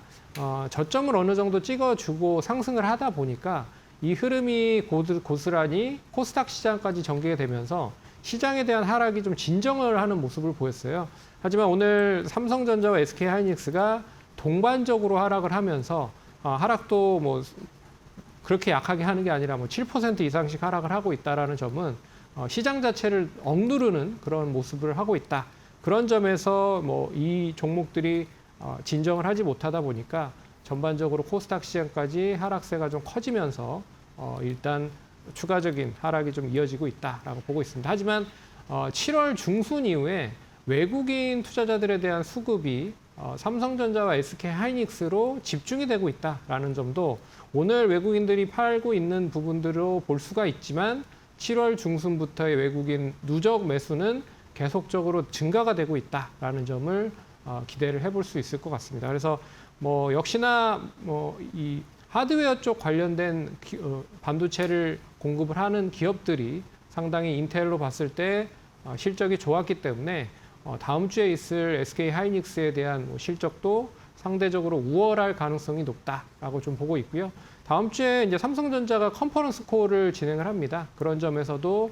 저점을 어느 정도 찍어주고 상승을 하다 보니까 이 흐름이 고스란히 코스닥 시장까지 전개가 되면서 시장에 대한 하락이 좀 진정을 하는 모습을 보였어요. 하지만 오늘 삼성전자와 SK 하이닉스가 동반적으로 하락을 하면서 하락도 뭐 그렇게 약하게 하는 게 아니라 뭐 7% 이상씩 하락을 하고 있다라는 점은 시장 자체를 억누르는 그런 모습을 하고 있다. 그런 점에서 뭐 이 종목들이 진정을 하지 못하다 보니까 전반적으로 코스닥 시장까지 하락세가 좀 커지면서 일단 추가적인 하락이 좀 이어지고 있다라고 보고 있습니다. 하지만 7월 중순 이후에 외국인 투자자들에 대한 수급이 삼성전자와 SK 하이닉스로 집중이 되고 있다라는 점도 오늘 외국인들이 팔고 있는 부분들로 볼 수가 있지만 7월 중순부터의 외국인 누적 매수는 계속적으로 증가가 되고 있다라는 점을 기대를 해볼 수 있을 것 같습니다. 그래서 뭐 역시나 뭐 이 하드웨어 쪽 관련된 반도체를 공급을 하는 기업들이 상당히 인텔로 봤을 때 실적이 좋았기 때문에 다음 주에 있을 SK 하이닉스에 대한 실적도 상대적으로 우월할 가능성이 높다라고 좀 보고 있고요. 다음 주에 이제 삼성전자가 컨퍼런스 콜을 진행을 합니다. 그런 점에서도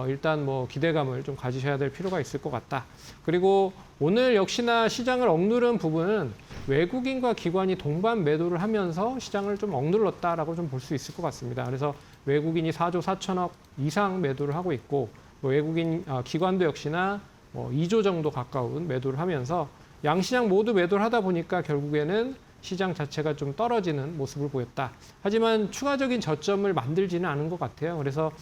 일단 뭐 기대감을 좀 가지셔야 될 필요가 있을 것 같다. 그리고 오늘 역시나 시장을 억누른 부분은 외국인과 기관이 동반 매도를 하면서 시장을 좀 억눌렀다라고 좀 볼 수 있을 것 같습니다. 그래서 외국인이 4조 4천억 이상 매도를 하고 있고 외국인 기관도 역시나 2조 정도 가까운 매도를 하면서 양시장 모두 매도를 하다 보니까 결국에는 시장 자체가 좀 떨어지는 모습을 보였다. 하지만 추가적인 저점을 만들지는 않은 것 같아요. 그래서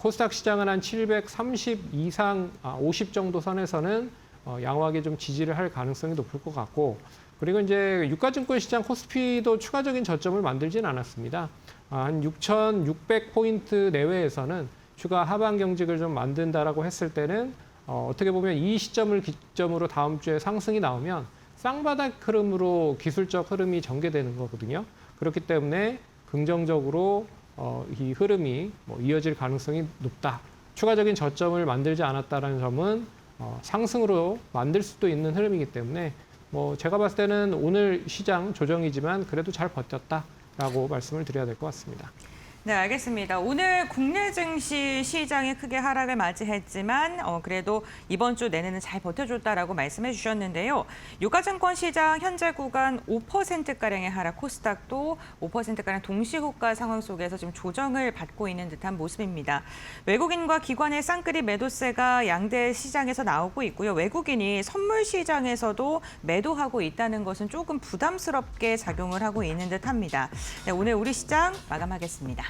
코스닥 시장은 한 730 이상 50 정도 선에서는 양호하게 좀 지지를 할 가능성이 높을 것 같고, 그리고 이제 유가증권 시장 코스피도 추가적인 저점을 만들지는 않았습니다. 한 6,600포인트 내외에서는 추가 하방 경직을 좀 만든다라고 했을 때는 어떻게 보면 이 시점을 기점으로 다음 주에 상승이 나오면 쌍바닥 흐름으로 기술적 흐름이 전개되는 거거든요. 그렇기 때문에 긍정적으로 이 흐름이 이어질 가능성이 높다. 추가적인 저점을 만들지 않았다는 점은 상승으로 만들 수도 있는 흐름이기 때문에 제가 봤을 때는 오늘 시장 조정이지만 그래도 잘 버텼다라고 말씀을 드려야 될 것 같습니다. 네, 알겠습니다. 오늘 국내 증시 시장이 크게 하락을 맞이했지만 그래도 이번 주 내내는 잘 버텨줬다라고 말씀해 주셨는데요. 유가증권 시장 현재 구간 5%가량의 하락, 코스닥도 5%가량 동시호가 상황 속에서 지금 조정을 받고 있는 듯한 모습입니다. 외국인과 기관의 쌍끌이 매도세가 양대 시장에서 나오고 있고요. 외국인이 선물 시장에서도 매도하고 있다는 것은 조금 부담스럽게 작용을 하고 있는 듯합니다. 네, 오늘 우리 시장 마감하겠습니다.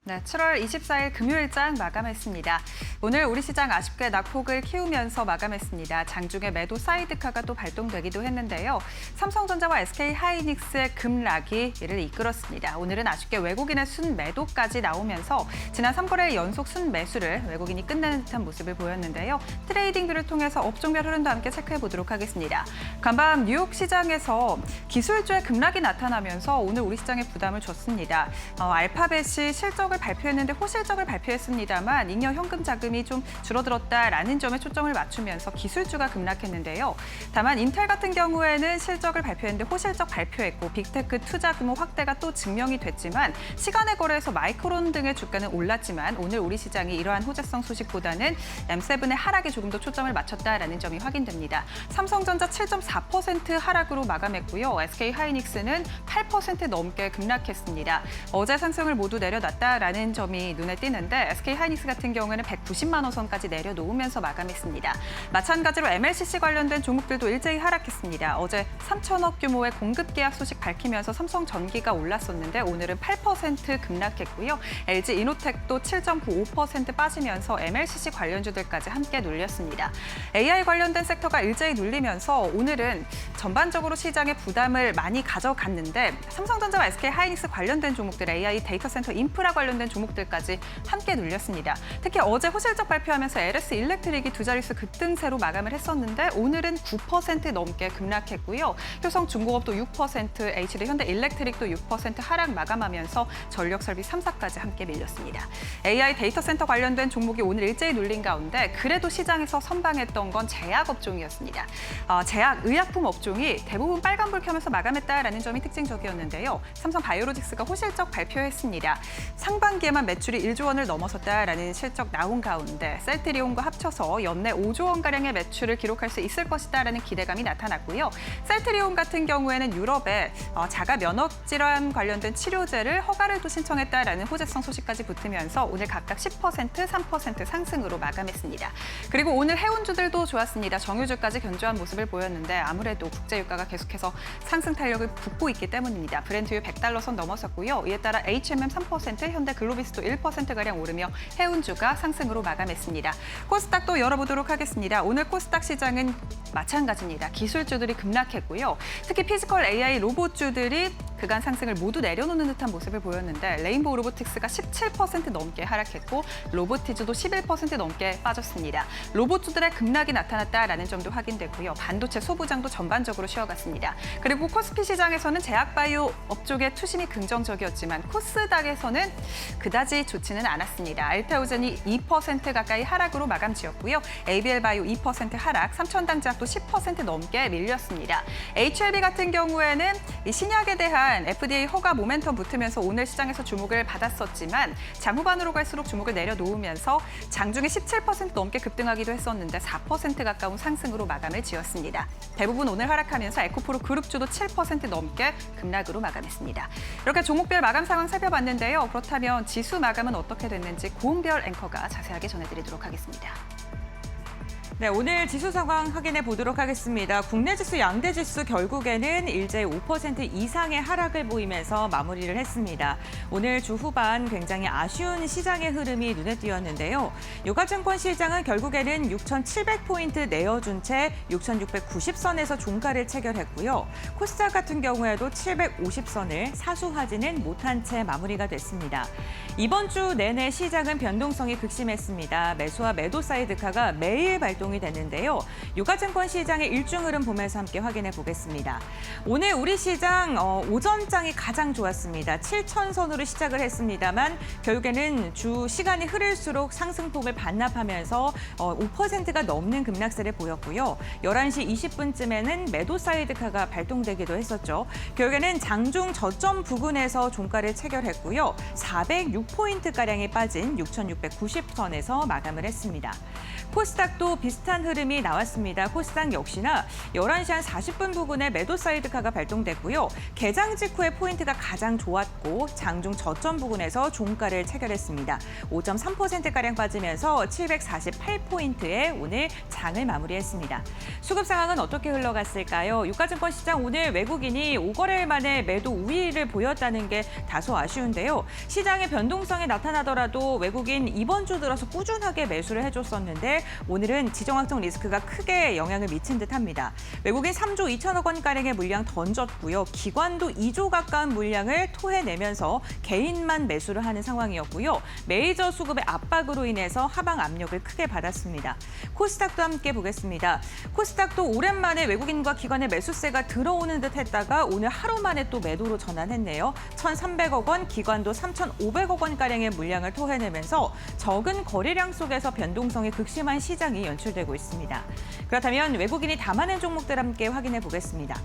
네, 7월 24일 금요일장 마감했습니다. 오늘 우리 시장 아쉽게 낙폭을 키우면서 마감했습니다. 장중에 매도 사이드카가 또 발동되기도 했는데요. 삼성전자와 SK하이닉스의 급락이 이를 이끌었습니다. 오늘은 아쉽게 외국인의 순매도까지 나오면서 지난 3거래일 연속 순매수를 외국인이 끝내는 듯한 모습을 보였는데요. 트레이딩뷰를 통해서 업종별 흐름도 함께 체크해 보도록 하겠습니다. 간밤 뉴욕 시장에서 기술주의 급락이 나타나면서 오늘 우리 시장에 부담을 줬습니다. 알파벳이 실적을 발표했는데 호실적을 발표했습니다만 잉여 현금 자금이 좀 줄어들었다라는 점에 초점을 맞추면서 기술주가 급락했는데요. 다만 인텔 같은 경우에는 실적을 발표했는데 호실적 발표했고 빅테크 투자 규모 확대가 또 증명이 됐지만 시간의 거래에서 마이크론 등의 주가는 올랐지만 오늘 우리 시장이 이러한 호재성 소식보다는 M7의 하락에 조금 더 초점을 맞췄다라는 점이 확인됩니다. 삼성전자 7.4% 하락으로 마감했고요. SK하이닉스는 8% 넘게 급락했습니다. 어제 상승을 모두 내려놨다라는 점이 눈에 띄는데 SK하이닉스 같은 경우에는 190만 원 선까지 내려놓으면서 마감했습니다. 마찬가지로 MLCC 관련된 종목들도 일제히 하락했습니다. 어제 3천억 규모의 공급 계약 소식 밝히면서 삼성전기가 올랐었는데 오늘은 8% 급락했고요. LG이노텍도 7.95% 빠지면서 MLCC 관련주들까지 함께 눌렸습니다. AI 관련된 섹터가 일제히 눌리면서 오늘은 전반적으로 시장의 부담을 많이 가져갔는데 삼성전자와 SK하이닉스 관련된 종목들, AI 데이터 센터 인프라 관련된 종목들까지 함께 눌렸습니다. 특히 어제 호실적 발표하면서 LS 일렉트릭이 두 자릿수 급등세로 마감을 했었는데 오늘은 9% 넘게 급락했고요. 효성중공업도 6%, HD 현대 일렉트릭도 6% 하락 마감하면서 전력설비 3사까지 함께 밀렸습니다. AI 데이터 센터 관련된 종목이 오늘 일제히 눌린 가운데 그래도 시장에서 선방했던 건 제약 업종이었습니다. 제약, 의약품 업종이 대부분 빨간불 켜면서 마감했다라는 점이 특징적이었는데요. 삼성 바이오로직스가 호실적 발표했습니다. 상반기에만 매출이 1조 원을 넘어섰다라는 실적 나온 가운데 셀트리온과 합쳐서 연내 5조 원가량의 매출을 기록할 수 있을 것이다라는 기대감이 나타났고요. 셀트리온 같은 경우에는 유럽에 자가 면역 질환 관련된 치료제를 허가를 또 신청했다라는 호재성 소식까지 붙으면서 오늘 각각 10%, 3% 상승으로 마감했습니다. 그리고 오늘 해운주들도 좋았습니다. 정유주까지 견조한 모습을 보였는데 아무래도 국제유가가 계속해서 상승 탄력을 붙고 있기 때문입니다. 브렌트유 100달러 선 넘어섰고요. 이에 따라 HMM 3%, 현대 글로비스도 1%가량 오르며 해운주가 상승으로 마감했습니다. 코스닥도 열어보도록 하겠습니다. 오늘 코스닥 시장은 마찬가지입니다. 기술주들이 급락했고요. 특히 피지컬 AI 로봇주들이 그간 상승을 모두 내려놓는 듯한 모습을 보였는데 레인보우 로보틱스가 17% 넘게 하락했고 로보티즈도 11% 넘게 빠졌습니다. 로봇주들의 급락이 나타났다라는 점도 확인됐고요. 반도체 소부장도 전반적으로 쉬어갔습니다. 그리고 코스피 시장에서는 제약바이오 업종의 투심이 긍정적이었지만 코스닥에서는 그다지 좋지는 않았습니다. 알테오젠이 2% 가까이 하락으로 마감 지었고요. ABL바이오 2% 하락, 삼천당제약도 10% 넘게 밀렸습니다. HLB 같은 경우에는 이 신약에 대한 동안 FDA 허가 모멘텀 붙으면서 오늘 시장에서 주목을 받았었지만 장 후반으로 갈수록 주목을 내려놓으면서 장중에 17% 넘게 급등하기도 했었는데 4% 가까운 상승으로 마감을 지었습니다. 대부분 오늘 하락하면서 에코프로 그룹주도 7% 넘게 급락으로 마감했습니다. 이렇게 종목별 마감 상황 살펴봤는데요. 그렇다면 지수 마감은 어떻게 됐는지 고은별 앵커가 자세하게 전해드리도록 하겠습니다. 네, 오늘 지수 상황 확인해 보도록 하겠습니다. 국내 지수, 양대 지수 결국에는 일제히 5% 이상의 하락을 보이면서 마무리를 했습니다. 오늘 주 후반 굉장히 아쉬운 시장의 흐름이 눈에 띄었는데요. 유가증권 시장은 결국에는 6,700포인트 내어준 채 6,690선에서 종가를 체결했고요. 코스닥 같은 경우에도 750선을 사수하지는 못한 채 마무리가 됐습니다. 이번 주 내내 시장은 변동성이 극심했습니다. 매수와 매도 사이드카가 매일 발동이 됐는데요. 유가증권 시장의 일중 흐름 보면서 함께 확인해 보겠습니다. 오늘 우리 시장 오전장이 가장 좋았습니다. 7,000선으로 시작을 했습니다만 결국에는 주 시간이 흐를수록 상승폭을 반납하면서 5%가 넘는 급락세를 보였고요. 11시 20분쯤에는 매도 사이드카가 발동되기도 했었죠. 결국에는 장중 저점 부근에서 종가를 체결했고요. 406포인트가량이 빠진 6,690선에서 마감을 했습니다. 코스닥도 비슷한 흐름이 나왔습니다. 코스닥 역시나 11시 한 40분 부근에 매도 사이드카가 발동됐고요. 개장 직후에 포인트가 가장 좋았고 장중 저점 부근에서 종가를 체결했습니다. 5.3%가량 빠지면서 748포인트에 오늘 장을 마무리했습니다. 수급 상황은 어떻게 흘러갔을까요? 유가증권 시장 오늘 외국인이 5거래일 만에 매도 우위를 보였다는 게 다소 아쉬운데요. 시장의 변동성이 나타나더라도 외국인 이번 주 들어서 꾸준하게 매수를 해줬었는데 오늘은 지정학적 리스크가 크게 영향을 미친 듯합니다. 외국인 3조 2천억 원가량의 물량 던졌고요. 기관도 2조 가까운 물량을 토해내면서 개인만 매수를 하는 상황이었고요. 메이저 수급의 압박으로 인해서 하방 압력을 크게 받았습니다. 코스닥도 함께 보겠습니다. 코스닥도 오랜만에 외국인과 기관의 매수세가 들어오는 듯 했다가 오늘 하루 만에 또 매도로 전환했네요. 1,300억 원, 기관도 3,500억 원가량의 물량을 토해내면서 적은 거래량 속에서 변동성이 극심한 시장이 연출되고 있습니다. 그렇다면 외국인이 담아낸 종목들 함께 확인해 보겠습니다.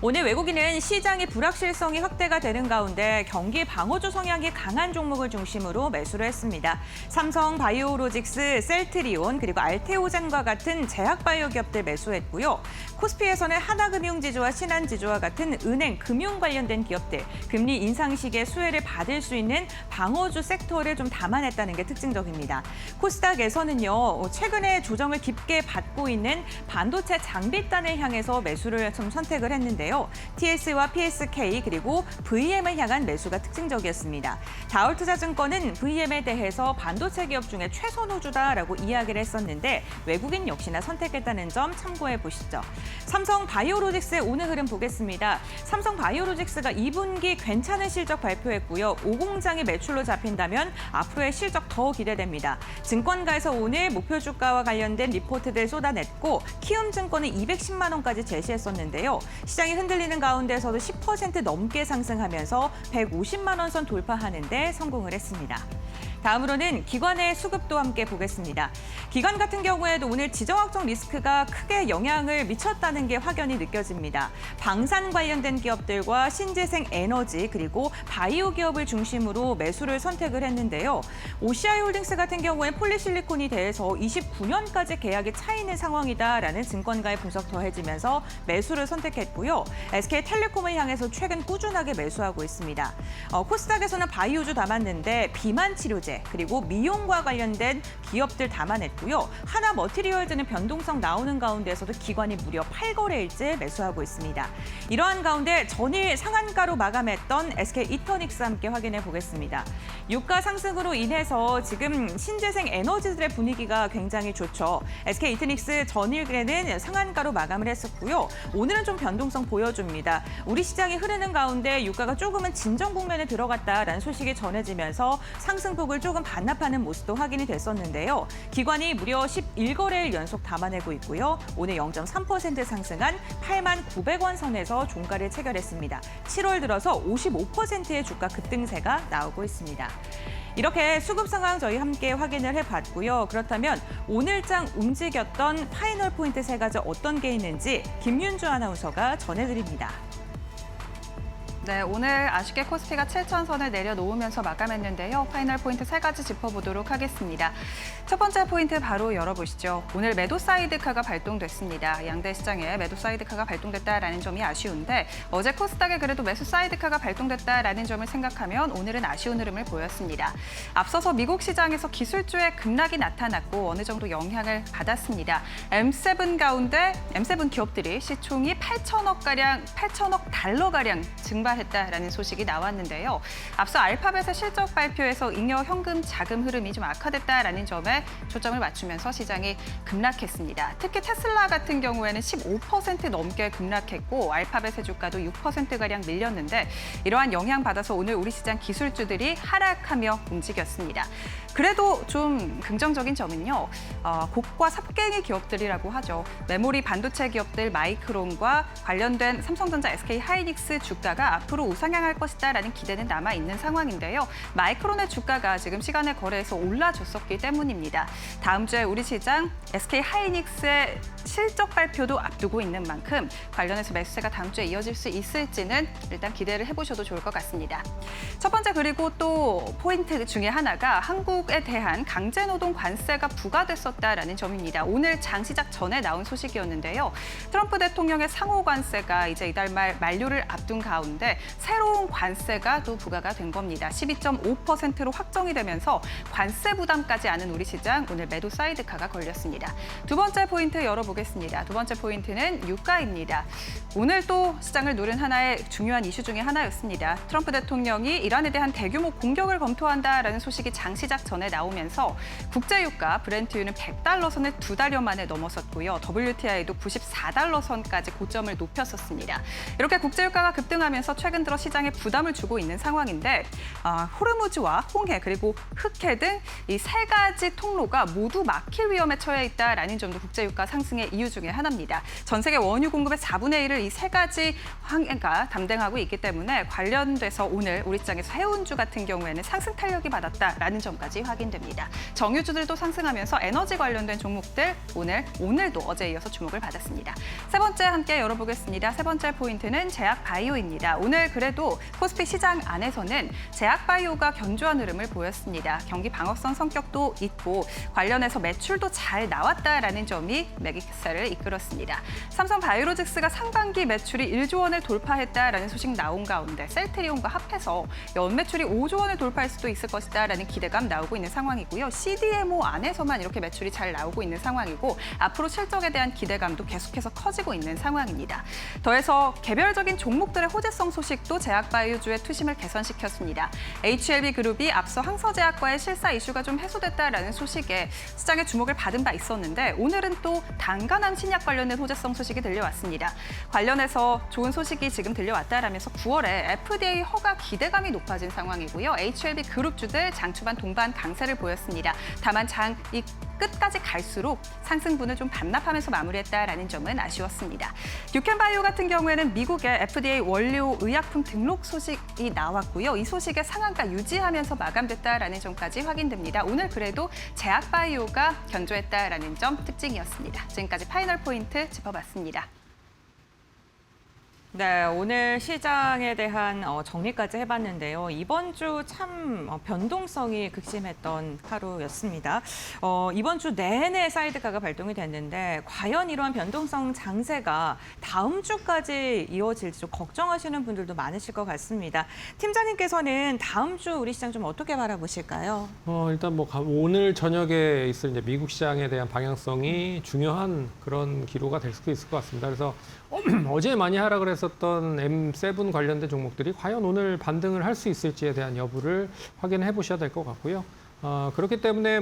오늘 외국인은 시장의 불확실성이 확대가 되는 가운데 경기 방어주 성향이 강한 종목을 중심으로 매수를 했습니다. 삼성 바이오로직스, 셀트리온, 그리고 알테오젠과 같은 제약바이오 기업들 매수했고요. 코스피에서는 하나금융지주와 신한지주와 같은 은행, 금융 관련된 기업들, 금리 인상 시기에 수혜를 받을 수 있는 방어주 섹터를 좀 담아냈다는 게 특징적입니다. 코스닥에서는요, 최근에 조정을 깊게 받고 있는 반도체 장비단을 향해서 매수를 좀 선택을 했는데요. TS와 PSK 그리고 VM을 향한 매수가 특징적이었습니다. 다울투자증권은 VM에 대해서 반도체 기업 중에 최선호주다라고 이야기를 했었는데 외국인 역시나 선택했다는 점 참고해 보시죠. 삼성 바이오로직스의 오늘 흐름 보겠습니다. 삼성 바이오로직스가 2분기 괜찮은 실적 발표했고요. 5공장이 매출로 잡힌다면 앞으로의 실적 더 기대됩니다. 증권가에서 오늘 목표 주가와 관련된 리포트들 쏟아냈고 키움증권은 210만 원까지 제시했었는데요. 시장이 흔들리는 가운데서도 10% 넘게 상승하면서 150만 원 선 돌파하는 데 성공을 했습니다. 다음으로는 기관의 수급도 함께 보겠습니다. 기관 같은 경우에도 오늘 지정학적 리스크가 크게 영향을 미쳤다는 게 확연히 느껴집니다. 방산 관련된 기업들과 신재생 에너지 그리고 바이오 기업을 중심으로 매수를 선택을 했는데요. OCI홀딩스 같은 경우에 폴리실리콘이 대해서 29년까지 계약이 차 있는 상황이다라는 증권가의 분석 더해지면서 매수를 선택했고요. SK텔레콤을 향해서 최근 꾸준하게 매수하고 있습니다. 코스닥에서는 바이오주 담았는데 비만 치료제 그리고 미용과 관련된 기업들 담아냈고요. 하나머티리얼즈는 변동성 나오는 가운데서도 기관이 무려 8거래일째 매수하고 있습니다. 이러한 가운데 전일 상한가로 마감했던 SK이터닉스 함께 확인해 보겠습니다. 유가 상승으로 인해서 지금 신재생 에너지들의 분위기가 굉장히 좋죠. SK이터닉스 전일에는 상한가로 마감을 했었고요. 오늘은 좀 변동성 보여줍니다. 우리 시장이 흐르는 가운데 유가가 조금은 진정 국면에 들어갔다라는 소식이 전해지면서 상승폭을 조금 반납하는 모습도 확인이 됐었는데요. 기관이 무려 11거래일 연속 담아내고 있고요. 오늘 0.3% 상승한 89,000원 선에서 종가를 체결했습니다. 7월 들어서 55%의 주가 급등세가 나오고 있습니다. 이렇게 수급 상황 저희 함께 확인을 해봤고요. 그렇다면 오늘장 움직였던 파이널 포인트 세 가지 어떤 게 있는지 김윤주 아나운서가 전해드립니다. 네, 오늘 아쉽게 코스피가 7,000선을 내려놓으면서 마감했는데요. 파이널 포인트 3가지 짚어보도록 하겠습니다. 첫 번째 포인트 바로 열어보시죠. 오늘 매도 사이드카가 발동됐습니다. 양대 시장에 매도 사이드카가 발동됐다라는 점이 아쉬운데 어제 코스닥에 그래도 매수 사이드카가 발동됐다라는 점을 생각하면 오늘은 아쉬운 흐름을 보였습니다. 앞서서 미국 시장에서 기술주의 급락이 나타났고 어느 정도 영향을 받았습니다. M7 가운데 M7 기업들이 시총이 8천억 달러가량 증발했다라는 소식이 나왔는데요. 앞서 알파벳의 실적 발표에서 잉여 현금 자금 흐름이 좀 악화됐다라는 점에 초점을 맞추면서 시장이 급락했습니다. 특히 테슬라 같은 경우에는 15% 넘게 급락했고 알파벳의 주가도 6%가량 밀렸는데 이러한 영향받아서 오늘 우리 시장 기술주들이 하락하며 움직였습니다. 그래도 좀 긍정적인 점은요. 곡과 삽갱이 기업들이라고 하죠. 메모리 반도체 기업들 마이크론과 관련된 삼성전자, SK하이닉스 주가가 앞으로 우상향할 것이다라는 기대는 남아있는 상황인데요. 마이크론의 주가가 지금 시간의 거래에서 올라줬었기 때문입니다. 다음 주에 우리 시장 SK하이닉스의 실적 발표도 앞두고 있는 만큼 관련해서 매수세가 다음 주에 이어질 수 있을지는 일단 기대를 해보셔도 좋을 것 같습니다. 첫 번째 그리고 또 포인트 중에 하나가 한국에 대한 강제노동 관세가 부과됐었다라는 점입니다. 오늘 장 시작 전에 나온 소식이었는데요. 트럼프 대통령의 상호 관세가 이제 이달 말 만료를 앞둔 가운데 새로운 관세가 또 부과가 된 겁니다. 12.5%로 확정이 되면서 관세 부담까지 아는 우리 시장 오늘 매도 사이드카가 걸렸습니다. 두 번째 포인트 열어보겠습니다. 두 번째 포인트는 유가입니다. 오늘 또 시장을 누른 하나의 중요한 이슈 중에 하나였습니다. 트럼프 대통령이 이란에 대한 대규모 공격을 검토한다라는 소식이 장 시작 전에 나오면서 국제유가 브렌트유는 100달러 선을 2달여 만에 넘어섰고요. WTI도 94달러 선까지 고점을 높였었습니다. 이렇게 국제유가가 급등하면서 최근 들어 시장에 부담을 주고 있는 상황인데 호르무즈와 홍해 그리고 흑해 등 이 3가지 통로가 모두 막힐 위험에 처해 있다라는 점도 국제유가 상승의 이유 중에 하나입니다. 전 세계 원유 공급의 4분의 1을 이 3가지 항해가 담당하고 있기 때문에 관련돼서 오늘 우리 시장에서 해운주 같은 경우에는 상승 탄력이 받았다라는 점까지 확인됩니다. 정유주들도 상승하면서 에너지 관련된 종목들 오늘도 어제에 이어서 주목을 받았습니다. 세 번째 함께 열어보겠습니다. 세 번째 포인트는 제약바이오입니다. 오늘 그래도 코스피 시장 안에서는 제약바이오가 견조한 흐름을 보였습니다. 경기 방어성 성격도 있고 관련해서 매출도 잘 나왔다라는 점이 매기세를 이끌었습니다. 삼성바이오로직스가 상반기 매출이 1조 원을 돌파했다라는 소식 나온 가운데 셀트리온과 합해서 연매출이 5조 원을 돌파할 수도 있을 것이다라는 기대감 나오고 있는 상황이고요. CDMO 안에서만 이렇게 매출이 잘 나오고 있는 상황이고 앞으로 실적에 대한 기대감도 계속해서 커지고 있는 상황입니다. 더해서 개별적인 종목들의 호재성 소식도 제약바이오주의 투심을 개선시켰습니다. HLB 그룹이 앞서 항서제약과의 실사 이슈가 좀 해소됐다라는 소식에 시장의 주목을 받은 바 있었는데 오늘은 또 단간암 신약 관련된 호재성 소식이 들려왔습니다. 관련해서 좋은 소식이 지금 들려왔다라면서 9월에 FDA 허가 기대감이 높아진 상황이고요. HLB 그룹주들 장 초반 동반 강세를 보였습니다. 다만 장이 끝까지 갈수록 상승분을 좀 반납하면서 마무리했다라는 점은 아쉬웠습니다. 듀켄바이오 같은 경우에는 미국의 FDA 원료 의약품 등록 소식이 나왔고요. 이 소식의 상한가 유지하면서 마감됐다라는 점까지 확인됩니다. 오늘 그래도 제약바이오가 견조했다라는 점 특징이었습니다. 지금까지 파이널 포인트 짚어봤습니다. 네, 오늘 시장에 대한 정리까지 해봤는데요. 이번 주 참 변동성이 극심했던 하루였습니다. 이번 주 내내 사이드카가 발동이 됐는데 과연 이러한 변동성 장세가 다음 주까지 이어질지 좀 걱정하시는 분들도 많으실 것 같습니다. 팀장님께서는 다음 주 우리 시장 좀 어떻게 바라보실까요? 일단 오늘 저녁에 있을 이제 미국 시장에 대한 방향성이 중요한 그런 기로가 될 수도 있을 것 같습니다. 그래서 어제 많이 하락을 했었던 M7 관련된 종목들이 과연 오늘 반등을 할 수 있을지에 대한 여부를 확인해 보셔야 될 것 같고요. 그렇기 때문에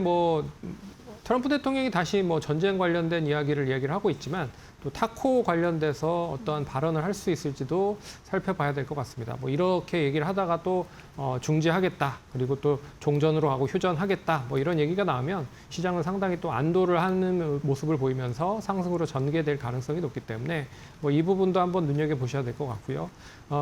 트럼프 대통령이 다시 전쟁 관련된 이야기를 하고 있지만 또 타코 관련돼서 어떠한 발언을 할 수 있을지도 살펴봐야 될 것 같습니다. 이렇게 얘기를 하다가 또 중지하겠다, 그리고 또 종전으로 하고 휴전하겠다, 이런 얘기가 나오면 시장은 상당히 또 안도를 하는 모습을 보이면서 상승으로 전개될 가능성이 높기 때문에 이 부분도 한번 눈여겨보셔야 될 것 같고요.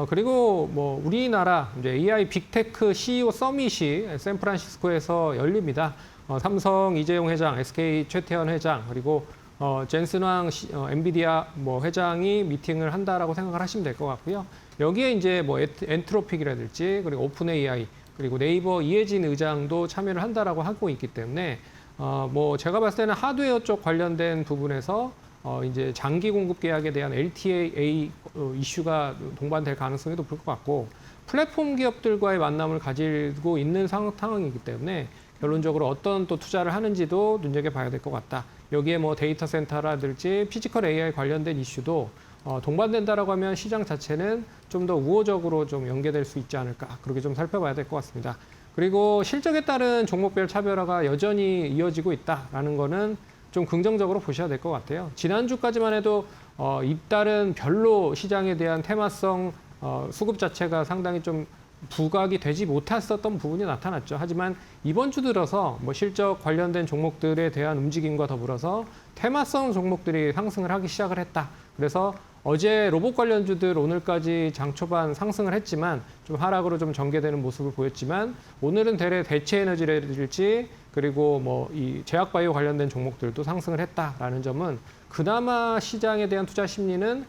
그리고 우리나라 이제 AI 빅테크 CEO 서밋이 샌프란시스코에서 열립니다. 삼성 이재용 회장, SK 최태원 회장, 그리고 젠슨 왕 엔비디아 뭐 회장이 미팅을 한다라고 생각을 하시면 될 것 같고요. 여기에 이제 뭐 엔트로픽이라든지 그리고 오픈 AI 그리고 네이버 이해진 의장도 참여를 한다라고 하고 있기 때문에 뭐 제가 봤을 때는 하드웨어 쪽 관련된 부분에서 이제 장기 공급 계약에 대한 LTA 이슈가 동반될 가능성이 높을 것 같고 플랫폼 기업들과의 만남을 가지고 있는 상황이기 때문에 결론적으로 어떤 또 투자를 하는지도 눈여겨봐야 될 것 같다. 여기에 뭐 데이터 센터라든지 피지컬 AI 관련된 이슈도 동반된다라고 하면 시장 자체는 좀 더 우호적으로 좀 연계될 수 있지 않을까 그렇게 좀 살펴봐야 될 것 같습니다. 그리고 실적에 따른 종목별 차별화가 여전히 이어지고 있다라는 거는 좀 긍정적으로 보셔야 될 것 같아요. 지난주까지만 해도 잇따른 별로 시장에 대한 테마성 수급 자체가 상당히 좀 부각이 되지 못했었던 부분이 나타났죠. 하지만 이번 주 들어서 뭐 실적 관련된 종목들에 대한 움직임과 더불어서 테마성 종목들이 상승을 하기 시작을 했다. 그래서 어제 로봇 관련주들 오늘까지 장 초반 상승을 했지만 좀 하락으로 좀 전개되는 모습을 보였지만 오늘은 대래 대체 에너지라든지 그리고 뭐 이 제약바이오 관련된 종목들도 상승을 했다라는 점은 그나마 시장에 대한 투자 심리는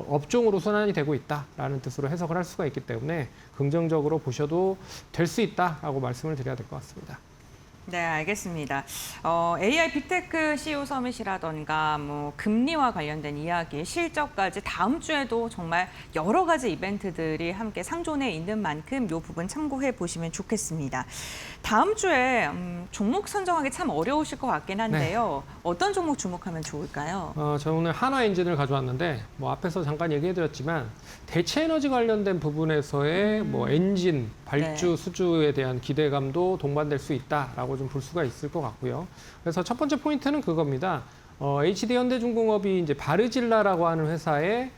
업종으로 순환이 되고 있다라는 뜻으로 해석을 할 수가 있기 때문에 긍정적으로 보셔도 될 수 있다라고 말씀을 드려야 될 것 같습니다. 네, 알겠습니다. AI 빅테크 CEO 서밋이라던가 뭐 금리와 관련된 이야기, 실적까지 다음 주에도 정말 여러 가지 이벤트들이 함께 상존해 있는 만큼 이 부분 참고해 보시면 좋겠습니다. 다음 주에 종목 선정하기 참 어려우실 것 같긴 한데요. 네. 어떤 종목 주목하면 좋을까요? 저 오늘 한화엔진을 가져왔는데 뭐 앞에서 잠깐 얘기해드렸지만 대체 에너지 관련된 부분에서의 뭐 엔진, 발주, 네. 수주에 대한 기대감도 동반될 수 있다라고 좀 볼 수가 있을 것 같고요. 그래서 첫 번째 포인트는 그겁니다. HD 현대중공업이 이제 바르질라라고 하는 회사의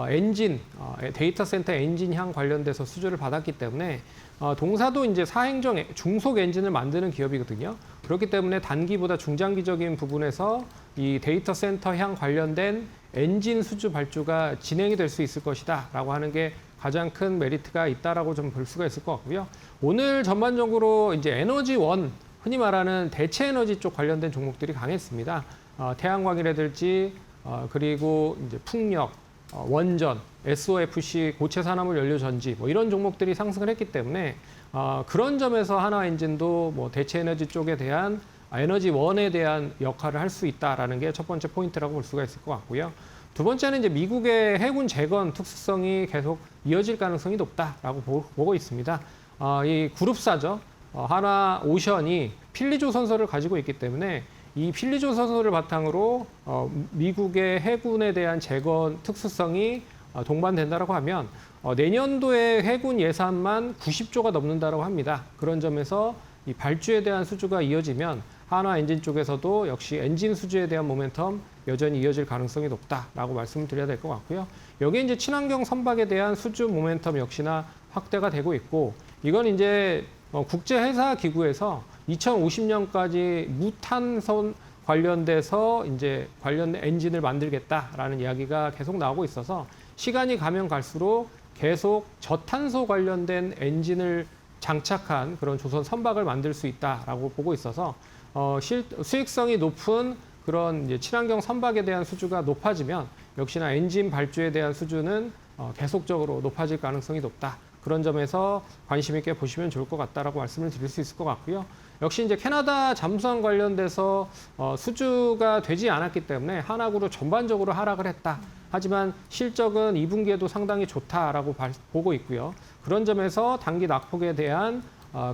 엔진, 데이터 센터 엔진향 관련돼서 수주를 받았기 때문에 동사도 이제 사행정 중속 엔진을 만드는 기업이거든요. 그렇기 때문에 단기보다 중장기적인 부분에서 이 데이터 센터 향 관련된 엔진 수주 발주가 진행이 될 수 있을 것이다라고 하는 게 가장 큰 메리트가 있다라고 좀 볼 수가 있을 것 같고요. 오늘 전반적으로 이제 에너지원 흔히 말하는 대체 에너지 쪽 관련된 종목들이 강했습니다. 태양광이라든지 그리고 이제 풍력, 원전, SOFC, 고체 산화물 연료 전지 뭐 이런 종목들이 상승을 했기 때문에 그런 점에서 한화엔진도 뭐 대체 에너지 쪽에 대한 에너지원에 대한 역할을 할 수 있다라는 게 첫 번째 포인트라고 볼 수가 있을 것 같고요. 두 번째는 이제 미국의 해군 재건 특수성이 계속 이어질 가능성이 높다라고 보고 있습니다. 이 그룹사죠. 한화오션이 필리조 선서를 가지고 있기 때문에 이 필리조 선서를 바탕으로 미국의 해군에 대한 재건 특수성이 동반된다라고 하면 내년도에 해군 예산만 90조가 넘는다고 합니다. 그런 점에서 이 발주에 대한 수주가 이어지면 한화엔진 쪽에서도 역시 엔진 수주에 대한 모멘텀 여전히 이어질 가능성이 높다라고 말씀을 드려야 될 것 같고요. 여기에 이제 친환경 선박에 대한 수주 모멘텀 역시나 확대가 되고 있고 이건 이제 국제회사 기구에서 2050년까지 무탄소 관련돼서 이제 관련 엔진을 만들겠다라는 이야기가 계속 나오고 있어서 시간이 가면 갈수록 계속 저탄소 관련된 엔진을 장착한 그런 조선 선박을 만들 수 있다라고 보고 있어서 수익성이 높은 그런 이제 친환경 선박에 대한 수주가 높아지면 역시나 엔진 발주에 대한 수주는 계속적으로 높아질 가능성이 높다. 그런 점에서 관심 있게 보시면 좋을 것 같다라고 말씀을 드릴 수 있을 것 같고요. 역시 이제 캐나다 잠수함 관련돼서 수주가 되지 않았기 때문에 한화그룹 전반적으로 하락을 했다. 하지만 실적은 2분기에도 상당히 좋다라고 보고 있고요. 그런 점에서 단기 낙폭에 대한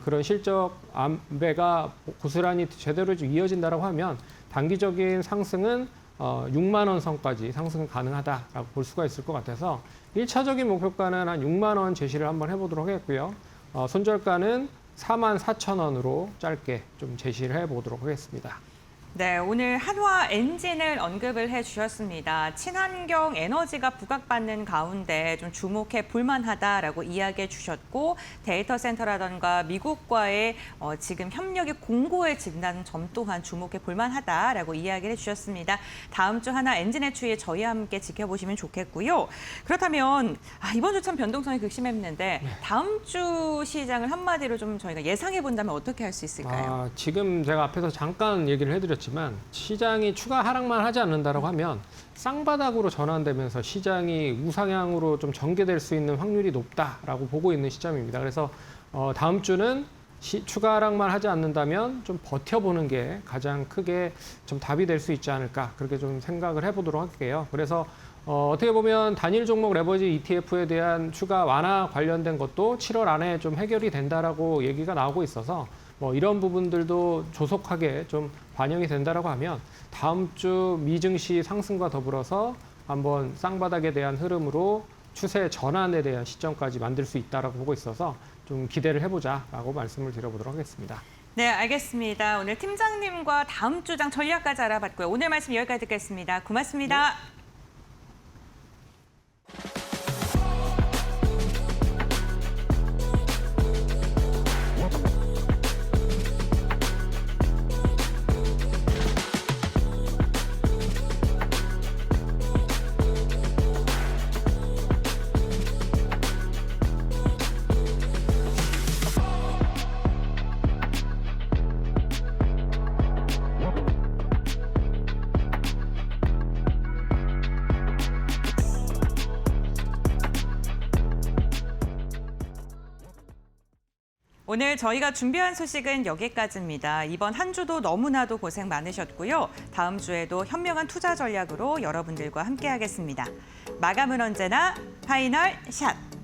그런 실적 안배가 고스란히 제대로 이어진다라고 하면 단기적인 상승은 6만 원 선까지 상승 가능하다라고 볼 수가 있을 것 같아서 1차적인 목표가는 한 6만 원 제시를 한번 해보도록 하겠고요. 손절가는 4만 4천 원으로 짧게 좀 제시를 해보도록 하겠습니다. 네, 오늘 한화엔진을 언급을 해주셨습니다. 친환경 에너지가 부각받는 가운데 좀 주목해 볼만하다라고 이야기해 주셨고 데이터 센터라던가 미국과의 지금 협력이 공고해진다는 점 또한 주목해 볼만하다라고 이야기를 해주셨습니다. 다음 주 한화엔진의 추이 저희와 함께 지켜보시면 좋겠고요. 그렇다면 이번 주 참 변동성이 극심했는데 다음 주 시장을 한마디로 좀 저희가 예상해 본다면 어떻게 할 수 있을까요? 지금 제가 앞에서 잠깐 얘기를 해드렸지만 있지만 시장이 추가 하락만 하지 않는다라고 하면 쌍바닥으로 전환되면서 시장이 우상향으로 좀 전개될 수 있는 확률이 높다라고 보고 있는 시점입니다. 그래서 다음 주는 추가 하락만 하지 않는다면 좀 버텨보는 게 가장 크게 좀 답이 될 수 있지 않을까 그렇게 좀 생각을 해보도록 할게요. 그래서 어떻게 보면 단일 종목 레버리지 ETF에 대한 추가 완화 관련된 것도 7월 안에 좀 해결이 된다라고 얘기가 나오고 있어서 뭐 이런 부분들도 조속하게 좀 반영이 된다라고 하면 다음 주 미증시 상승과 더불어서 한번 쌍바닥에 대한 흐름으로 추세 전환에 대한 시점까지 만들 수 있다라고 보고 있어서 좀 기대를 해보자라고 말씀을 드려보도록 하겠습니다. 네, 알겠습니다. 오늘 팀장님과 다음 주장 전략까지 알아봤고요. 오늘 말씀 여기까지 듣겠습니다. 고맙습니다. 네. 오늘 저희가 준비한 소식은 여기까지입니다. 이번 한 주도 너무나도 고생 많으셨고요. 다음 주에도 현명한 투자 전략으로 여러분들과 함께하겠습니다. 마감은 언제나 파이널 샷!